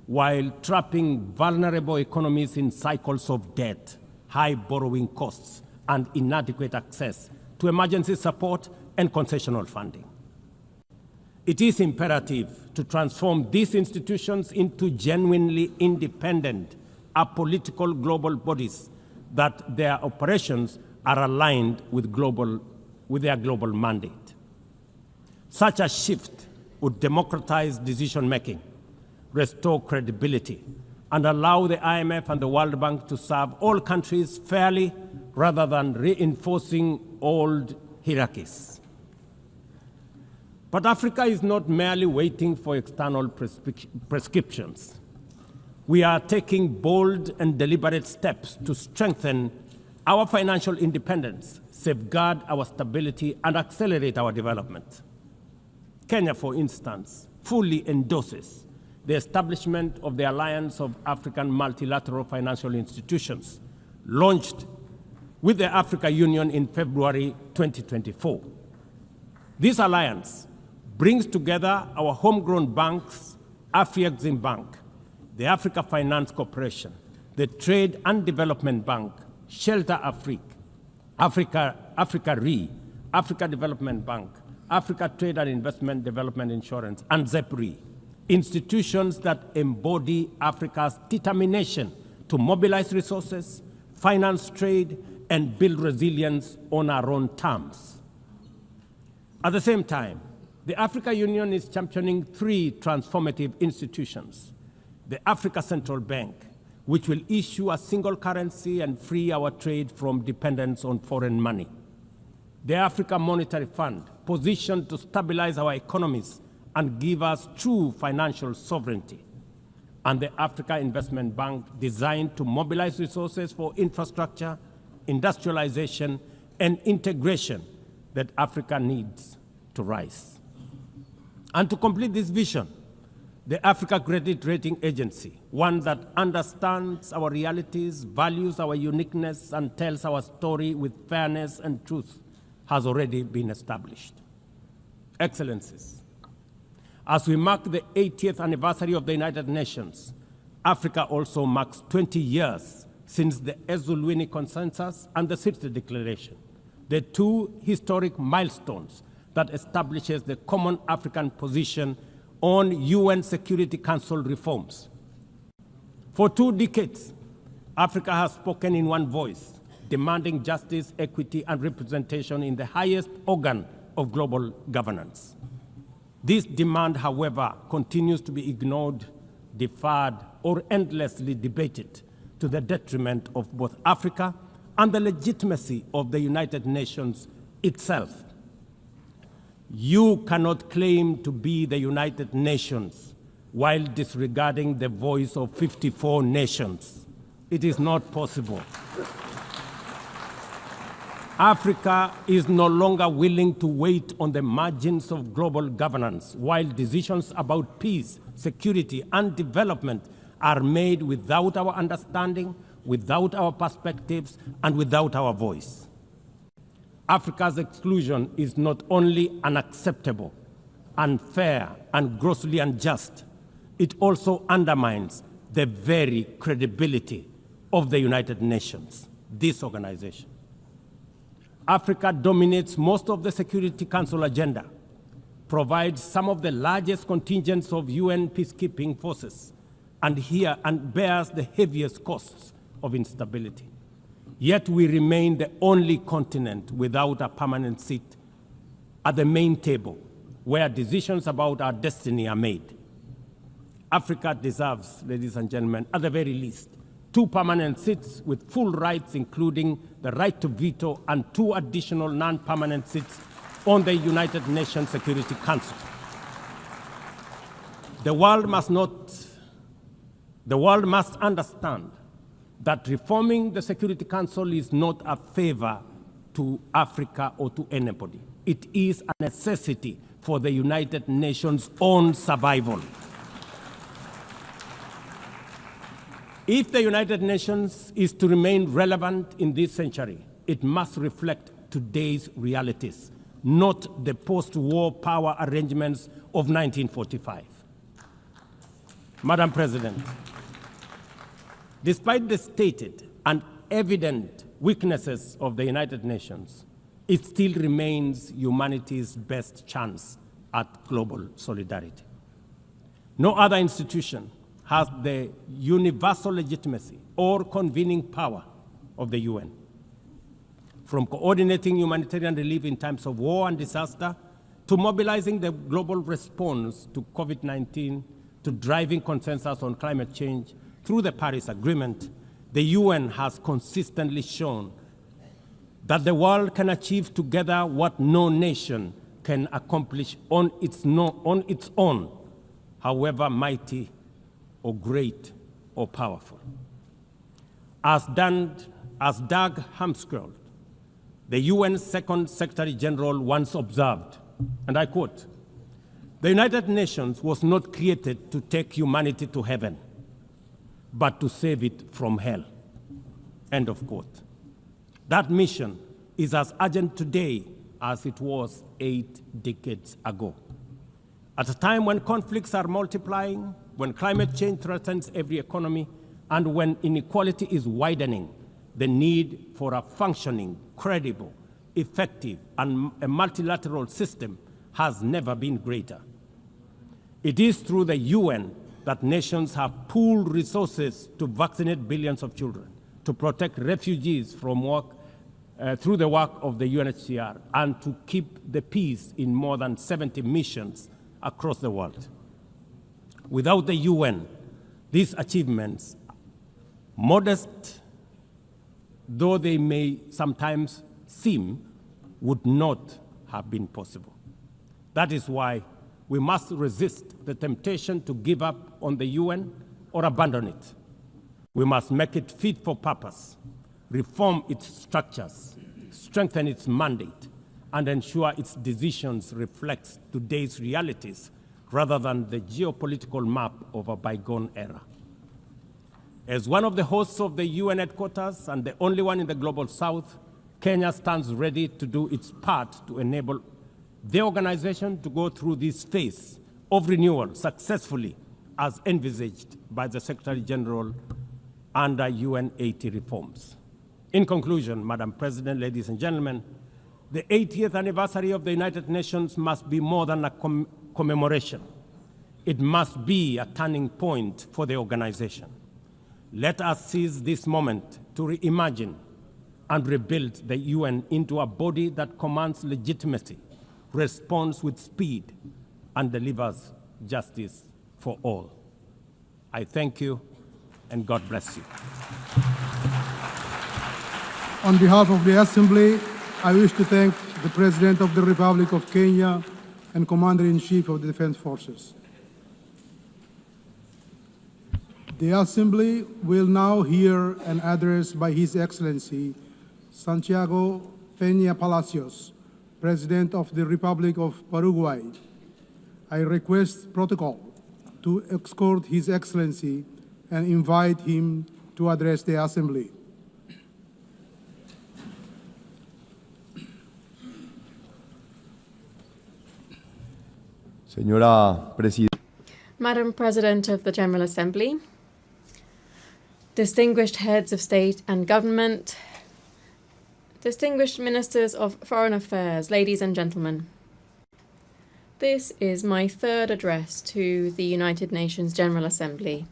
Speaker 15: while trapping vulnerable economies in cycles of debt, high borrowing costs, and inadequate access to emergency support and concessional funding. It is imperative to transform these institutions into genuinely independent, apolitical global bodies that their operations are aligned with their global mandate. Such a shift would democratize decision-making, restore credibility, and allow the IMF and the World Bank to serve all countries fairly rather than reinforcing old hierarchies. But Africa is not merely waiting for external prescriptions. We are taking bold and deliberate steps to strengthen our financial independence, safeguard our stability, and accelerate our development. Kenya, for instance, fully endorses the establishment of the Alliance of African Multilateral Financial Institutions, launched with the Africa Union in February 2024. This alliance brings together our homegrown banks, Afrexim Bank, the Africa Finance Corporation, the Trade and Development Bank, Shelter Afrique, Africa Re, Africa Development Bank, Africa Trade and Investment Development Insurance, and ZEP-RE, institutions that embody Africa's determination to mobilize resources, finance trade, and build resilience on our own terms. At the same time, the Africa Union is championing 3 transformative institutions: the Africa Central Bank, which will issue a single currency and free our trade from dependence on foreign money; the Africa Monetary Fund, positioned to stabilize our economies and give us true financial sovereignty; and the Africa Investment Bank, designed to mobilize resources for infrastructure, industrialization, and integration that Africa needs to rise. And to complete this vision, the Africa Credit Rating Agency, one that understands our realities, values our uniqueness, and tells our story with fairness and truth, has already been established. Excellencies, as we mark the 80th anniversary of the United Nations, Africa also marks 20 years since the Ezulwini Consensus and the Sirte Declaration, the two historic milestones that establishes the common African position on UN Security Council reforms. For 2 decades, Africa has spoken in one voice, demanding justice, equity, and representation in the highest organ of global governance. This demand, however, continues to be ignored, deferred, or endlessly debated to the detriment of both Africa and the legitimacy of the United Nations itself. You cannot claim to be the United Nations while disregarding the voice of 54 nations. It is not possible. Africa is no longer willing to wait on the margins of global governance while decisions about peace, security, and development are made without our understanding, without our perspectives, and without our voice. Africa's exclusion is not only unacceptable, unfair, and grossly unjust, it also undermines the very credibility of the United Nations, this organization. Africa dominates most of the Security Council agenda, provides some of the largest contingents of UN peacekeeping forces, and bears the heaviest costs of instability. Yet we remain the only continent without a permanent seat at the main table where decisions about our destiny are made. Africa deserves, ladies and gentlemen, at the very least, 2 permanent seats with full rights, including the right to veto, and 2 additional non-permanent seats on the United Nations Security Council. The world must understand that reforming the Security Council is not a favor to Africa or to anybody. It is a necessity for the United Nations' own survival. If the United Nations is to remain relevant in this century, it must reflect today's realities, not the post-war power arrangements of 1945. Madam President, despite the stated and evident weaknesses of the United Nations, it still remains humanity's best chance at global solidarity. No other institution has the universal legitimacy or convening power of the UN. From coordinating humanitarian relief in times of war and disaster, to mobilizing the global response to COVID-19, to driving consensus on climate change, through the Paris Agreement, the UN has consistently shown that the world can achieve together what no nation can accomplish on its own, however mighty or great or powerful. As Dag Hammarskjöld, the UN's Second Secretary General, once observed, and I quote, "The United Nations was not created to take humanity to heaven, but to save it from hell." End of quote. That mission is as urgent today as it was 8 decades ago. At a time when conflicts are multiplying, when climate change threatens every economy, and when inequality is widening, the need for a functioning, credible, effective, and a multilateral system has never been greater. It is through the UN that nations have pooled resources to vaccinate billions of children, to protect refugees from through the work of the UNHCR, and to keep the peace in more than 70 missions across the world. Without the UN, these achievements, modest though they may sometimes seem, would not have been possible. That is why we must resist the temptation to give up on the UN or abandon it. We must make it fit for purpose, reform its structures, strengthen its mandate, and ensure its decisions reflect today's realities rather than the geopolitical map of a bygone era. As one of the hosts of the UN headquarters and the only one in the Global South, Kenya stands ready to do its part to enable the organization to go through this phase of renewal successfully as envisaged by the Secretary General under UN 80 reforms. In conclusion, Madam President, ladies and gentlemen, the 80th anniversary of the United Nations must be more than a commemoration. It must be a turning point for the organization. Let us seize this moment to reimagine and rebuild the UN into a body that commands legitimacy, responds with speed, and delivers justice for all. I thank you, and God bless you.
Speaker 14: On behalf of the Assembly, I wish to thank the President of the Republic of Kenya and Commander-in-Chief of the Defense Forces. The Assembly will now hear an address by His Excellency Santiago Peña Palacios, President of the Republic of Paraguay. I request protocol to escort His Excellency and invite him to address the Assembly.
Speaker 1: Madam President of the General Assembly, distinguished heads of state and government, distinguished ministers of foreign affairs, ladies and gentlemen. This is my third address to the United Nations General Assembly.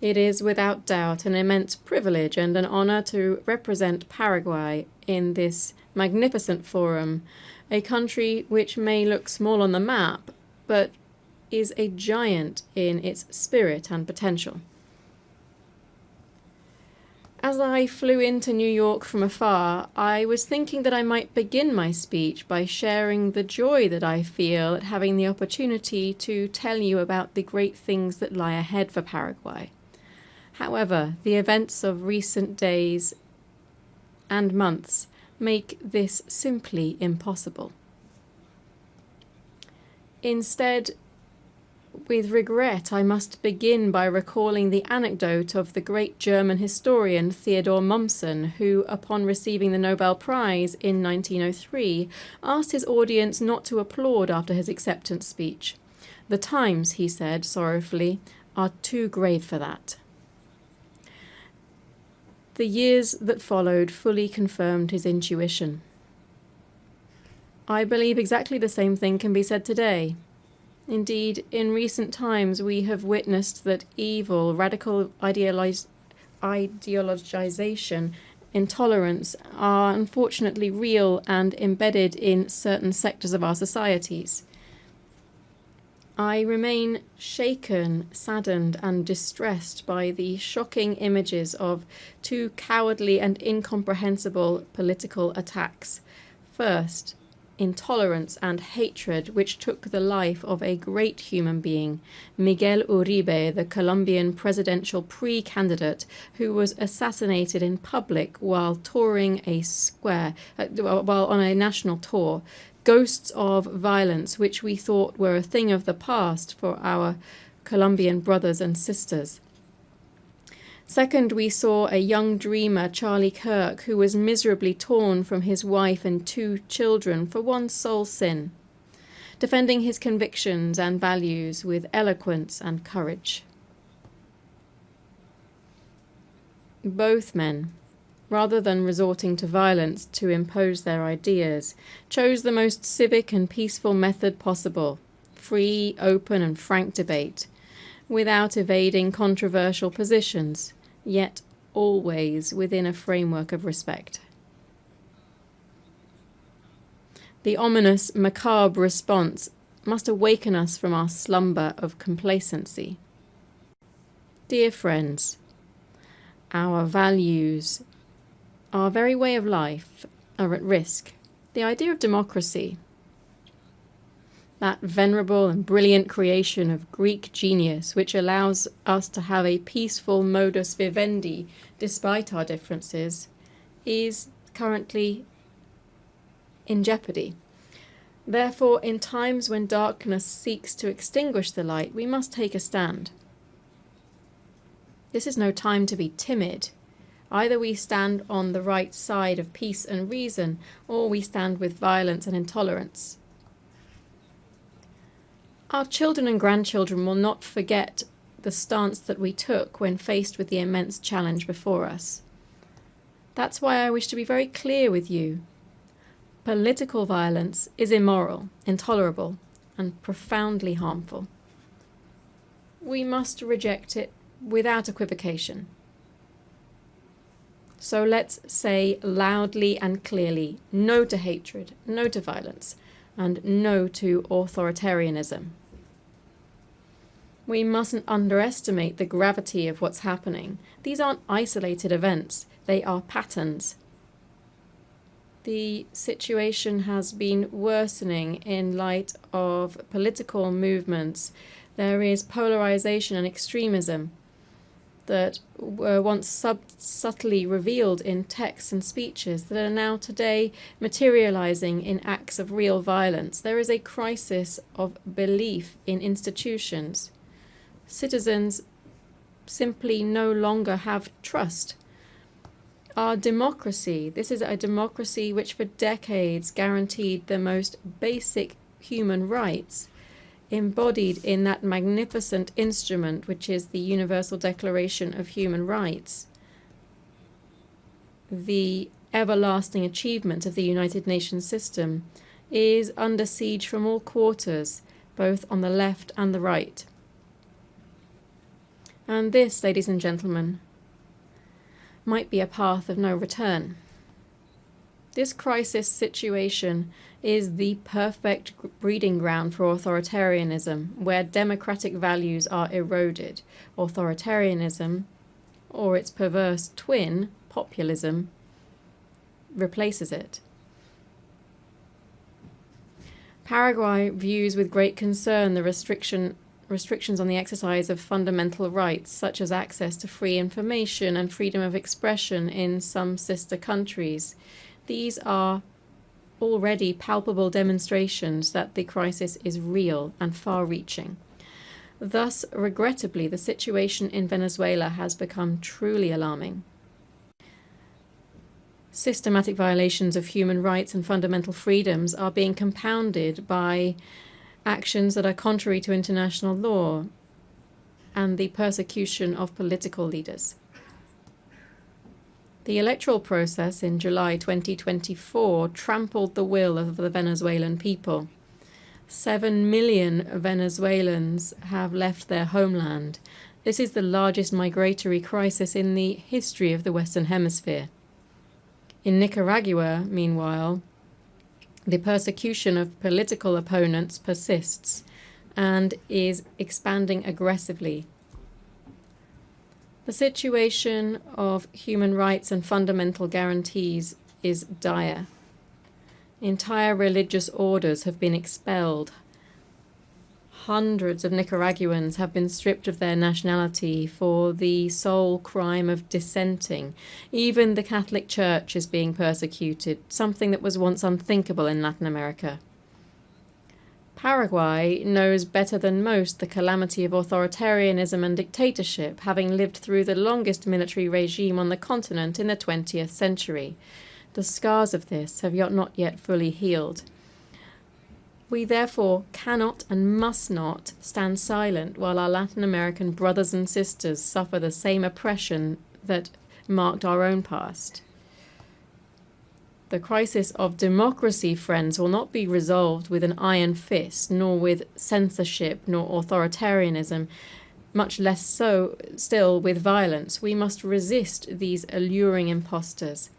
Speaker 1: It is without doubt an immense privilege and an honor to represent Paraguay in this magnificent forum, a country which may look small on the map, but is a giant in its spirit and potential. As I flew into New York from afar, I was thinking that I might begin my speech by sharing the joy that I feel at having the opportunity to tell you about the great things that lie ahead for Paraguay. However, the events of recent days and months make this simply impossible. Instead, with regret, I must begin by recalling the anecdote of the great German historian Theodor Mommsen, who, upon receiving the Nobel Prize in 1903, asked his audience not to applaud after his acceptance speech. "The times," he said sorrowfully, "are too grave for that." The years that followed fully confirmed his intuition. I believe exactly the same thing can be said today. Indeed, in recent times we have witnessed that evil, radical ideologization, intolerance are unfortunately real and embedded in certain sectors of our societies. I remain shaken, saddened, and distressed by the shocking images of two cowardly and incomprehensible political attacks. First, intolerance and hatred which took the life of a great human being, Miguel Uribe, the Colombian presidential pre-candidate who was assassinated in public while touring while on a national tour. Ghosts of violence which we thought were a thing of the past for our Colombian brothers and sisters. Second, we saw a young dreamer, Charlie Kirk, who was miserably torn from his wife and 2 children for one sole sin, defending his convictions and values with eloquence and courage. Both men, rather than resorting to violence to impose their ideas, chose the most civic and peaceful method possible, free, open, and frank debate, without evading controversial positions, yet always within a framework of respect. The ominous, macabre response must awaken us from our slumber of complacency. Dear friends, our values, our very way of life are at risk. The idea of democracy, that venerable and brilliant creation of Greek genius, which allows us to have a peaceful modus vivendi despite our differences, is currently in jeopardy. Therefore, in times when darkness seeks to extinguish the light, we must take a stand. This is no time to be timid. Either we stand on the right side of peace and reason, or we stand with violence and intolerance. Our children and grandchildren will not forget the stance that we took when faced with the immense challenge before us. That's why I wish to be very clear with you. Political violence is immoral, intolerable, and profoundly harmful. We must reject it without equivocation. So let's say loudly and clearly no to hatred, no to violence, and no to authoritarianism. We mustn't underestimate the gravity of what's happening. These aren't isolated events, they are patterns. The situation has been worsening in light of political movements. There is polarization and extremism that were once subtly revealed in texts and speeches that are now today materializing in acts of real violence. There is a crisis of belief in institutions. Citizens simply no longer have trust. Our democracy, this is a democracy which for decades guaranteed the most basic human rights, embodied in that magnificent instrument which is the Universal Declaration of Human Rights, the everlasting achievement of the United Nations system, is under siege from all quarters, both on the left and the right. And this, ladies and gentlemen, might be a path of no return. This crisis situation is the perfect breeding ground for authoritarianism, where democratic values are eroded. Authoritarianism, or its perverse twin, populism, replaces it. Paraguay views with great concern the restrictions on the exercise of fundamental rights, such as access to free information and freedom of expression in some sister countries. These are already palpable demonstrations that the crisis is real and far-reaching. Thus, regrettably, the situation in Venezuela has become truly alarming. Systematic violations of human rights and fundamental freedoms are being compounded by actions that are contrary to international law and the persecution of political leaders. The electoral process in July 2024 trampled the will of the Venezuelan people. 7 million Venezuelans have left their homeland. This is the largest migratory crisis in the history of the Western Hemisphere. In Nicaragua, meanwhile, the persecution of political opponents persists and is expanding aggressively. The situation of human rights and fundamental guarantees is dire. Entire religious orders have been expelled. Hundreds of Nicaraguans have been stripped of their nationality for the sole crime of dissenting. Even the Catholic Church is being persecuted, something that was once unthinkable in Latin America. Paraguay knows better than most the calamity of authoritarianism and dictatorship, having lived through the longest military regime on the continent in the 20th century. The scars of this have not yet fully healed. We therefore cannot and must not stand silent while our Latin American brothers and sisters suffer the same oppression that marked our own past. The crisis of democracy, friends, will not be resolved with an iron fist, nor with censorship, nor authoritarianism, much less so still with violence. We must resist these alluring impostors.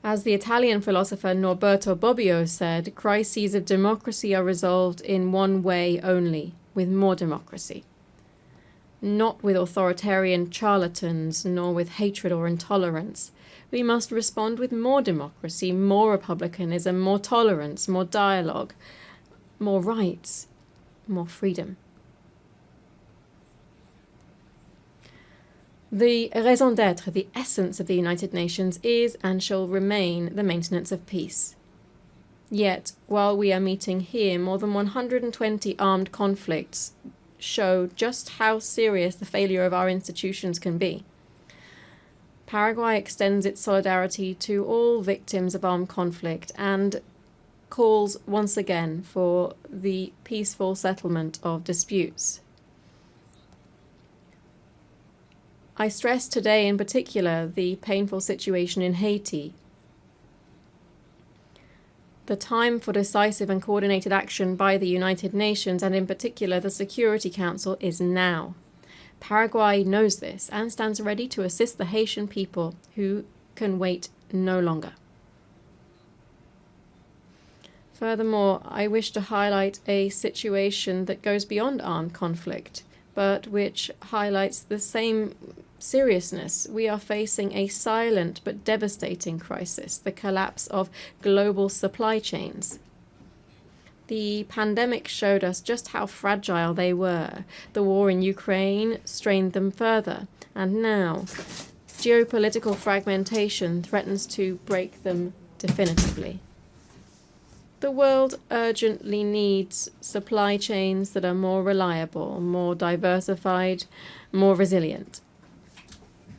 Speaker 1: As the Italian philosopher Norberto Bobbio said, crises of democracy are resolved in one way only, with more democracy. Not with authoritarian charlatans, nor with hatred or intolerance. We must respond with more democracy, more republicanism, more tolerance, more dialogue. more rights, more freedom. The raison d'être, the essence of the United Nations, is and shall remain the maintenance of peace. Yet, while we are meeting here, more than 120 armed conflicts show just how serious the failure of our institutions can be. Paraguay extends its solidarity to all victims of armed conflict and calls once again for the peaceful settlement of disputes. I stress today in particular the painful situation in Haiti. The time for decisive and coordinated action by the United Nations, and in particular the Security Council, is now. Paraguay knows this and stands ready to assist the Haitian people who can wait no longer. Furthermore, I wish to highlight a situation that goes beyond armed conflict, but which highlights the same seriousness. We are facing a silent but devastating crisis, the collapse of global supply chains. The pandemic showed us just how fragile they were. The war in Ukraine strained them further, and now geopolitical fragmentation threatens to break them definitively. The world urgently needs supply chains that are more reliable, more diversified, more resilient.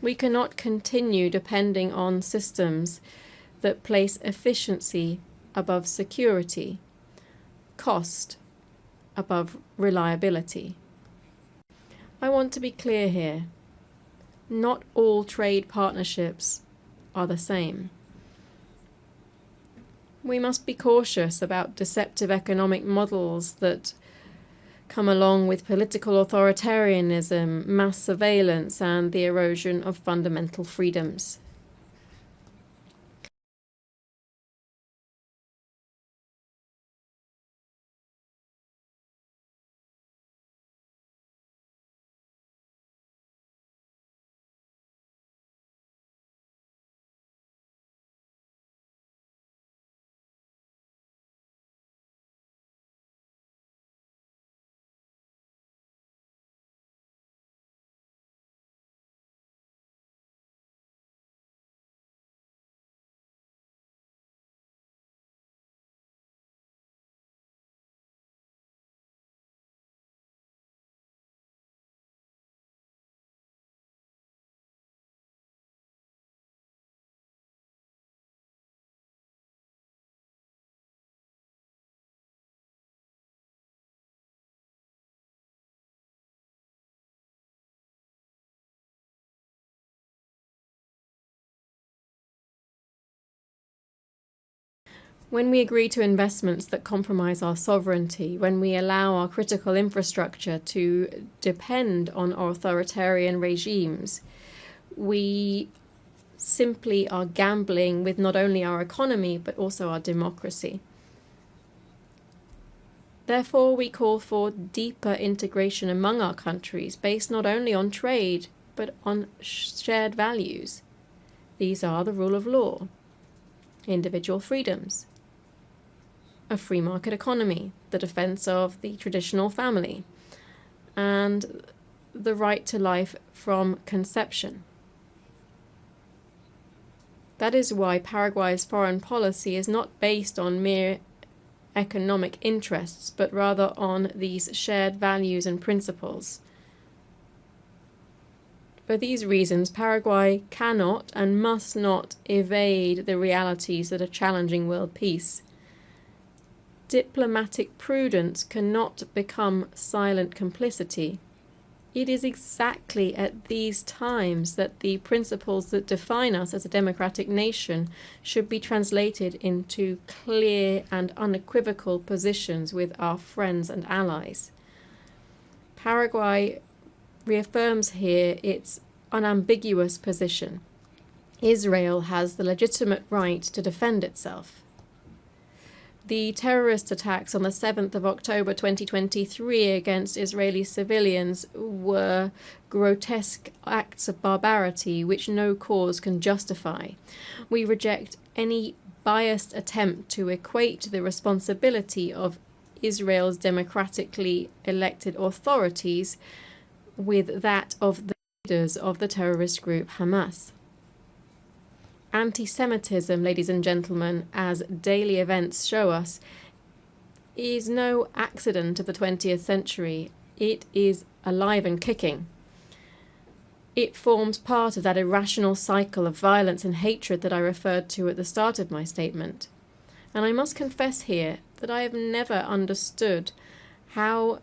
Speaker 1: We cannot continue depending on systems that place efficiency above security, cost above reliability. I want to be clear here. Not all trade partnerships are the same. We must be cautious about deceptive economic models that come along with political authoritarianism, mass surveillance, and the erosion of fundamental freedoms. When we agree to investments that compromise our sovereignty, when we allow our critical infrastructure to depend on authoritarian regimes, we simply are gambling with not only our economy but also our democracy. Therefore, we call for deeper integration among our countries based not only on trade but on shared values. These are the rule of law, individual freedoms, a free market economy, the defense of the traditional family, and the right to life from conception. That is why Paraguay's foreign policy is not based on mere economic interests, but rather on these shared values and principles. For these reasons, Paraguay cannot and must not evade the realities that are challenging world peace. Diplomatic prudence cannot become silent complicity. It is exactly at these times that the principles that define us as a democratic nation should be translated into clear and unequivocal positions with our friends and allies. Paraguay reaffirms here its unambiguous position. Israel has the legitimate right to defend itself. The terrorist attacks on the 7th of October 2023 against Israeli civilians were grotesque acts of barbarity which no cause can justify. We reject any biased attempt to equate the responsibility of Israel's democratically elected authorities with that of the leaders of the terrorist group Hamas. Anti-Semitism, ladies and gentlemen, as daily events show us, is no accident of the 20th century. It is alive and kicking. It forms part of that irrational cycle of violence and hatred that I referred to at the start of my statement. And I must confess here that I have never understood how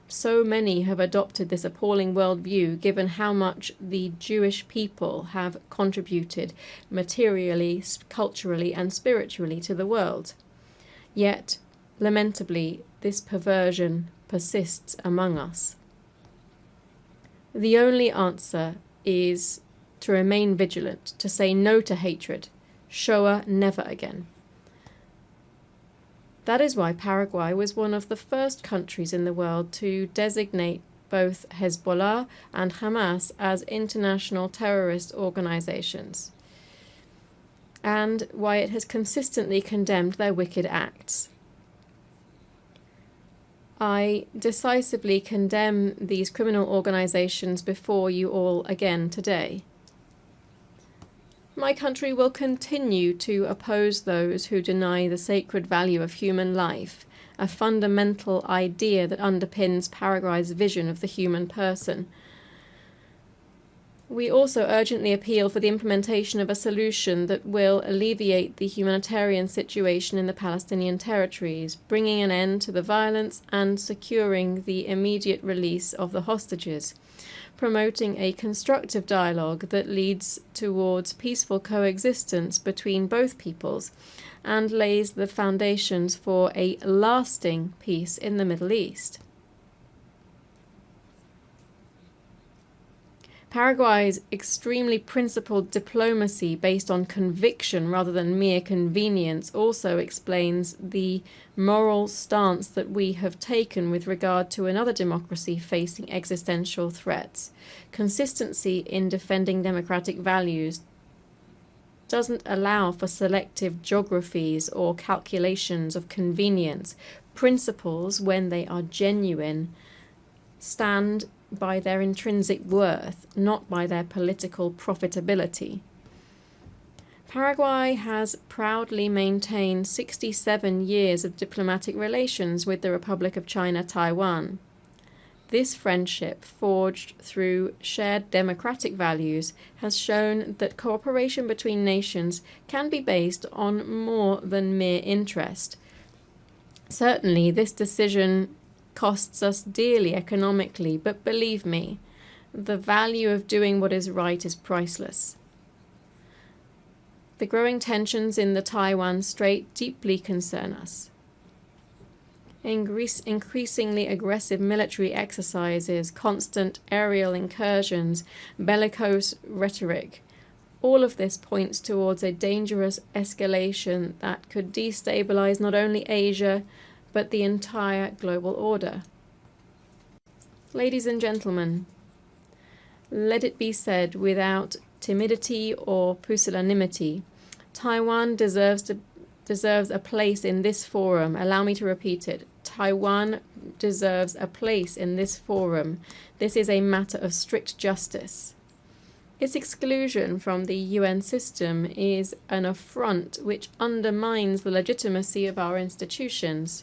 Speaker 1: so many have adopted this appalling worldview, given how much the Jewish people have contributed materially, culturally, and spiritually to the world. Yet, lamentably, this perversion persists among us. The only answer is to remain vigilant, to say no to hatred. Shoah never again. That is why Paraguay was one of the first countries in the world to designate both Hezbollah and Hamas as international terrorist organizations, and why it has consistently condemned their wicked acts. I decisively condemn these criminal organizations before you all again today. My country will continue to oppose those who deny the sacred value of human life, a fundamental idea that underpins Paraguay's vision of the human person. We also urgently appeal for the implementation of a solution that will alleviate the humanitarian situation in the Palestinian territories, bringing an end to the violence and securing the immediate release of the hostages, promoting a constructive dialogue that leads towards peaceful coexistence between both peoples and lays the foundations for a lasting peace in the Middle East. Paraguay's extremely principled diplomacy based on conviction rather than mere convenience also explains the moral stance that we have taken with regard to another democracy facing existential threats. Consistency in defending democratic values doesn't allow for selective geographies or calculations of convenience. Principles, when they are genuine, stand by their intrinsic worth, not by their political profitability. Paraguay has proudly maintained 67 years of diplomatic relations with the Republic of China, Taiwan. This friendship, forged through shared democratic values, has shown that cooperation between nations can be based on more than mere interest. Certainly, this decision costs us dearly economically, but believe me, the value of doing what is right is priceless. The growing tensions in the Taiwan Strait deeply concern us. Increasingly aggressive military exercises, constant aerial incursions, bellicose rhetoric, all of this points towards a dangerous escalation that could destabilize not only Asia, but the entire global order. Ladies and gentlemen, let it be said without timidity or pusillanimity, Taiwan deserves a place in this forum. Allow me to repeat it. Taiwan deserves a place in this forum. This is a matter of strict justice. Its exclusion from the UN system is an affront which undermines the legitimacy of our institutions.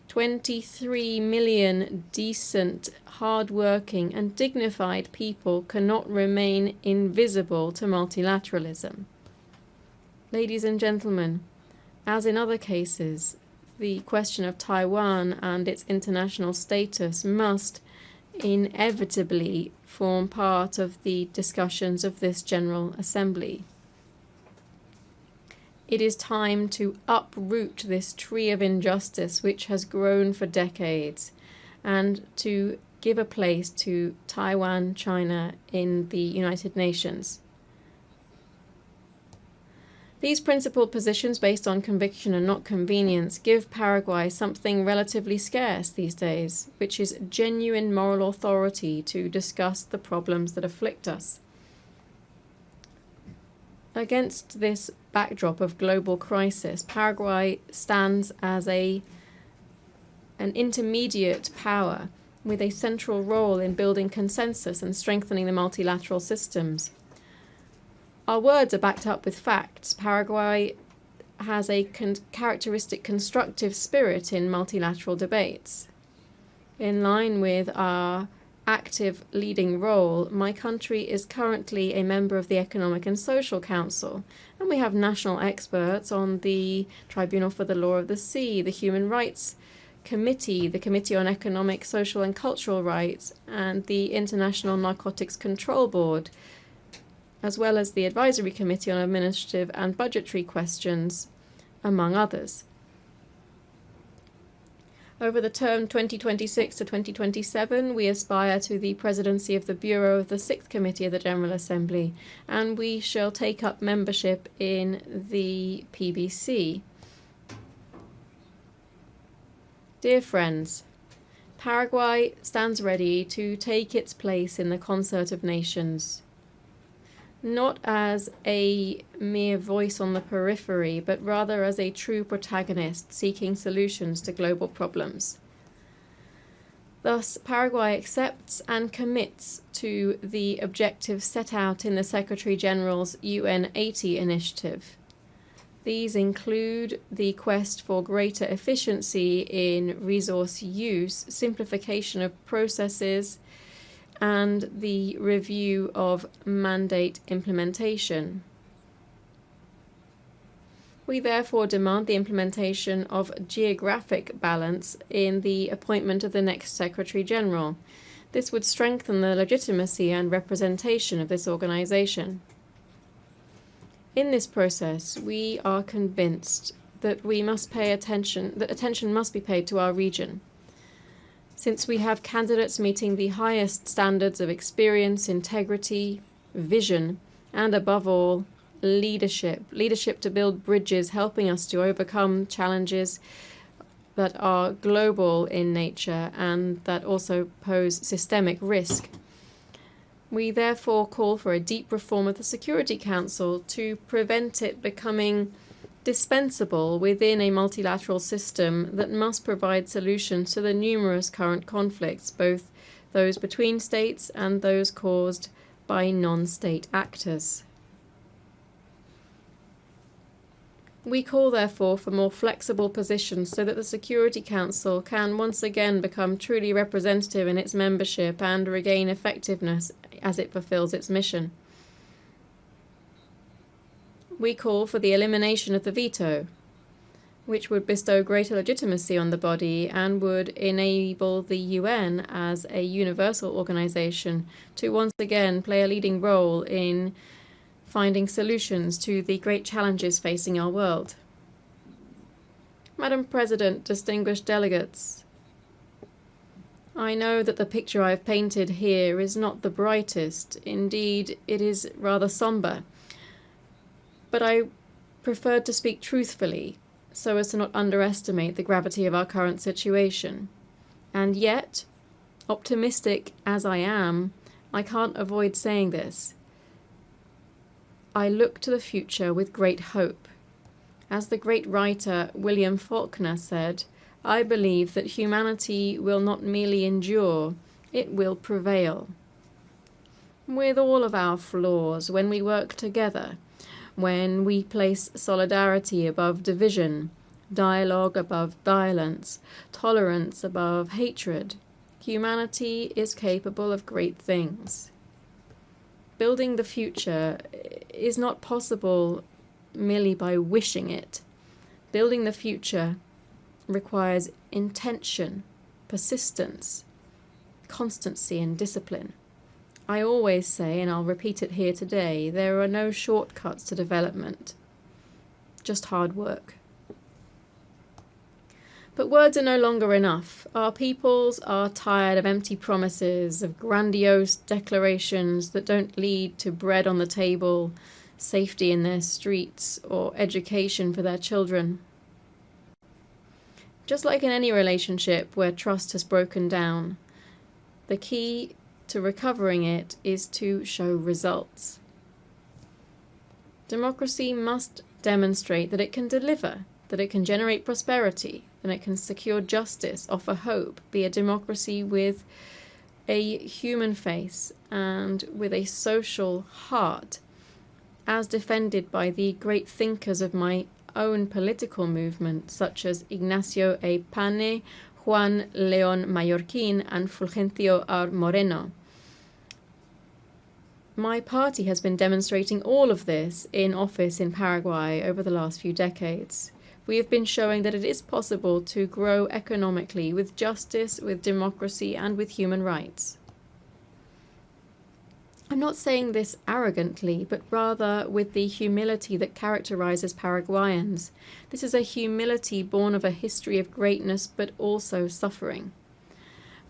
Speaker 1: 23 million decent, hard-working and dignified people cannot remain invisible to multilateralism. Ladies and gentlemen, as in other cases, the question of Taiwan and its international status must inevitably form part of the discussions of this General Assembly. It is time to uproot this tree of injustice which has grown for decades and to give a place to Taiwan, China in the United Nations. These principled positions based on conviction and not convenience give Paraguay something relatively scarce these days, which is genuine moral authority to discuss the problems that afflict us. Against this backdrop of global crisis, Paraguay stands as a an intermediate power with a central role in building consensus and strengthening the multilateral systems. Our words are backed up with facts. Paraguay has a characteristic constructive spirit in multilateral debates. In line with our active leading role, my country is currently a member of the Economic and Social Council, and we have national experts on the Tribunal for the Law of the Sea, the Human Rights Committee, the Committee on Economic, Social and Cultural Rights, and the International Narcotics Control Board, as well as the Advisory Committee on Administrative and Budgetary Questions, among others. Over the term 2026 to 2027, we aspire to the presidency of the Bureau of the 6th Committee of the General Assembly, and we shall take up membership in the PBC. Dear friends, Paraguay stands ready to take its place in the concert of nations, not as a mere voice on the periphery, but rather as a true protagonist seeking solutions to global problems. Thus, Paraguay accepts and commits to the objectives set out in the Secretary-General's UN 80 initiative. These include the quest for greater efficiency in resource use, simplification of processes, and the review of mandate implementation. We therefore demand the implementation of geographic balance in the appointment of the next Secretary-General. This would strengthen the legitimacy and representation of this organization. In this process, we are convinced that attention must be paid to our region. Since we have candidates meeting the highest standards of experience, integrity, vision, and above all, leadership to build bridges, helping us to overcome challenges that are global in nature and that also pose systemic risk. We therefore call for a deep reform of the Security Council to prevent it becoming dispensable within a multilateral system that must provide solutions to the numerous current conflicts, both those between states and those caused by non-state actors. We call, therefore, for more flexible positions so that the Security Council can once again become truly representative in its membership and regain effectiveness as it fulfills its mission. We call for the elimination of the veto, which would bestow greater legitimacy on the body and would enable the UN as a universal organization to once again play a leading role in finding solutions to the great challenges facing our world. Madam President, distinguished delegates, I know that the picture I have painted here is not the brightest. Indeed, it is rather somber. But I preferred to speak truthfully, so as to not underestimate the gravity of our current situation. And yet, optimistic as I am, I can't avoid saying this. I look to the future with great hope. As the great writer William Faulkner said, I believe that humanity will not merely endure, it will prevail. With all of our flaws, when we work together, when we place solidarity above division, dialogue above violence, tolerance above hatred, humanity is capable of great things. Building the future is not possible merely by wishing it. Building the future requires intention, persistence, constancy, and discipline. I always say, and I'll repeat it here today, there are no shortcuts to development, just hard work. But words are no longer enough. Our peoples are tired of empty promises, of grandiose declarations that don't lead to bread on the table, safety in their streets, or education for their children. Just like in any relationship where trust has broken down, the key to recovering it is to show results. Democracy must demonstrate that it can deliver, that it can generate prosperity, and it can secure justice, offer hope, be a democracy with a human face and with a social heart, as defended by the great thinkers of my own political movement, such as Ignacio A. Pane, Juan León Mallorquín, and Fulgencio R. Moreno. My party has been demonstrating all of this in office in Paraguay over the last few decades. We have been showing that it is possible to grow economically with justice, with democracy, and with human rights. I'm not saying this arrogantly, but rather with the humility that characterizes Paraguayans. This is a humility born of a history of greatness, but also suffering.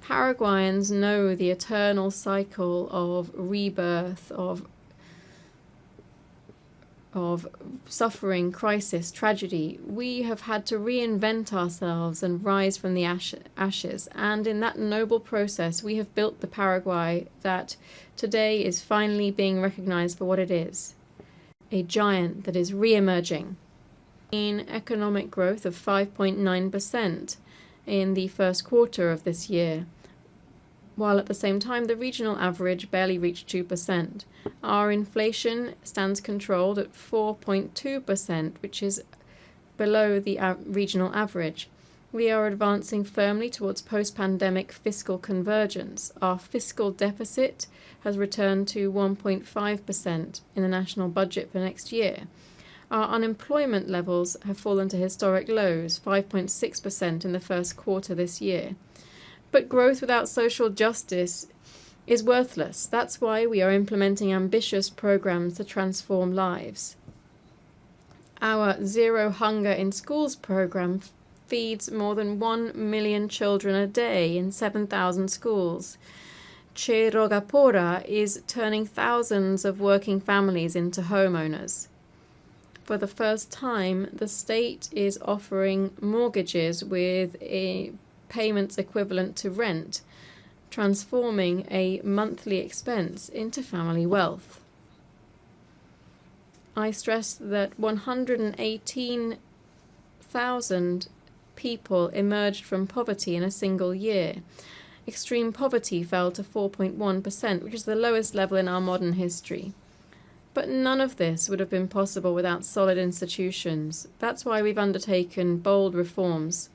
Speaker 1: Paraguayans know the eternal cycle of rebirth, of suffering, crisis, tragedy. We have had to reinvent ourselves and rise from the ashes. And in that noble process, we have built the Paraguay that today is finally being recognized for what it is, a giant that is re-emerging. In economic growth of 5.9% in the first quarter of this year, while at the same time the regional average barely reached 2%. Our inflation stands controlled at 4.2%, which is below the regional average. We are advancing firmly towards post-pandemic fiscal convergence. Our fiscal deficit has returned to 1.5% in the national budget for next year. Our unemployment levels have fallen to historic lows, 5.6% in the first quarter this year. But growth without social justice is worthless. That's why we are implementing ambitious programs to transform lives. Our Zero Hunger in Schools program feeds more than 1 million children a day in 7,000 schools. Che Rogapora is turning thousands of working families into homeowners. For the first time, the state is offering mortgages with payments equivalent to rent, transforming a monthly expense into family wealth. I stress that 118,000 people emerged from poverty in a single year. Extreme poverty fell to 4.1%, which is the lowest level in our modern history. But none of this would have been possible without solid institutions. That's why we've undertaken bold reforms.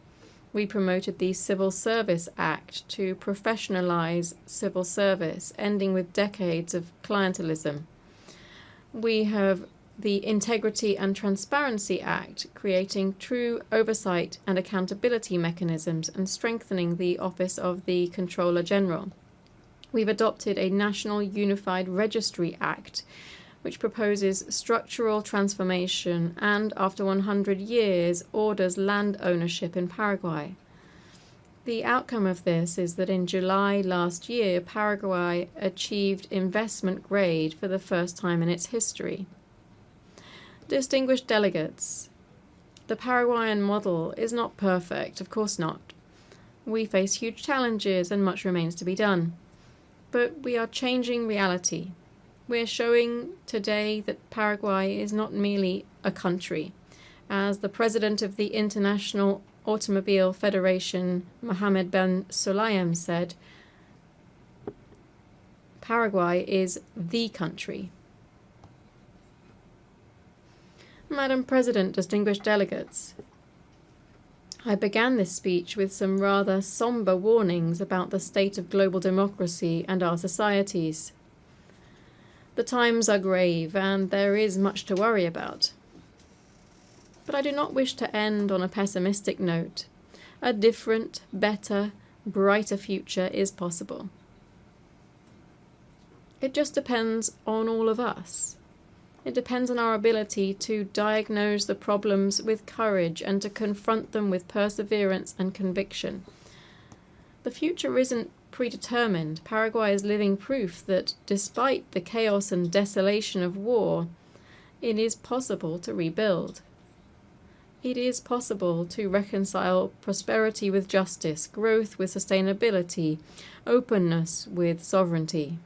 Speaker 1: We promoted the Civil Service Act to professionalize civil service, ending with decades of clientelism. We have the Integrity and Transparency Act, creating true oversight and accountability mechanisms and strengthening the office of the Controller General. We've adopted a National Unified Registry Act, which proposes structural transformation and, after 100 years, orders land ownership in Paraguay. The outcome of this is that in July last year, Paraguay achieved investment grade for the first time in its history. Distinguished delegates, the Paraguayan model is not perfect, of course not. We face huge challenges and much remains to be done. But we are changing reality. We're showing today that Paraguay is not merely a country. As the president of the International Automobile Federation, Mohammed Ben Sulayem, said, Paraguay is the country. Madam President, distinguished delegates, I began this speech with some rather somber warnings about the state of global democracy and our societies. The times are grave, and there is much to worry about. But I do not wish to end on a pessimistic note. A different, better, brighter future is possible. It just depends on all of us. It depends on our ability to diagnose the problems with courage and to confront them with perseverance and conviction. The future isn't predetermined. Paraguay is living proof that despite the chaos and desolation of war, it is possible to rebuild. It is possible to reconcile prosperity with justice, growth with sustainability, openness with sovereignty.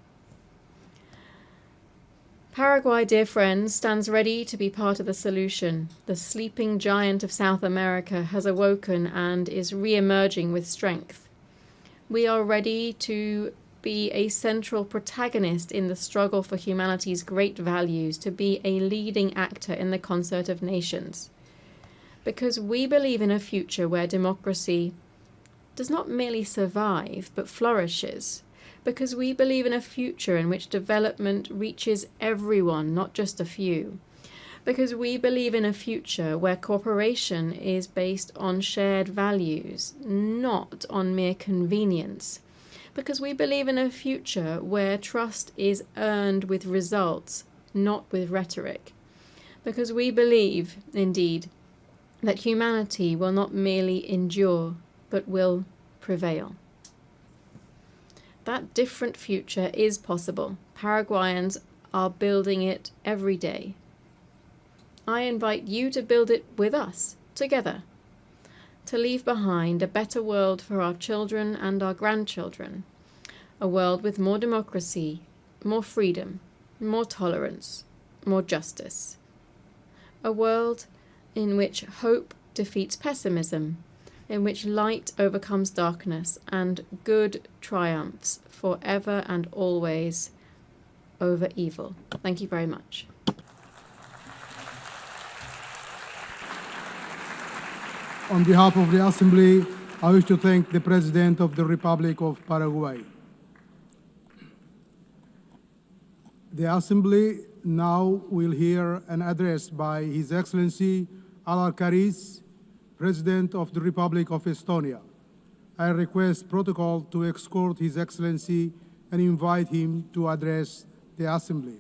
Speaker 1: Paraguay, dear friends, stands ready to be part of the solution. The sleeping giant of South America has awoken and is re-emerging with strength. We are ready to be a central protagonist in the struggle for humanity's great values, to be a leading actor in the concert of nations. Because we believe in a future where democracy does not merely survive, but flourishes. Because we believe in a future in which development reaches everyone, not just a few. Because we believe in a future where cooperation is based on shared values, not on mere convenience. Because we believe in a future where trust is earned with results, not with rhetoric. Because we believe, indeed, that humanity will not merely endure, but will prevail. That different future is possible. Paraguayans are building it every day. I invite you to build it with us, together, to leave behind a better world for our children and our grandchildren, a world with more democracy, more freedom, more tolerance, more justice, a world in which hope defeats pessimism, in which light overcomes darkness and good triumphs forever and always over evil. Thank you very much.
Speaker 14: On behalf of the Assembly, I wish to thank the President of the Republic of Paraguay. The Assembly now will hear an address by His Excellency Al-Karis, President of the Republic of Estonia. I request protocol to escort His Excellency and invite him to address the Assembly.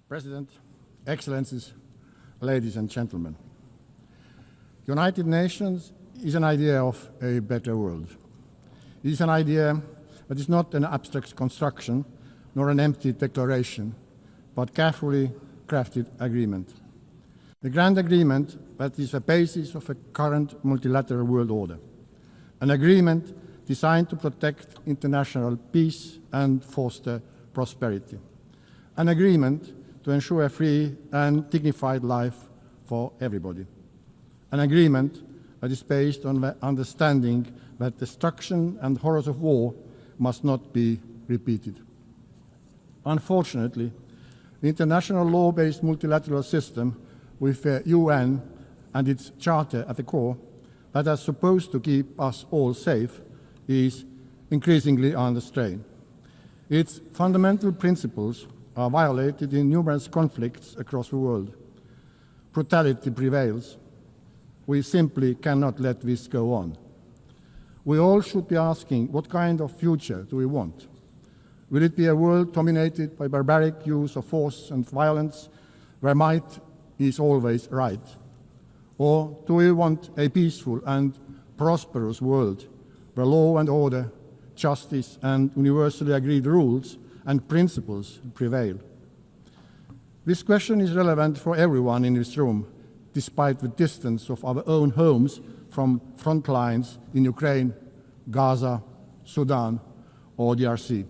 Speaker 16: President, Excellencies, ladies and gentlemen. United Nations is an idea of a better world. It is an idea that is not an abstract construction nor an empty declaration, but carefully crafted agreement. The grand agreement that is the basis of a current multilateral world order. An agreement designed to protect international peace and foster prosperity. An agreement to ensure a free and dignified life for everybody. An agreement that is based on the understanding that destruction and horrors of war must not be repeated. Unfortunately, the international law-based multilateral system with the UN and its charter at the core that is supposed to keep us all safe is increasingly under strain. Its fundamental principles are violated in numerous conflicts across the world. Brutality prevails. We simply cannot let this go on. We all should be asking, what kind of future do we want? Will it be a world dominated by barbaric use of force and violence, where might is always right? Or do we want a peaceful and prosperous world, where law and order, justice and universally agreed rules and principles prevail? This question is relevant for everyone in this room, despite the distance of our own homes from front lines in Ukraine, Gaza, Sudan, or DRC.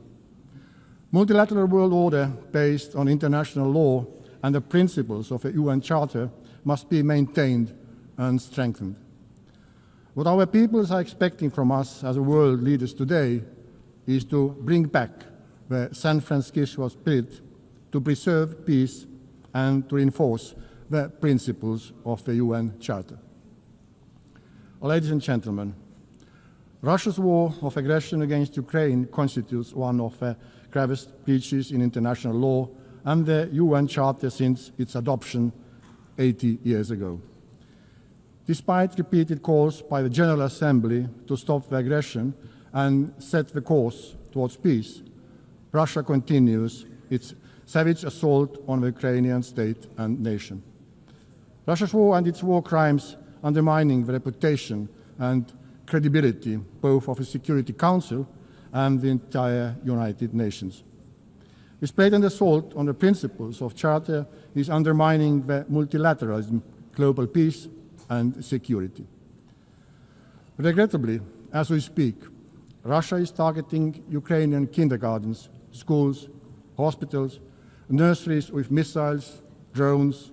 Speaker 16: Multilateral world order based on international law and the principles of a UN Charter must be maintained and strengthened. What our peoples are expecting from us as world leaders today is to bring back the San Francisco spirit, to preserve peace and to reinforce the principles of the UN Charter. Ladies and gentlemen, Russia's war of aggression against Ukraine constitutes one of the gravest breaches in international law and the UN Charter since its adoption 80 years ago. Despite repeated calls by the General Assembly to stop the aggression and set the course towards peace, Russia continues its savage assault on the Ukrainian state and nation. Russia's war and its war crimes undermining the reputation and credibility both of the Security Council and the entire United Nations. This blatant assault on the principles of Charter is undermining the multilateralism, global peace and security. Regrettably, as we speak, Russia is targeting Ukrainian kindergartens, schools, hospitals, nurseries with missiles, drones,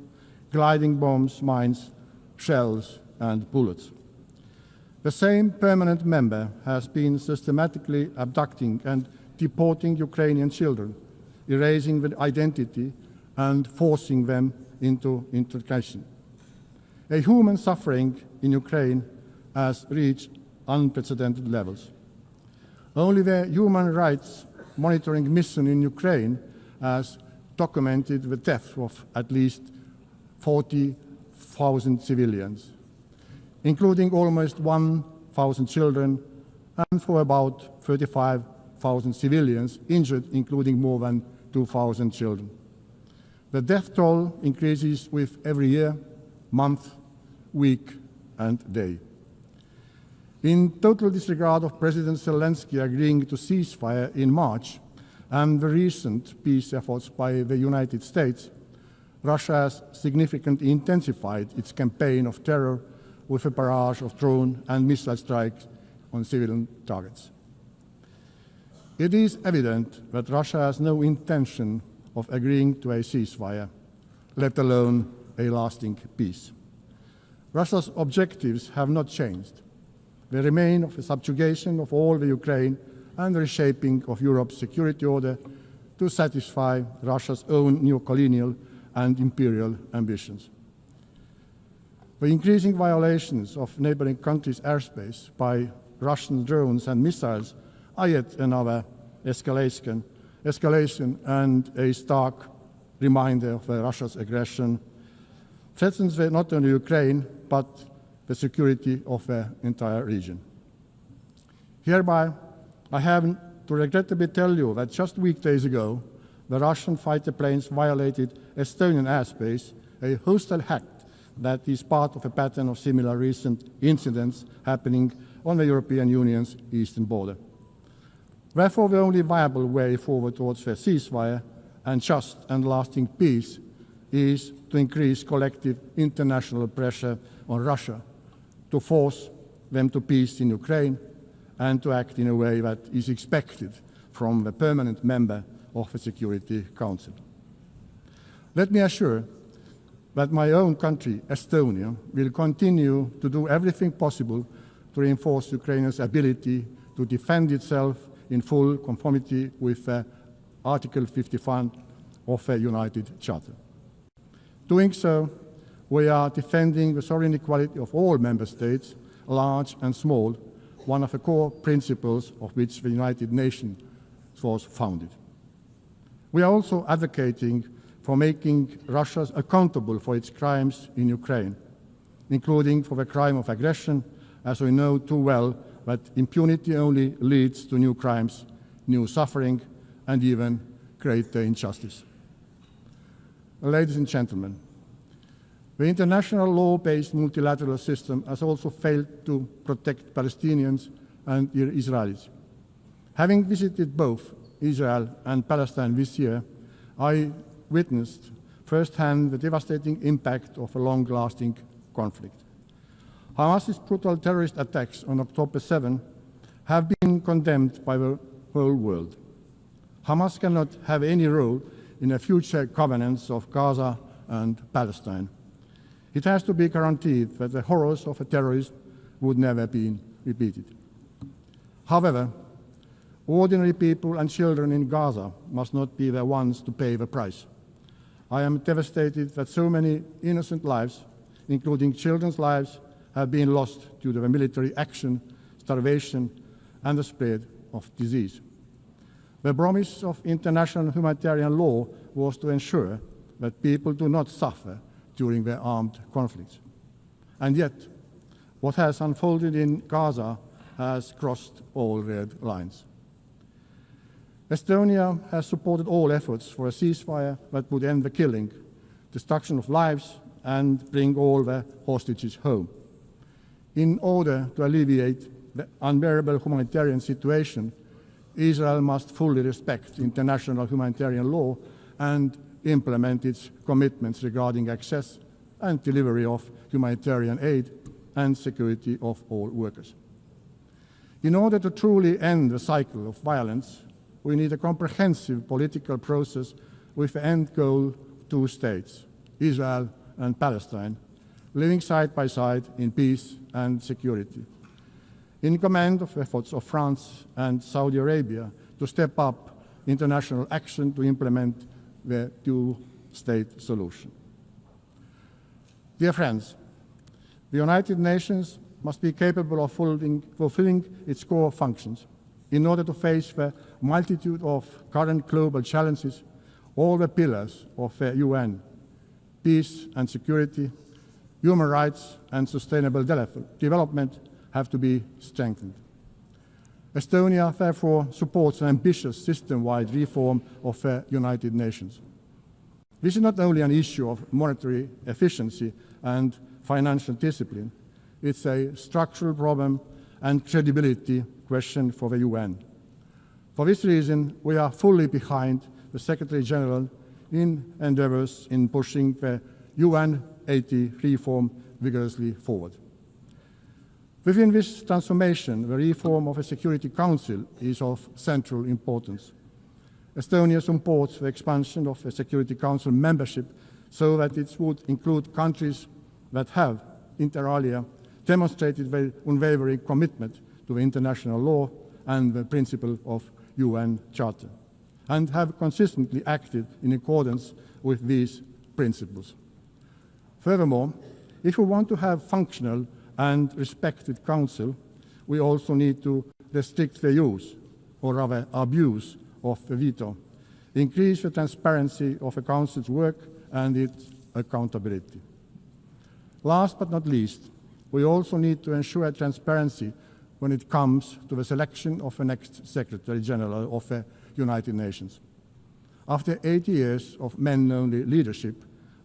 Speaker 16: gliding bombs, mines, shells, and bullets. The same permanent member has been systematically abducting and deporting Ukrainian children, erasing their identity and forcing them into integration. A human suffering in Ukraine has reached unprecedented levels. Only the Human Rights Monitoring Mission in Ukraine has documented the death of at least 40,000 civilians, including almost 1,000 children, and for about 35,000 civilians injured, including more than 2,000 children. The death toll increases with every year, month, week, and day. In total disregard of President Zelensky agreeing to ceasefire in March and the recent peace efforts by the United States, Russia has significantly intensified its campaign of terror with a barrage of drone and missile strikes on civilian targets. It is evident that Russia has no intention of agreeing to a ceasefire, let alone a lasting peace. Russia's objectives have not changed. They remain of the subjugation of all the Ukraine and the reshaping of Europe's security order to satisfy Russia's own neo-colonial and imperial ambitions. The increasing violations of neighboring countries' airspace by Russian drones and missiles are yet another escalation and a stark reminder of Russia's aggression threatens not only Ukraine, but the security of the entire region. Hereby, I have to regrettably tell you that just weekdays ago, the Russian fighter planes violated Estonian airspace, a hostile act that is part of a pattern of similar recent incidents happening on the European Union's eastern border. Therefore, the only viable way forward towards a ceasefire and just and lasting peace is to increase collective international pressure on Russia to force them to peace in Ukraine and to act in a way that is expected from the permanent member of the Security Council. Let me assure that my own country, Estonia, will continue to do everything possible to reinforce Ukraine's ability to defend itself in full conformity with Article 51 of the United Charter. Doing so, we are defending the sovereign equality of all member states, large and small, one of the core principles of which the United Nations was founded. We are also advocating for making Russia accountable for its crimes in Ukraine, including for the crime of aggression, as we know too well that impunity only leads to new crimes, new suffering, and even greater injustice. Ladies and gentlemen, the international law-based multilateral system has also failed to protect Palestinians and Israelis. Having visited both Israel and Palestine this year, I witnessed firsthand the devastating impact of a long-lasting conflict. Hamas's brutal terrorist attacks on October 7 have been condemned by the whole world. Hamas cannot have any role in the future governance of Gaza and Palestine. It has to be guaranteed that the horrors of terrorism would never be repeated. However, ordinary people and children in Gaza must not be the ones to pay the price. I am devastated that so many innocent lives, including children's lives, have been lost due to the military action, starvation, and the spread of disease. The promise of international humanitarian law was to ensure that people do not suffer during their armed conflicts. And yet, what has unfolded in Gaza has crossed all red lines. Estonia has supported all efforts for a ceasefire that would end the killing, destruction of lives, and bring all the hostages home. In order to alleviate the unbearable humanitarian situation, Israel must fully respect international humanitarian law and implement its commitments regarding access and delivery of humanitarian aid and security of all workers. In order to truly end the cycle of violence, we need a comprehensive political process with the end goal 2 states, Israel and Palestine, living side by side in peace and security. In command of efforts of France and Saudi Arabia to step up international action to implement the 2-state solution. Dear friends, the United Nations must be capable of fulfilling its core functions. In order to face the multitude of current global challenges, all the pillars of the UN, peace and security, human rights and sustainable development have to be strengthened. Estonia therefore supports an ambitious system-wide reform of the United Nations. This is not only an issue of monetary efficiency and financial discipline, it's a structural problem and credibility question for the UN. For this reason, we are fully behind the Secretary General in endeavors in pushing the UN 80 reform vigorously forward. Within this transformation, the reform of the Security Council is of central importance. Estonia supports the expansion of the Security Council membership so that it would include countries that have, inter alia, demonstrated their unwavering commitment to international law and the principle of UN Charter, and have consistently acted in accordance with these principles. Furthermore, if we want to have functional and respected Council, we also need to restrict the use, or rather abuse, of the veto, increase the transparency of the Council's work and its accountability. Last but not least, we also need to ensure transparency when it comes to the selection of the next Secretary General of the United Nations. After 80 years of men-only leadership,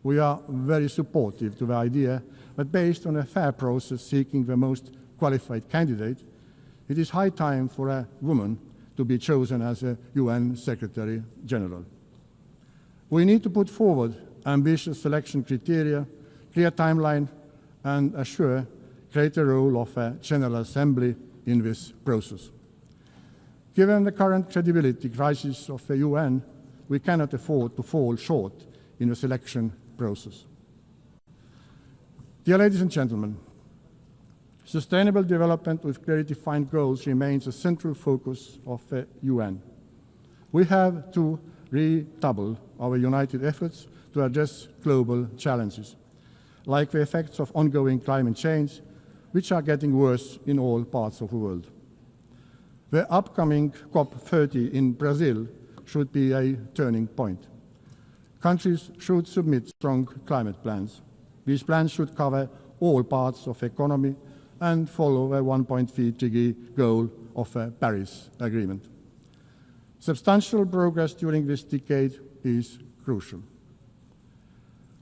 Speaker 16: we are very supportive to the idea that based on a fair process seeking the most qualified candidate, it is high time for a woman to be chosen as a UN Secretary General. We need to put forward ambitious selection criteria, clear timeline, and assure greater role of a General Assembly in this process. Given the current credibility crisis of the UN, we cannot afford to fall short in the selection process. Dear ladies and gentlemen, sustainable development with clearly defined goals remains a central focus of the UN. We have to redouble our united efforts to address global challenges, like the effects of ongoing climate change, which are getting worse in all parts of the world. The upcoming COP30 in Brazil should be a turning point. Countries should submit strong climate plans. These plans should cover all parts of the economy and follow the 1.5-degree goal of the Paris Agreement. Substantial progress during this decade is crucial.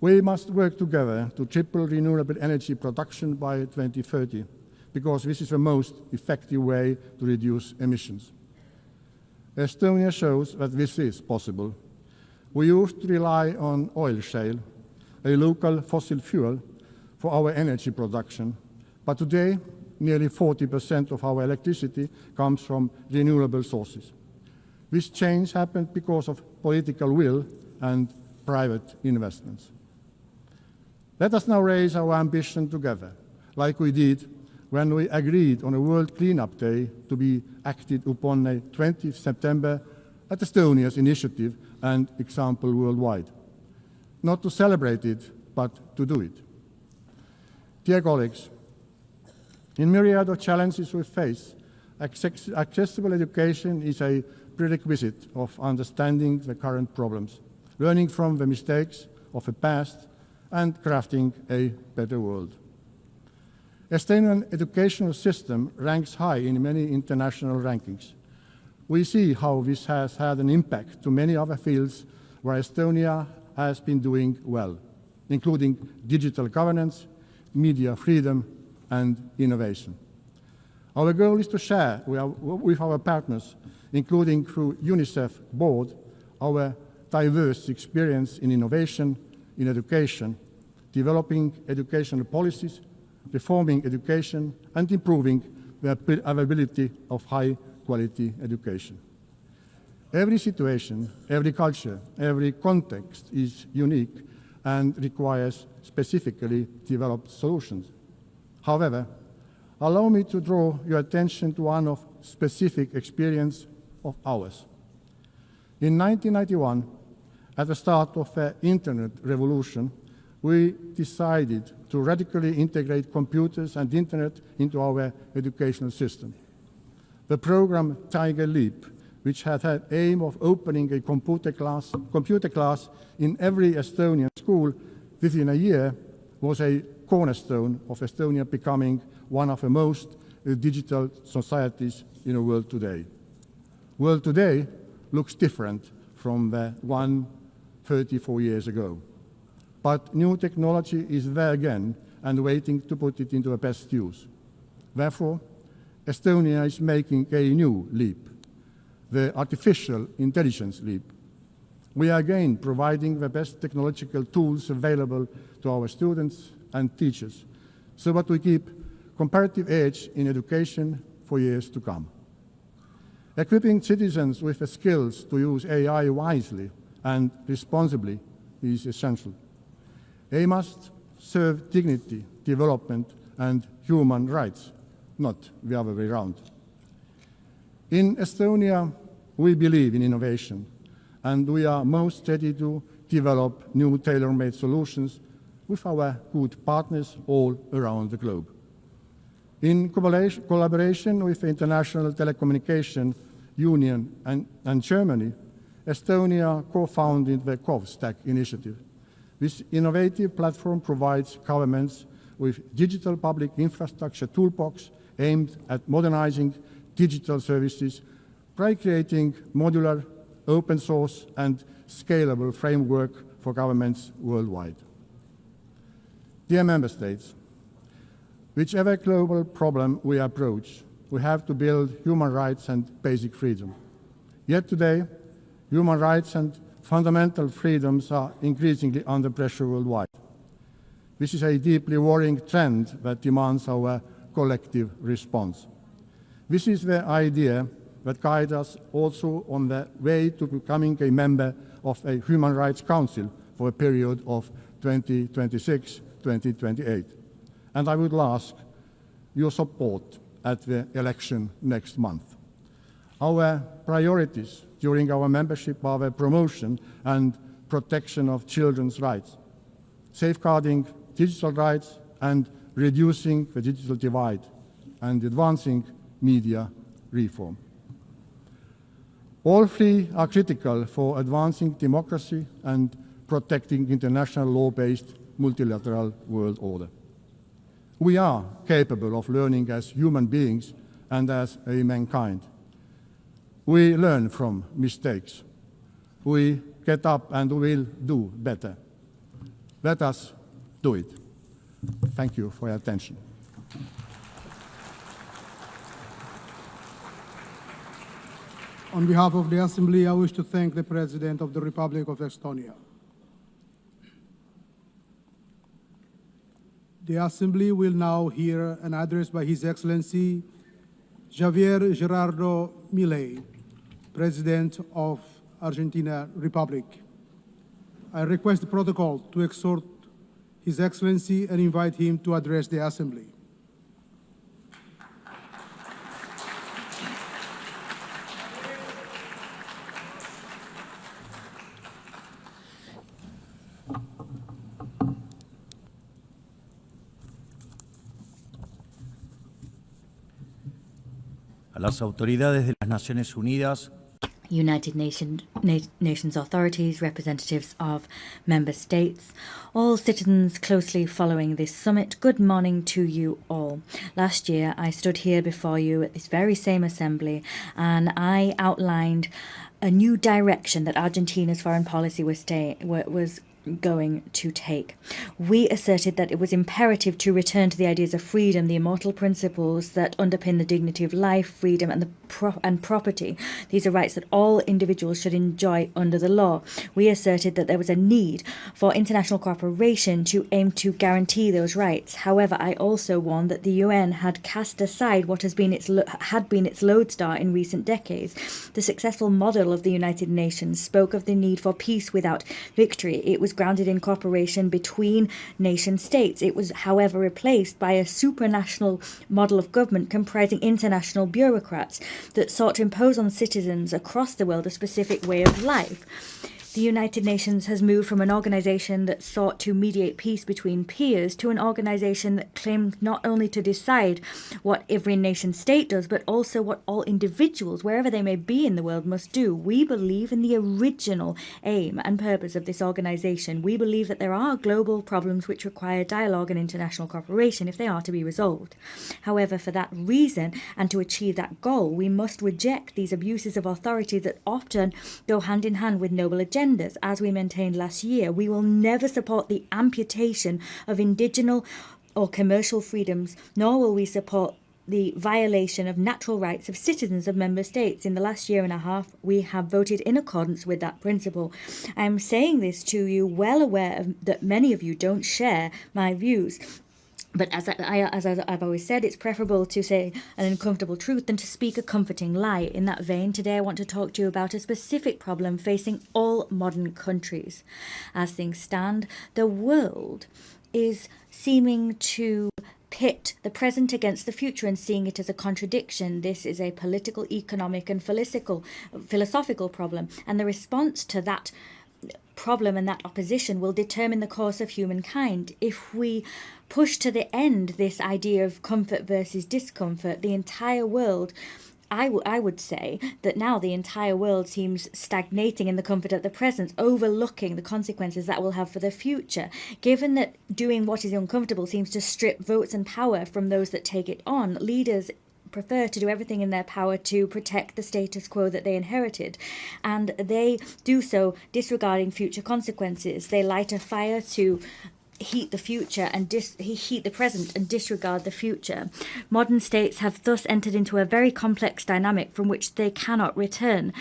Speaker 16: We must work together to triple renewable energy production by 2030, because this is the most effective way to reduce emissions. Estonia shows that this is possible. We used to rely on oil shale, a local fossil fuel, for our energy production, but today nearly 40% of our electricity comes from renewable sources. This change happened because of political will and private investments. Let us now raise our ambition together, like we did when we agreed on a World Cleanup Day to be acted upon on 20th September at Estonia's initiative and example worldwide. Not to celebrate it, but to do it. Dear colleagues, in myriad of challenges we face, accessible education is a prerequisite of understanding the current problems, learning from the mistakes of the past, and crafting a better world. Estonian educational system ranks high in many international rankings. We see how this has had an impact to many other fields where Estonia has been doing well, including digital governance, media freedom, and innovation. Our goal is to share with our partners, including through UNICEF board, our diverse experience in innovation, in education, developing educational policies, reforming education, and improving the availability of high-quality education. Every situation, every culture, every context is unique and requires specifically developed solutions. However, allow me to draw your attention to one of specific experience of ours. In 1991, at the start of the Internet revolution, we decided to radically integrate computers and Internet into our educational system. The program Tiger Leap, which had the aim of opening a computer class in every Estonian school within a year, was a cornerstone of Estonia becoming one of the most digital societies in the world today. The world today looks different from the one 34 years ago. But new technology is there again and waiting to put it into the best use. Therefore, Estonia is making a new leap, the artificial intelligence leap. We are again providing the best technological tools available to our students and teachers so that we keep comparative edge in education for years to come. Equipping citizens with the skills to use AI wisely and responsibly is essential. AI must serve dignity, development, and human rights, not the other way around. In Estonia, we believe in innovation, and we are most ready to develop new tailor-made solutions with our good partners all around the globe. In collaboration with the International Telecommunication Union and Germany, Estonia co-founded the CovStack initiative. This innovative platform provides governments with digital public infrastructure toolbox aimed at modernizing digital services by creating modular, open source, and scalable framework for governments worldwide. Dear Member States, whichever global problem we approach, we have to build human rights and basic freedom. Yet today, human rights and fundamental freedoms are increasingly under pressure worldwide. This is a deeply worrying trend that demands our collective response. This is the idea that guides us also on the way to becoming a member of a Human Rights Council for a period of 2026-2028. And I would ask your support at the election next month. Our priorities during our membership are the promotion and protection of children's rights, safeguarding digital rights and reducing the digital divide, and advancing media reform. All three are critical for advancing democracy and protecting international law-based multilateral world order. We are capable of learning as human beings and as a mankind. We learn from mistakes. We get up and will do better. Let us do it. Thank you for your attention.
Speaker 14: On behalf of the Assembly, I wish to thank the President of the Republic of Estonia. The Assembly will now hear an address by His Excellency Javier Gerardo Milei, President of Argentina Republic. I request the protocol to exhort His Excellency and invite him to address the Assembly.
Speaker 17: A las autoridades de las Naciones Unidas,
Speaker 18: United Nations authorities, representatives of member states, all citizens closely following this summit, good morning to you all. Last year I stood here before you at this very same assembly and I outlined a new direction that Argentina's foreign policy was going to take. We asserted that it was imperative to return to the ideas of freedom, the immortal principles that underpin the dignity of life, freedom, and property. These are rights that all individuals should enjoy under the law. We asserted that there was a need for international cooperation to aim to guarantee those rights. However, I also warned that the UN had cast aside what had been its lodestar in recent decades. The successful model of the United Nations spoke of the need for peace without victory. It was grounded in cooperation between nation states. It was, however, replaced by a supranational model of government comprising international bureaucrats that sought to impose on citizens across the world a specific way of life. The United Nations has moved from an organization that sought to mediate peace between peers to an organization that claimed not only to decide what every nation state does, but also what all individuals, wherever they may be in the world, must do. We believe in the original aim and purpose of this organization. We believe that there are global problems which require dialogue and international cooperation if they are to be resolved. However, for that reason, and to achieve that goal, we must reject these abuses of authority that often go hand in hand with noble agendas. As we maintained last year, we will never support the amputation of indigenous or commercial freedoms, nor will we support the violation of natural rights of citizens of member states. In the last year and a half, we have voted in accordance with that principle. I am saying this to you, well aware that many of you don't share my views. But as I've always said, it's preferable to say an uncomfortable truth than to speak a comforting lie. In that vein, today I want to talk to you about a specific problem facing all modern countries. As things stand, the world is seeming to pit the present against the future and seeing it as a contradiction. This is a political, economic, and philosophical problem, and the response to that problem and that opposition will determine the course of humankind. If we push to the end this idea of comfort versus discomfort, the entire world, I would say that now the entire world seems stagnating in the comfort at the present, overlooking the consequences that will have for the future. Given that doing what is uncomfortable seems to strip votes and power from those that take it on, leaders prefer to do everything in their power to protect the status quo that they inherited, and they do so disregarding future consequences. They light a fire to heat the future and heat the present and disregard the future. Modern states have thus entered into a very complex dynamic from which they cannot return.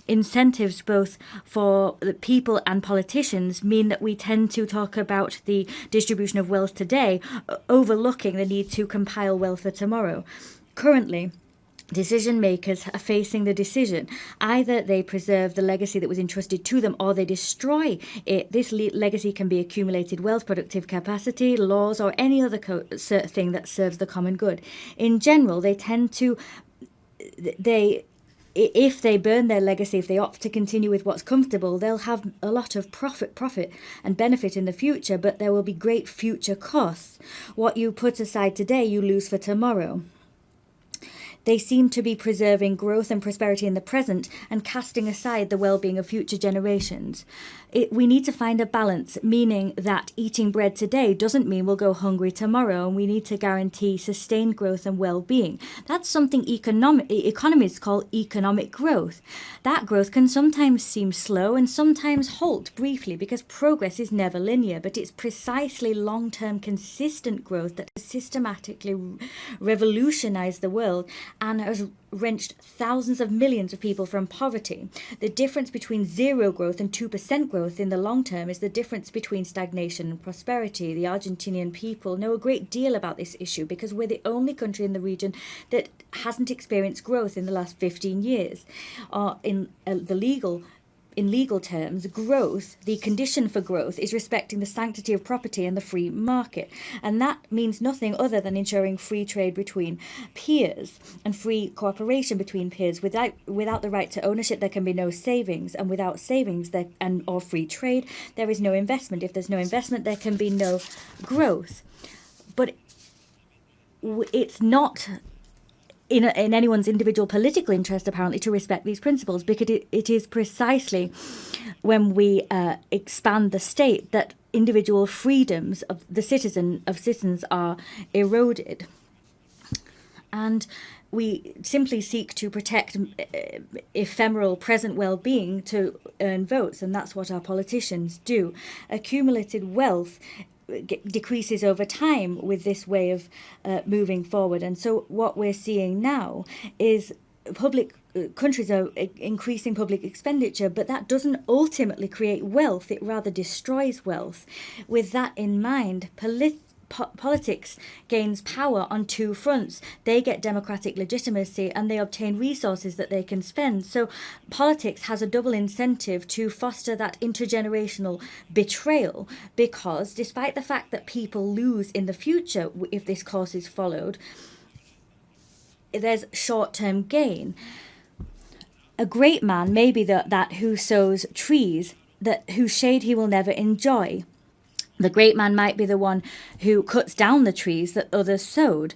Speaker 18: Incentives both for the people and politicians mean that we tend to talk about the distribution of wealth today, overlooking the need to compile wealth for tomorrow. Currently, decision makers are facing the decision. Either they preserve the legacy that was entrusted to them or they destroy it. This legacy can be accumulated wealth, productive capacity, laws, or any other thing that serves the common good. In general, they tend to... If they burn their legacy, if they opt to continue with what's comfortable, they'll have a lot of profit and benefit in the future, but there will be great future costs. What you put aside today, you lose for tomorrow. They seem to be preserving growth and prosperity in the present and casting aside the well-being of future generations. We need to find a balance, meaning that eating bread today doesn't mean we'll go hungry tomorrow, and we need to guarantee sustained growth and well-being. That's something economists call economic growth. That growth can sometimes seem slow and sometimes halt briefly because progress is never linear, but it's precisely long-term consistent growth that has systematically revolutionized the world and has wrenched thousands of millions of people from poverty. The difference between zero growth and 2% growth in the long term is the difference between stagnation and prosperity. The Argentinian people know a great deal about this issue because we're the only country in the region that hasn't experienced growth in the last 15 years. In legal terms, growth, the condition for growth, is respecting the sanctity of property and the free market. And that means nothing other than ensuring free trade between peers and free cooperation between peers. Without the right to ownership, there can be no savings. And without savings or free trade, there is no investment. If there's no investment, there can be no growth. But it's not in anyone's individual political interest, apparently, to respect these principles, because it is precisely when we expand the state that individual freedoms of citizens are eroded. and we simply seek to protect ephemeral present well-being to earn votes, and that's what our politicians do. Accumulated wealth decreases over time with this way of moving forward, and so what we're seeing now is countries are increasing public expenditure, but that doesn't ultimately create wealth, it rather destroys wealth. With that in mind, politics gains power on two fronts. They get democratic legitimacy and they obtain resources that they can spend. So politics has a double incentive to foster that intergenerational betrayal, because despite the fact that people lose in the future if this course is followed, there's short-term gain. A great man may be that who sows trees whose shade he will never enjoy. The great man might be the one who cuts down the trees that others sowed.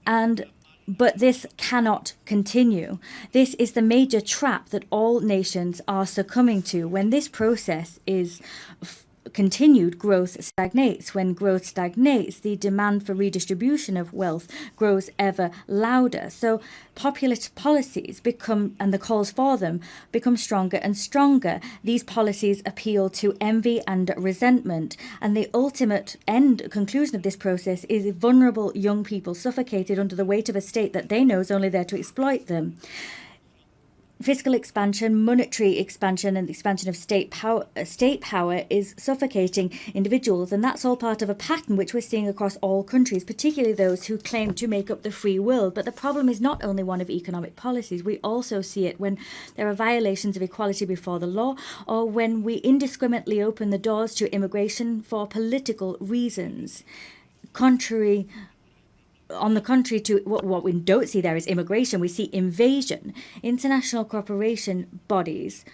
Speaker 18: But this cannot continue. This is the major trap that all nations are succumbing to. When this process is continued, growth stagnates. When growth stagnates, the demand for redistribution of wealth grows ever louder. So populist policies become, and the calls for them, become stronger and stronger. These policies appeal to envy and resentment. And the ultimate conclusion of this process is vulnerable young people suffocated under the weight of a state that they know is only there to exploit them. Fiscal expansion, monetary expansion, and the expansion of state power is suffocating individuals, and that's all part of a pattern which we're seeing across all countries, particularly those who claim to make up the free world. But the problem is not only one of economic policies. We also see it when there are violations of equality before the law, or when we indiscriminately open the doors to immigration for political reasons. On the contrary to what we don't see there is immigration, we see invasion. International cooperation bodies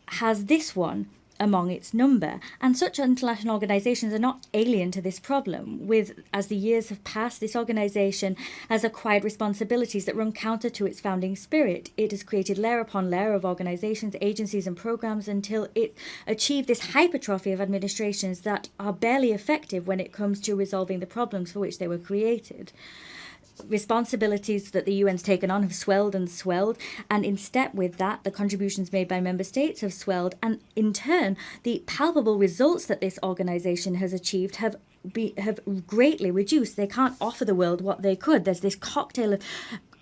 Speaker 18: has this one among its number, and such international organizations are not alien to this problem. As the years have passed, this organization has acquired responsibilities that run counter to its founding spirit. It has created layer upon layer of organizations, agencies, and programs until it achieved this hypertrophy of administrations that are barely effective when it comes to resolving the problems for which they were created. Responsibilities that the UN's taken on have swelled and swelled, and in step with that, the contributions made by member states have swelled, and in turn, the palpable results that this organization has achieved have greatly reduced. They can't offer the world what they could. There's this cocktail of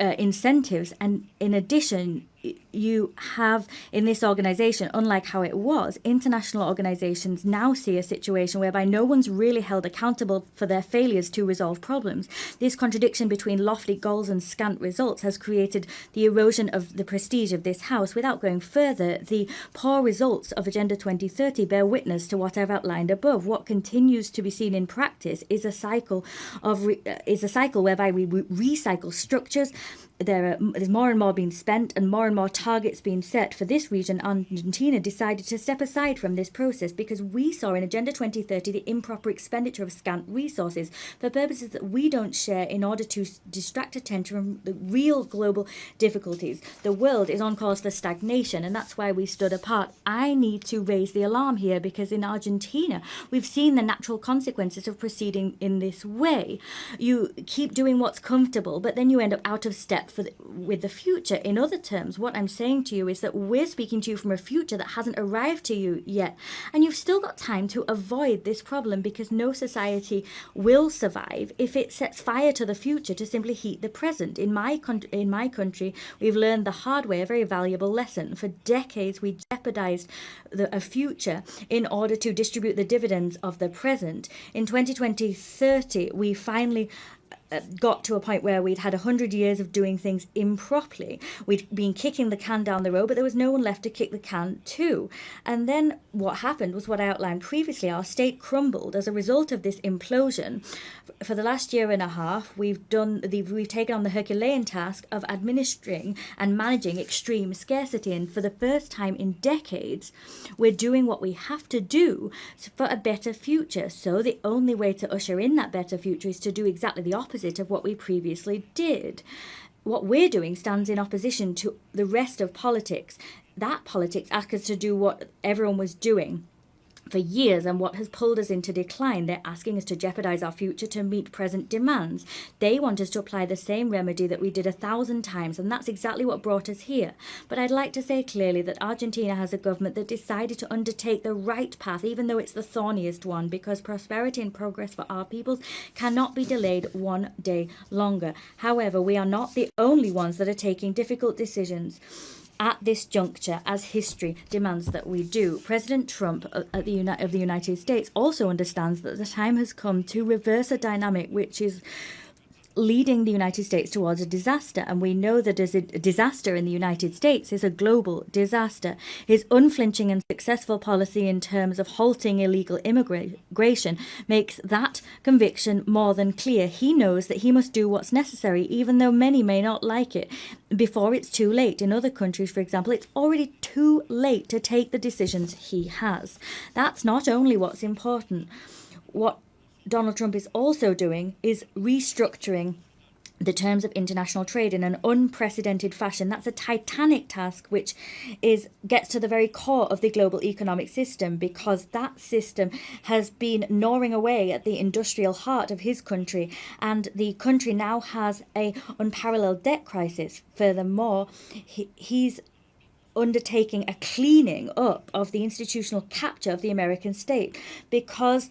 Speaker 18: incentives, and in addition, you have in this organization, unlike how it was, international organizations now see a situation whereby no one's really held accountable for their failures to resolve problems. This contradiction between lofty goals and scant results has created the erosion of the prestige of this House. Without going further, the poor results of Agenda 2030 bear witness to what I've outlined above. What continues to be seen in practice is a cycle whereby we recycle structures. There's more and more being spent and more targets being set. For this region, Argentina decided to step aside from this process because we saw in Agenda 2030 the improper expenditure of scant resources for purposes that we don't share in order to distract attention from the real global difficulties. The world is on course for stagnation, and that's why we stood apart. I need to raise the alarm here because in Argentina, we've seen the natural consequences of proceeding in this way. You keep doing what's comfortable, but then you end up out of step with the future. In other terms, what I'm saying to you is that we're speaking to you from a future that hasn't arrived to you yet, and you've still got time to avoid this problem, because no society will survive if it sets fire to the future to simply heat the present. In my country, we've learned the hard way a very valuable lesson. For decades, we jeopardized a future in order to distribute the dividends of the present. In 2030, we finally got to a point where we'd had 100 years of doing things improperly. We'd been kicking the can down the road, but there was no one left to kick the can to. And then what happened was what I outlined previously. Our state crumbled as a result of this implosion. For the last year and a half, we've taken on the Herculean task of administering and managing extreme scarcity. And for the first time in decades, we're doing what we have to do for a better future. So the only way to usher in that better future is to do exactly the opposite of what we previously did. What we're doing stands in opposition to the rest of politics. That politics asked us to do what everyone was doing. for years and what has pulled us into decline. They're asking us to jeopardize our future to meet present demands. They want us to apply the same remedy that we did 1,000 times, and that's exactly what brought us here. But I'd like to say clearly that Argentina has a government that decided to undertake the right path, even though it's the thorniest one, because prosperity and progress for our peoples cannot be delayed one day longer. However, we are not the only ones that are taking difficult decisions at this juncture, as history demands that we do. President Trump of the United States also understands that the time has come to reverse a dynamic which is leading the United States towards a disaster, and we know that as a disaster in the United States is a global disaster. His unflinching and successful policy in terms of halting illegal immigration makes that conviction more than clear. He knows that he must do what's necessary, even though many may not like it, before it's too late. In other countries, for example, it's already too late to take the decisions he has. That's not only what's important. What Donald Trump is also doing is restructuring the terms of international trade in an unprecedented fashion. That's a titanic task which gets to the very core of the global economic system, because that system has been gnawing away at the industrial heart of his country, and the country now has a unparalleled debt crisis. Furthermore, he's undertaking a cleaning up of the institutional capture of the American state, because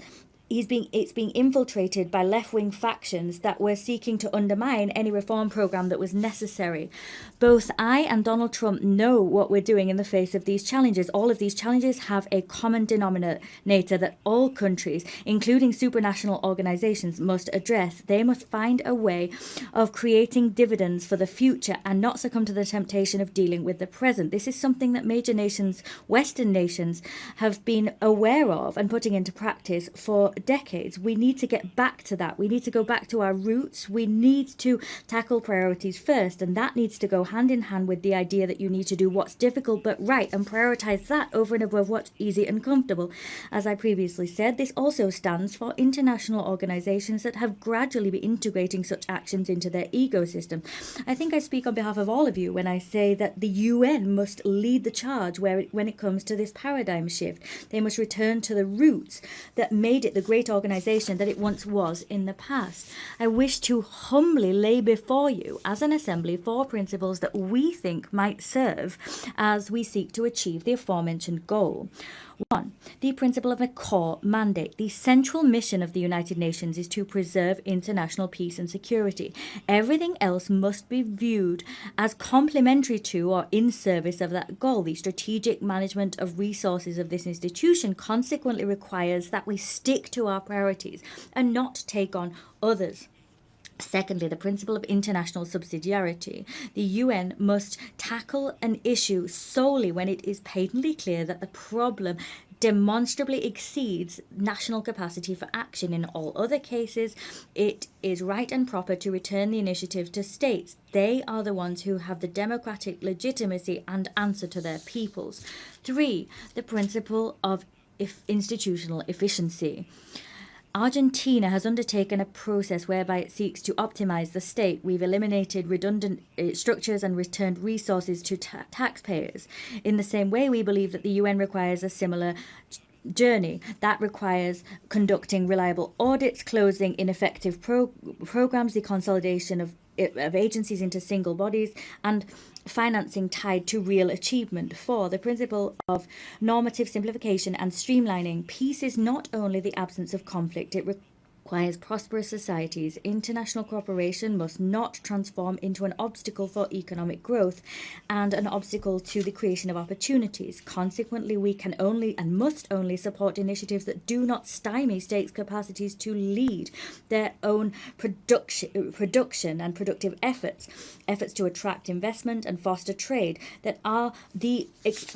Speaker 18: it's being infiltrated by left-wing factions that were seeking to undermine any reform program that was necessary. Both I and Donald Trump know what we're doing in the face of these challenges. All of these challenges have a common denominator that all countries, including supranational organizations, must address. They must find a way of creating dividends for the future and not succumb to the temptation of dealing with the present. This is something that major nations, Western nations, have been aware of and putting into practice for decades. We need to get back to that. We need to go back to our roots. We need to tackle priorities first, and that needs to go hand in hand with the idea that you need to do what's difficult but right and prioritize that over and above what's easy and comfortable. As I previously said, this also stands for international organizations that have gradually been integrating such actions into their ecosystem. I think I speak on behalf of all of you when I say that the UN must lead the charge when it comes to this paradigm shift. They must return to the roots that made it the great organization that it once was in the past. I wish to humbly lay before you as an assembly 4 principles that we think might serve as we seek to achieve the aforementioned goal. 1. The principle of a core mandate. The central mission of the United Nations is to preserve international peace and security. Everything else must be viewed as complementary to or in service of that goal. The strategic management of resources of this institution consequently requires that we stick to our priorities and not take on others. Secondly, the principle of international subsidiarity. The UN must tackle an issue solely when it is patently clear that the problem demonstrably exceeds national capacity for action. In all other cases, it is right and proper to return the initiative to states. They are the ones who have the democratic legitimacy and answer to their peoples. 3. The principle of institutional efficiency. Argentina has undertaken a process whereby it seeks to optimize the state. We've eliminated redundant structures and returned resources to taxpayers. In the same way, we believe that the UN requires a similar journey. That requires conducting reliable audits, closing ineffective programs, the consolidation of agencies into single bodies, and financing tied to real achievement. 4. The principle of normative simplification and streamlining. Peace is not only the absence of conflict, it requires prosperous societies. International cooperation must not transform into an obstacle for economic growth and an obstacle to the creation of opportunities. Consequently, we can only and must only support initiatives that do not stymie states' capacities to lead their own production and productive efforts to attract investment and foster trade that are the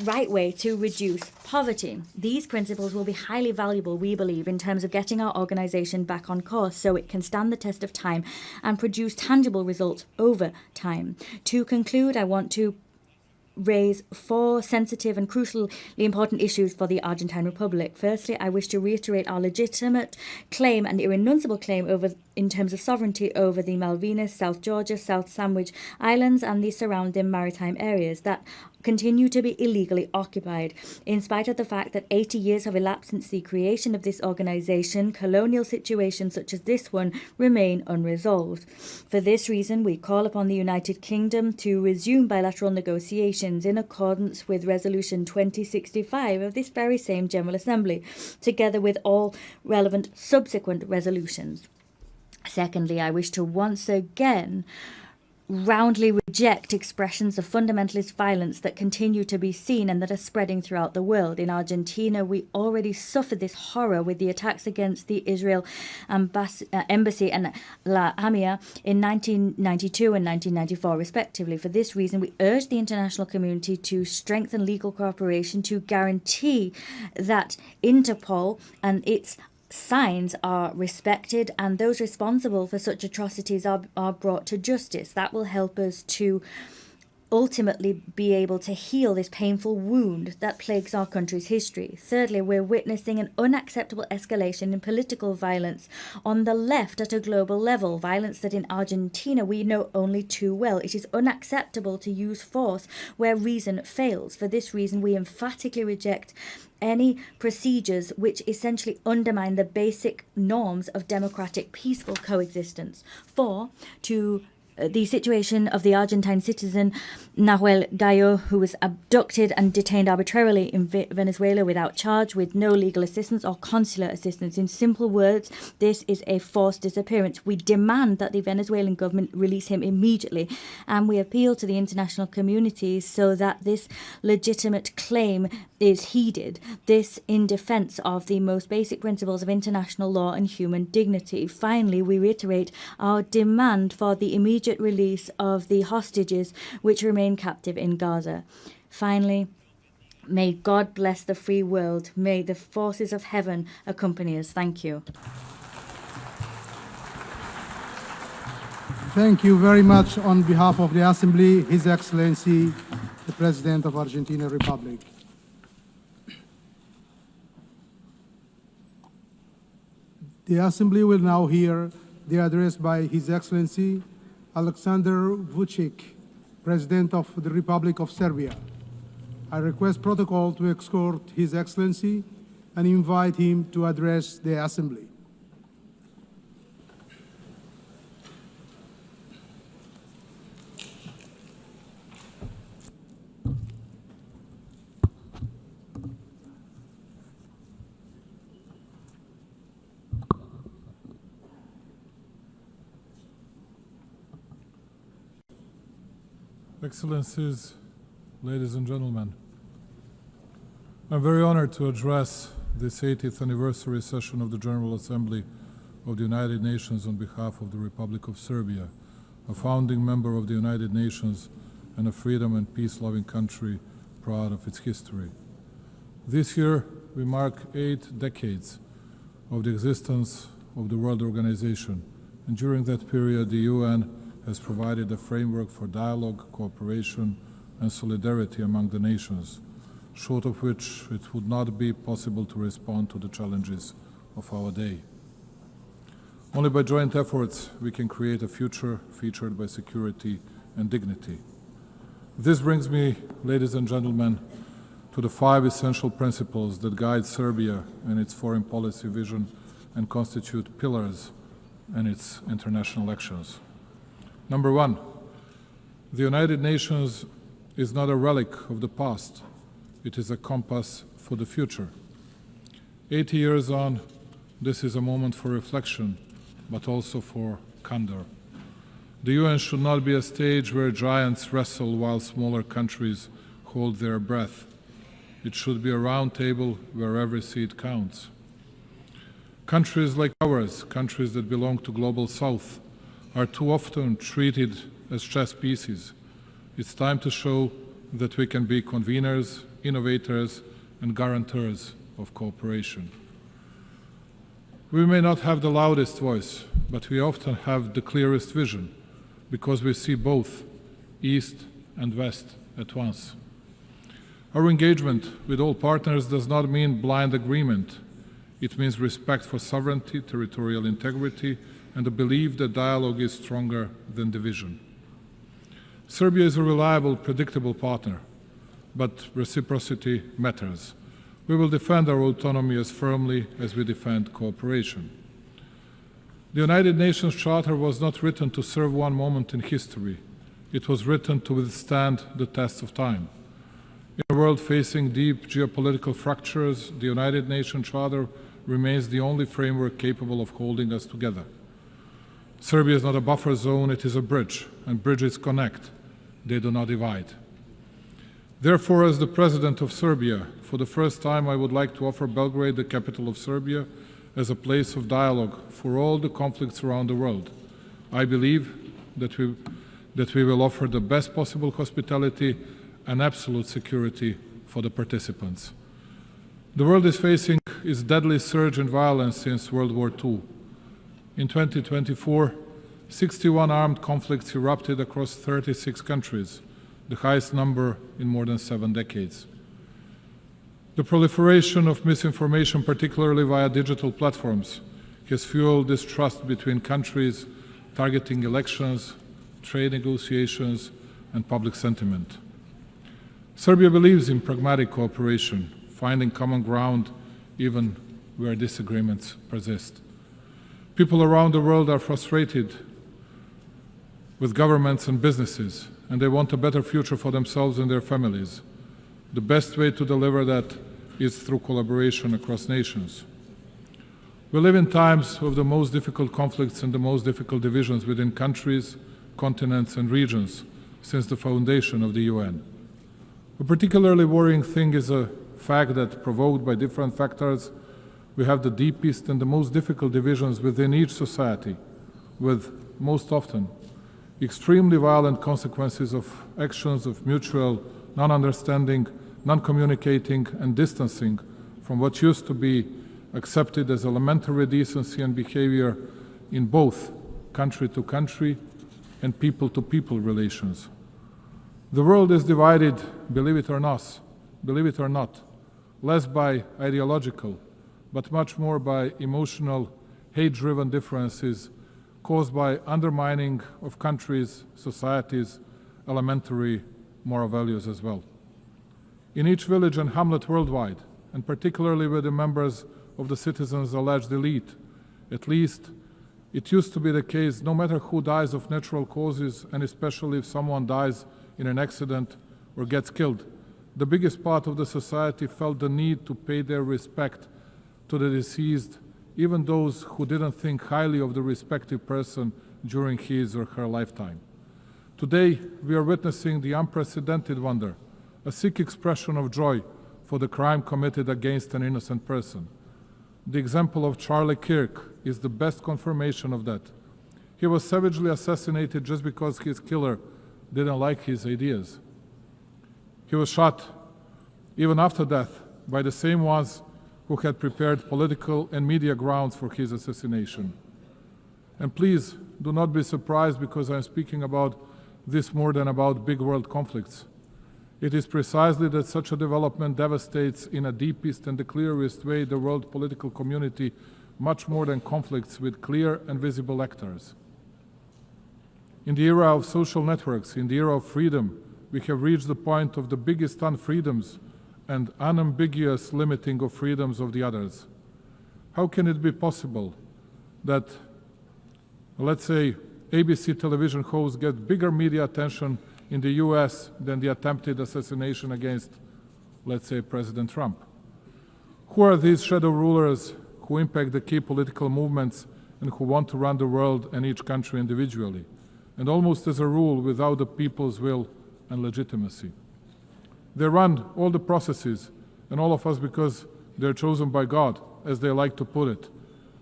Speaker 18: right way to reduce poverty. These principles will be highly valuable, we believe, in terms of getting our organization back on course so it can stand the test of time and produce tangible results over time. To conclude, I want to raise four sensitive and crucially important issues for the Argentine Republic. Firstly, I wish to reiterate our legitimate claim and irrenunciable claim in terms of sovereignty over the Malvinas, South Georgia, South Sandwich Islands and the surrounding maritime areas that continue to be illegally occupied. In spite of the fact that 80 years have elapsed since the creation of this organization, colonial situations such as this one remain unresolved. For this reason, we call upon the United Kingdom to resume bilateral negotiations in accordance with Resolution 2065 of this very same General Assembly, together with all relevant subsequent resolutions. Secondly, I wish to once again roundly reject expressions of fundamentalist violence that continue to be seen and that are spreading throughout the world. In Argentina, we already suffered this horror with the attacks against the Israel embassy and La Hamia in 1992 and 1994, respectively. For this reason, we urge the international community to strengthen legal cooperation to guarantee that Interpol and its signs are respected and those responsible for such atrocities are brought to justice. That will help us to ultimately be able to heal this painful wound that plagues our country's history. Thirdly, we're witnessing an unacceptable escalation in political violence on the left at a global level, violence that in Argentina we know only too well. It is unacceptable to use force where reason fails. For this reason, we emphatically reject any procedures which essentially undermine the basic norms of democratic peaceful coexistence. 4, to the situation of the Argentine citizen Nahuel Gallo, who was abducted and detained arbitrarily in Venezuela without charge, with no legal assistance or consular assistance. In simple words, this is a forced disappearance. We demand that the Venezuelan government release him immediately, and we appeal to the international community so that this legitimate claim is heeded. This in defense of the most basic principles of international law and human dignity. Finally, we reiterate our demand for the immediate release of the hostages which remain captive in Gaza. Finally, may God bless the free world. May the forces of heaven accompany us. Thank you.
Speaker 14: Thank you very much. On behalf of the Assembly, His Excellency, the President of Argentina Republic. The Assembly will now hear the address by His Excellency Alexander Vučić, President of the Republic of Serbia. I request protocol to escort His Excellency and invite him to address the Assembly.
Speaker 19: Excellencies, ladies and gentlemen, I'm very honored to address this 80th anniversary session of the General Assembly of the United Nations on behalf of the Republic of Serbia, a founding member of the United Nations and a freedom and peace-loving country proud of its history. This year, we mark 8 decades of the existence of the World Organization, and during that period, the UN has provided a framework for dialogue, cooperation, and solidarity among the nations, short of which it would not be possible to respond to the challenges of our day. Only by joint efforts we can create a future featured by security and dignity. This brings me, ladies and gentlemen, to the 5 essential principles that guide Serbia and its foreign policy vision and constitute pillars in its international actions. Number 1, the United Nations is not a relic of the past, it is a compass for the future. 80 years on, this is a moment for reflection, but also for candor. The UN should not be a stage where giants wrestle while smaller countries hold their breath. It should be a round table where every seat counts. Countries like ours, countries that belong to Global South, are too often treated as chess pieces. It's time to show that we can be conveners, innovators, and guarantors of cooperation. We may not have the loudest voice, but we often have the clearest vision, because we see both East and West at once. Our engagement with all partners does not mean blind agreement. It means respect for sovereignty, territorial integrity, and the belief that dialogue is stronger than division. Serbia is a reliable, predictable partner, but reciprocity matters. We will defend our autonomy as firmly as we defend cooperation. The United Nations Charter was not written to serve one moment in history. It was written to withstand the test of time. In a world facing deep geopolitical fractures, the United Nations Charter remains the only framework capable of holding us together. Serbia is not a buffer zone, it is a bridge, and bridges connect. They do not divide. Therefore, as the President of Serbia, for the first time I would like to offer Belgrade, the capital of Serbia, as a place of dialogue for all the conflicts around the world. I believe that we will offer the best possible hospitality and absolute security for the participants. The world is facing its deadly surge in violence since World War II. In 2024, 61 armed conflicts erupted across 36 countries, the highest number in more than 7 decades. The proliferation of misinformation, particularly via digital platforms, has fueled distrust between countries, targeting elections, trade negotiations, and public sentiment. Serbia believes in pragmatic cooperation, finding common ground even where disagreements persist. People around the world are frustrated with governments and businesses, and they want a better future for themselves and their families. The best way to deliver that is through collaboration across nations. We live in times of the most difficult conflicts and the most difficult divisions within countries, continents, and regions since the foundation of the UN. A particularly worrying thing is a fact that, provoked by different factors, we have the deepest and the most difficult divisions within each society, with, most often, extremely violent consequences of actions of mutual non-understanding, non-communicating, and distancing from what used to be accepted as elementary decency and behavior in both country-to-country and people-to-people relations. The world is divided, believe it or not, less by ideological, but much more by emotional, hate-driven differences caused by undermining of countries, societies, elementary moral values as well. In each village and hamlet worldwide, and particularly with the members of the citizens' alleged elite, at least it used to be the case, no matter who dies of natural causes, and especially if someone dies in an accident or gets killed, the biggest part of the society felt the need to pay their respect to the deceased, even those who didn't think highly of the respective person during his or her lifetime. Today, we are witnessing the unprecedented wonder, a sick expression of joy for the crime committed against an innocent person. The example of Charlie Kirk is the best confirmation of that. He was savagely assassinated just because his killer didn't like his ideas. He was shot, even after death, by the same ones who had prepared political and media grounds for his assassination. And please do not be surprised because I'm speaking about this more than about big world conflicts. It is precisely that such a development devastates in a deepest and the clearest way the world political community much more than conflicts with clear and visible actors. In the era of social networks, in the era of freedom, we have reached the point of the biggest unfreedoms and unambiguous limiting of freedoms of the others. How can it be possible that, let's say, ABC television hosts get bigger media attention in the US than the attempted assassination against, let's say, President Trump? Who are these shadow rulers who impact the key political movements and who want to run the world and each country individually, and almost as a rule without the people's will and legitimacy? They run all the processes, and all of us because they're chosen by God, as they like to put it.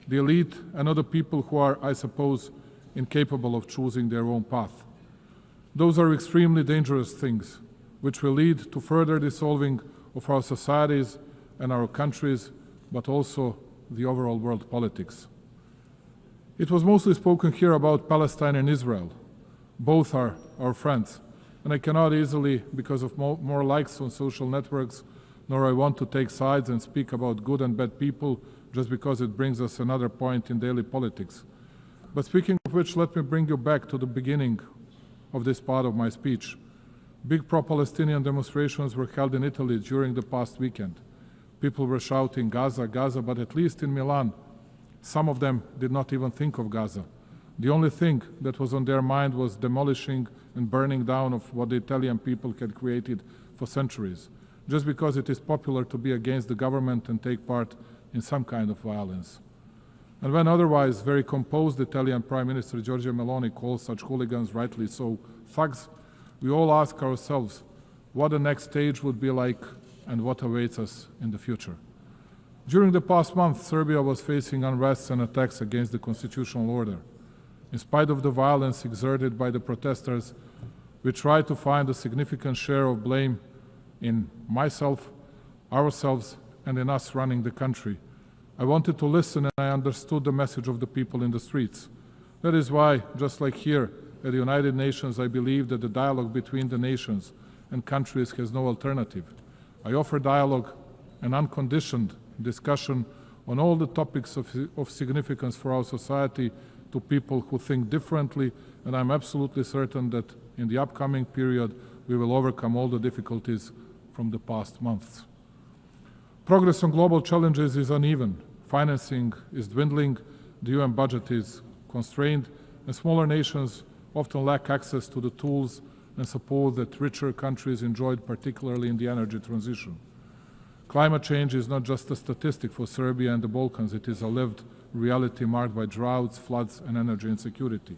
Speaker 19: The elite and other people who are, I suppose, incapable of choosing their own path. Those are extremely dangerous things, which will lead to further dissolving of our societies and our countries, but also the overall world politics. It was mostly spoken here about Palestine and Israel. Both are our friends, and I cannot easily, because of more likes on social networks, nor I want to take sides and speak about good and bad people just because it brings us another point in daily politics. But speaking of which, let me bring you back to the beginning of this part of my speech. Big pro-Palestinian demonstrations were held in Italy during the past weekend. People were shouting Gaza, Gaza, but at least in Milan, some of them did not even think of Gaza. The only thing that was on their mind was demolishing and burning down of what the Italian people had created for centuries, just because it is popular to be against the government and take part in some kind of violence. And when otherwise very composed Italian Prime Minister Giorgia Meloni calls such hooligans, rightly so, thugs, we all ask ourselves what the next stage would be like and what awaits us in the future. During the past month, Serbia was facing unrest and attacks against the constitutional order. In spite of the violence exerted by the protesters, we tried to find a significant share of blame in myself, ourselves, and in us running the country. I wanted to listen, and I understood the message of the people in the streets. That is why, just like here at the United Nations, I believe that the dialogue between the nations and countries has no alternative. I offer dialogue and unconditioned discussion on all the topics of significance for our society to people who think differently, and I'm absolutely certain that in the upcoming period we will overcome all the difficulties from the past months. Progress on global challenges is uneven. Financing is dwindling, the UN budget is constrained, and smaller nations often lack access to the tools and support that richer countries enjoyed, particularly in the energy transition. Climate change is not just a statistic for Serbia and the Balkans, it is a lived reality marked by droughts, floods, and energy insecurity.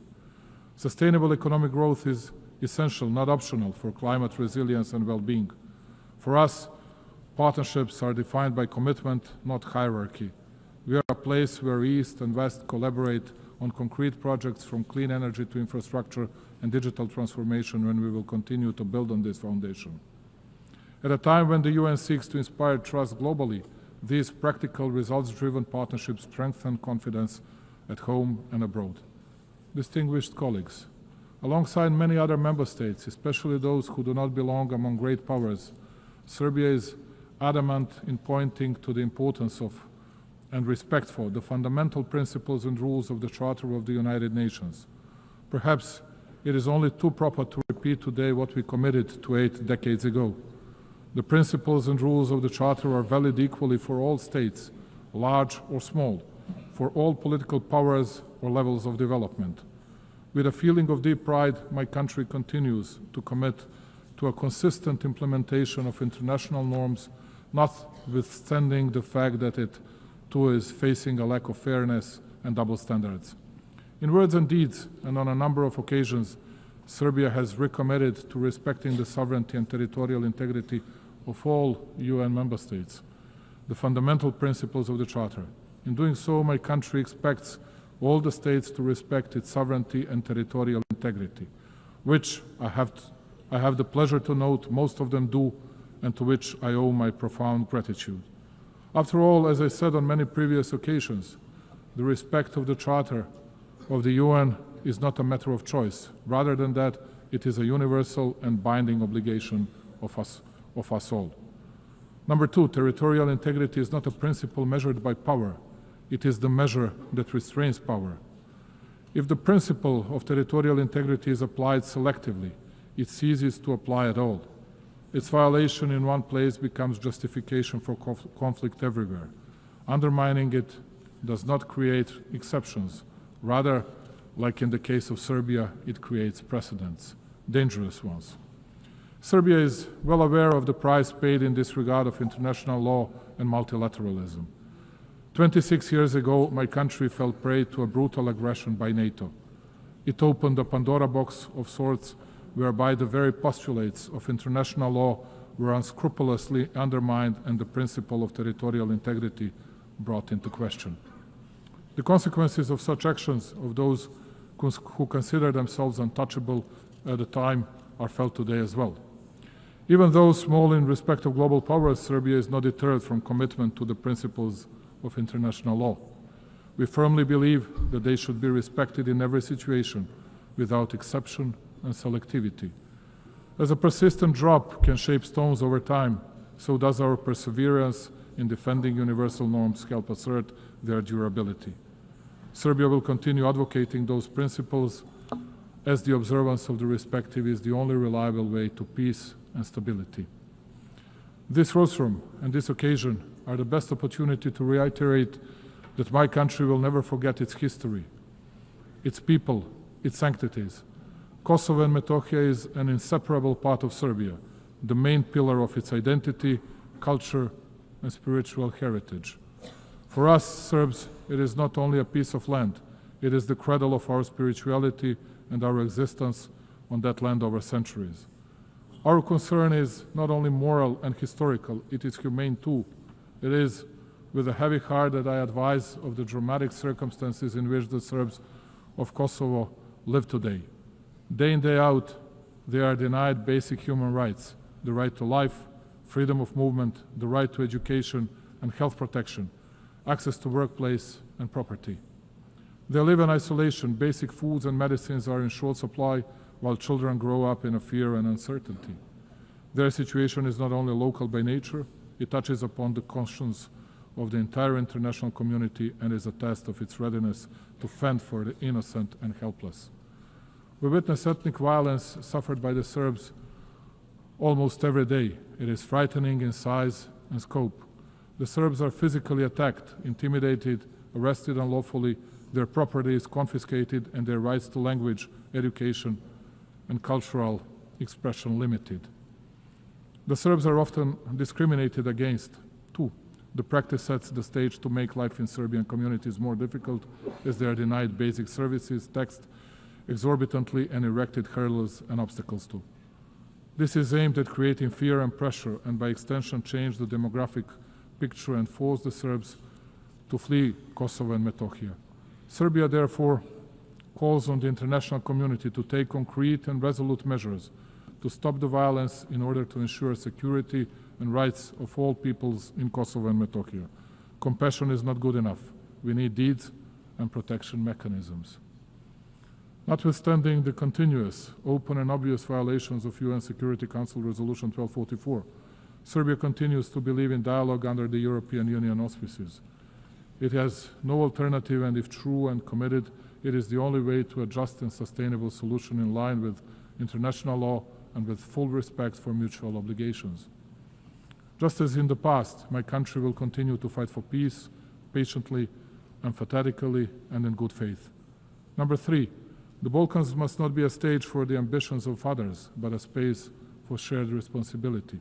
Speaker 19: Sustainable economic growth is essential, not optional, for climate resilience and well-being. For us, partnerships are defined by commitment, not hierarchy. We are a place where East and West collaborate on concrete projects from clean energy to infrastructure and digital transformation, when we will continue to build on this foundation. At a time when the UN seeks to inspire trust globally, these practical, results-driven partnerships strengthen confidence at home and abroad. Distinguished colleagues, alongside many other member states, especially those who do not belong among great powers, Serbia is adamant in pointing to the importance of and respect for the fundamental principles and rules of the Charter of the United Nations. Perhaps it is only too proper to repeat today what we committed to 8 decades ago. The principles and rules of the Charter are valid equally for all states, large or small, for all political powers or levels of development. With a feeling of deep pride, my country continues to commit to a consistent implementation of international norms, notwithstanding the fact that it too is facing a lack of fairness and double standards. In words and deeds, and on a number of occasions, Serbia has recommitted to respecting the sovereignty and territorial integrity of all UN member states, the fundamental principles of the Charter. In doing so, my country expects all the states to respect its sovereignty and territorial integrity, which I have the pleasure to note most of them do, and to which I owe my profound gratitude. After all, as I said on many previous occasions, the respect of the Charter of the UN is not a matter of choice. Rather than that, it is a universal and binding obligation of us all. Number two, territorial integrity is not a principle measured by power. It is the measure that restrains power. If the principle of territorial integrity is applied selectively, it ceases to apply at all. Its violation in one place becomes justification for conflict everywhere. Undermining it does not create exceptions. Rather, like in the case of Serbia, it creates precedents, dangerous ones. Serbia is well aware of the price paid in disregard of international law and multilateralism. 26 years ago, my country fell prey to a brutal aggression by NATO. It opened a Pandora box of sorts, whereby the very postulates of international law were unscrupulously undermined and the principle of territorial integrity brought into question. The consequences of such actions of those who consider themselves untouchable at the time are felt today as well. Even though small in respect of global powers, Serbia is not deterred from commitment to the principles of international law. We firmly believe that they should be respected in every situation, without exception and selectivity. As a persistent drop can shape stones over time, so does our perseverance in defending universal norms help assert their durability. Serbia will continue advocating those principles, as the observance of the respective is the only reliable way to peace and stability. This rostrum and this occasion are the best opportunity to reiterate that my country will never forget its history, its people, its sanctities. Kosovo and Metohija is an inseparable part of Serbia, the main pillar of its identity, culture, and spiritual heritage. For us, Serbs, it is not only a piece of land, it is the cradle of our spirituality and our existence on that land over centuries. Our concern is not only moral and historical, it is humane too. It is with a heavy heart that I advise of the dramatic circumstances in which the Serbs of Kosovo live today. Day in, day out, they are denied basic human rights, the right to life, freedom of movement, the right to education and health protection, access to workplace and property. They live in isolation, basic foods and medicines are in short supply, while children grow up in a fear and uncertainty. Their situation is not only local by nature, it touches upon the conscience of the entire international community and is a test of its readiness to fend for the innocent and helpless. We witness ethnic violence suffered by the Serbs almost every day. It is frightening in size and scope. The Serbs are physically attacked, intimidated, arrested unlawfully, their property is confiscated, and their rights to language, education, and cultural expression limited. The Serbs are often discriminated against, too. The practice sets the stage to make life in Serbian communities more difficult, as they are denied basic services, taxed exorbitantly, and erected hurdles and obstacles too. This is aimed at creating fear and pressure, and by extension change the demographic picture and force the Serbs to flee Kosovo and Metohija. Serbia, therefore, calls on the international community to take concrete and resolute measures to stop the violence in order to ensure security and rights of all peoples in Kosovo and Metohija. Compassion is not good enough. We need deeds and protection mechanisms. Notwithstanding the continuous, open and obvious violations of UN Security Council Resolution 1244, Serbia continues to believe in dialogue under the European Union auspices. It has no alternative, and if true and committed, it is the only way to a just and sustainable solution in line with international law and with full respect for mutual obligations. Just as in the past, my country will continue to fight for peace, patiently, emphatically, and in good faith. Number 3, the Balkans must not be a stage for the ambitions of others, but a space for shared responsibility.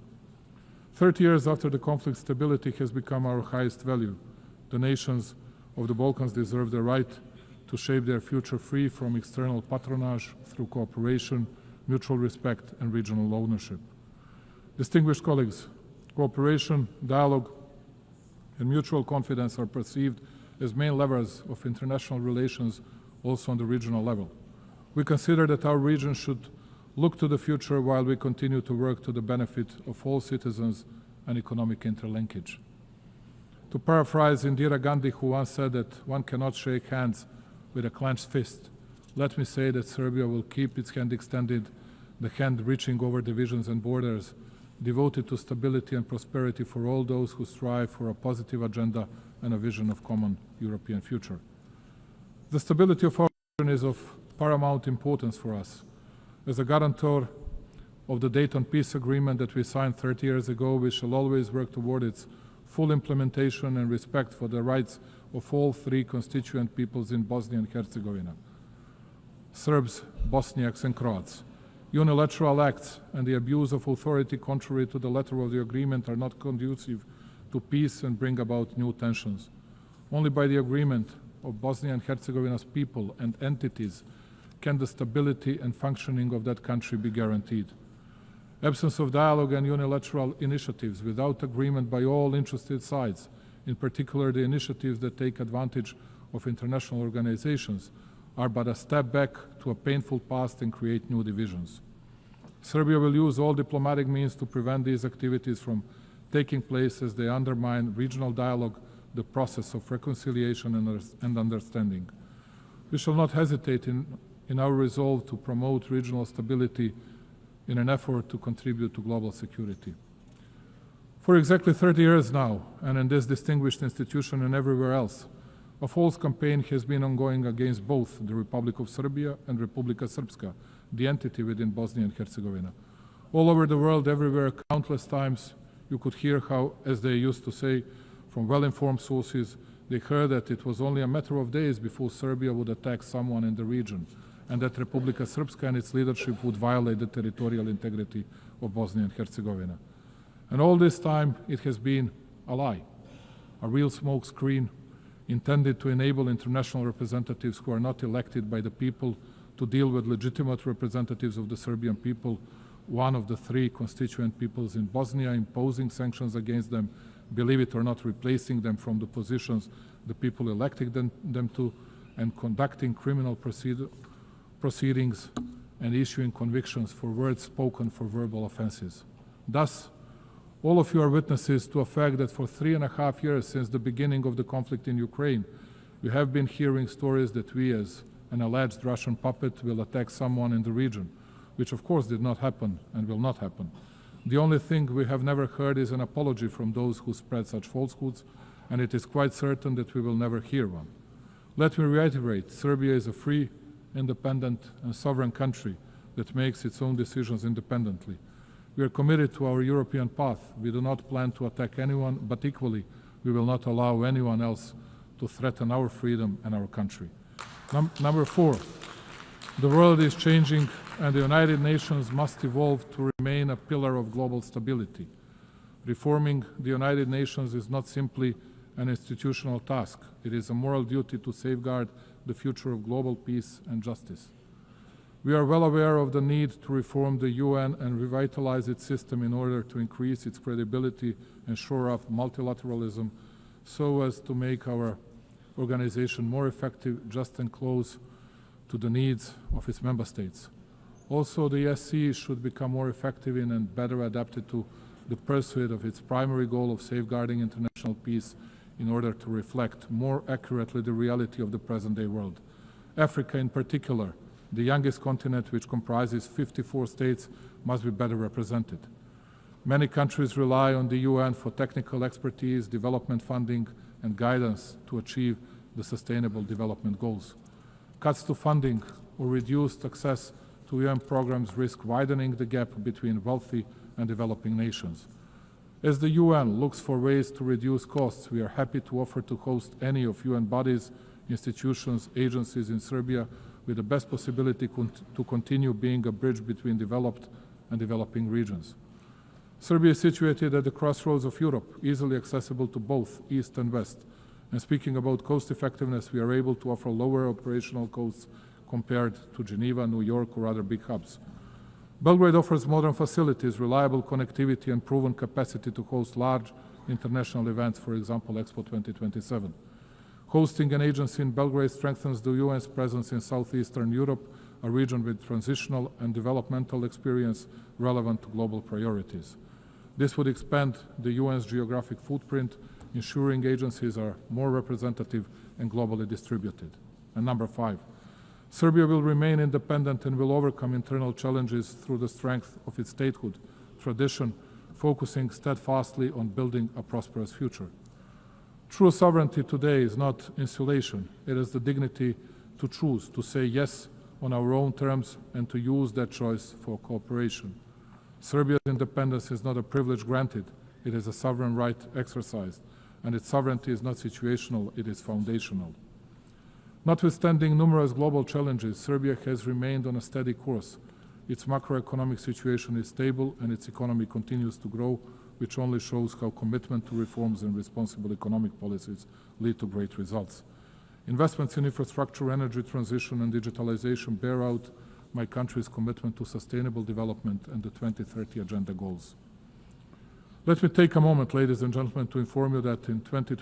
Speaker 19: 30 years after the conflict, stability has become our highest value. The nations of the Balkans deserve the right to shape their future free from external patronage through cooperation, mutual respect, and regional ownership. Distinguished colleagues, cooperation, dialogue, and mutual confidence are perceived as main levers of international relations also on the regional level. We consider that our region should look to the future while we continue to work to the benefit of all citizens and economic interlinkage. To paraphrase Indira Gandhi, who once said that one cannot shake hands with a clenched fist, let me say that Serbia will keep its hand extended, the hand reaching over divisions and borders, devoted to stability and prosperity for all those who strive for a positive agenda and a vision of common European future. The stability of our region is of paramount importance for us. As a guarantor of the Dayton Peace Agreement that we signed 30 years ago, we shall always work toward its full implementation and respect for the rights of all 3 constituent peoples in Bosnia and Herzegovina, Serbs, Bosniaks, and Croats. Unilateral acts and the abuse of authority contrary to the letter of the agreement are not conducive to peace and bring about new tensions. Only by the agreement of Bosnia and Herzegovina's people and entities can the stability and functioning of that country be guaranteed. Absence of dialogue and unilateral initiatives without agreement by all interested sides, in particular the initiatives that take advantage of international organizations, are but a step back to a painful past and create new divisions. Serbia will use all diplomatic means to prevent these activities from taking place as they undermine regional dialogue, the process of reconciliation and understanding. We shall not hesitate in our resolve to promote regional stability in an effort to contribute to global security. For exactly 30 years now, and in this distinguished institution and everywhere else, a false campaign has been ongoing against both the Republic of Serbia and Republika Srpska, the entity within Bosnia and Herzegovina. All over the world, everywhere, countless times, you could hear how, as they used to say, from well-informed sources, they heard that it was only a matter of days before Serbia would attack someone in the region, and that Republika Srpska and its leadership would violate the territorial integrity of Bosnia and Herzegovina. And all this time, it has been a lie, a real smoke screen intended to enable international representatives who are not elected by the people to deal with legitimate representatives of the Serbian people, one of the three constituent peoples in Bosnia, imposing sanctions against them, believe it or not, replacing them from the positions the people elected them to, and conducting criminal proceedings and issuing convictions for words spoken for verbal offenses. Thus, all of you are witnesses to a fact that for 3.5 years since the beginning of the conflict in Ukraine, you have been hearing stories that we, as an alleged Russian puppet, will attack someone in the region, which of course did not happen and will not happen. The only thing we have never heard is an apology from those who spread such falsehoods, and it is quite certain that we will never hear one. Let me reiterate, Serbia is a free, independent and sovereign country that makes its own decisions independently. We are committed to our European path. We do not plan to attack anyone, but equally, we will not allow anyone else to threaten our freedom and our country. Number 4, the world is changing, and the United Nations must evolve to remain a pillar of global stability. Reforming the United Nations is not simply an institutional task. It is a moral duty to safeguard the future of global peace and justice. We are well aware of the need to reform the UN and revitalize its system in order to increase its credibility and shore up multilateralism so as to make our organization more effective, just and close to the needs of its member states. Also, the SC should become more effective in and better adapted to the pursuit of its primary goal of safeguarding international peace in order to reflect more accurately the reality of the present-day world. Africa in particular, the youngest continent, which comprises 54 states, must be better represented. Many countries rely on the UN for technical expertise, development funding, and guidance to achieve the Sustainable Development Goals. Cuts to funding or reduced access to UN programs risk widening the gap between wealthy and developing nations. As the UN looks for ways to reduce costs, we are happy to offer to host any of UN bodies, institutions, agencies in Serbia with the best possibility to continue being a bridge between developed and developing regions. Serbia is situated at the crossroads of Europe, easily accessible to both East and West. And speaking about cost effectiveness, we are able to offer lower operational costs compared to Geneva, New York, or other big hubs. Belgrade offers modern facilities, reliable connectivity, and proven capacity to host large international events, for example, Expo 2027. Hosting an agency in Belgrade strengthens the UN's presence in Southeastern Europe, a region with transitional and developmental experience relevant to global priorities. This would expand the UN's geographic footprint, ensuring agencies are more representative and globally distributed. And number 5, Serbia will remain independent and will overcome internal challenges through the strength of its statehood tradition, focusing steadfastly on building a prosperous future. True sovereignty today is not insulation. It is the dignity to choose, to say yes on our own terms, and to use that choice for cooperation. Serbia's independence is not a privilege granted. It is a sovereign right exercised, and its sovereignty is not situational, it is foundational. Notwithstanding numerous global challenges, Serbia has remained on a steady course. Its macroeconomic situation is stable and its economy continues to grow, which only shows how commitment to reforms and responsible economic policies lead to great results. Investments in infrastructure, energy transition, and digitalization bear out my country's commitment to sustainable development and the 2030 Agenda goals. Let me take a moment, ladies and gentlemen, to inform you that in 2020,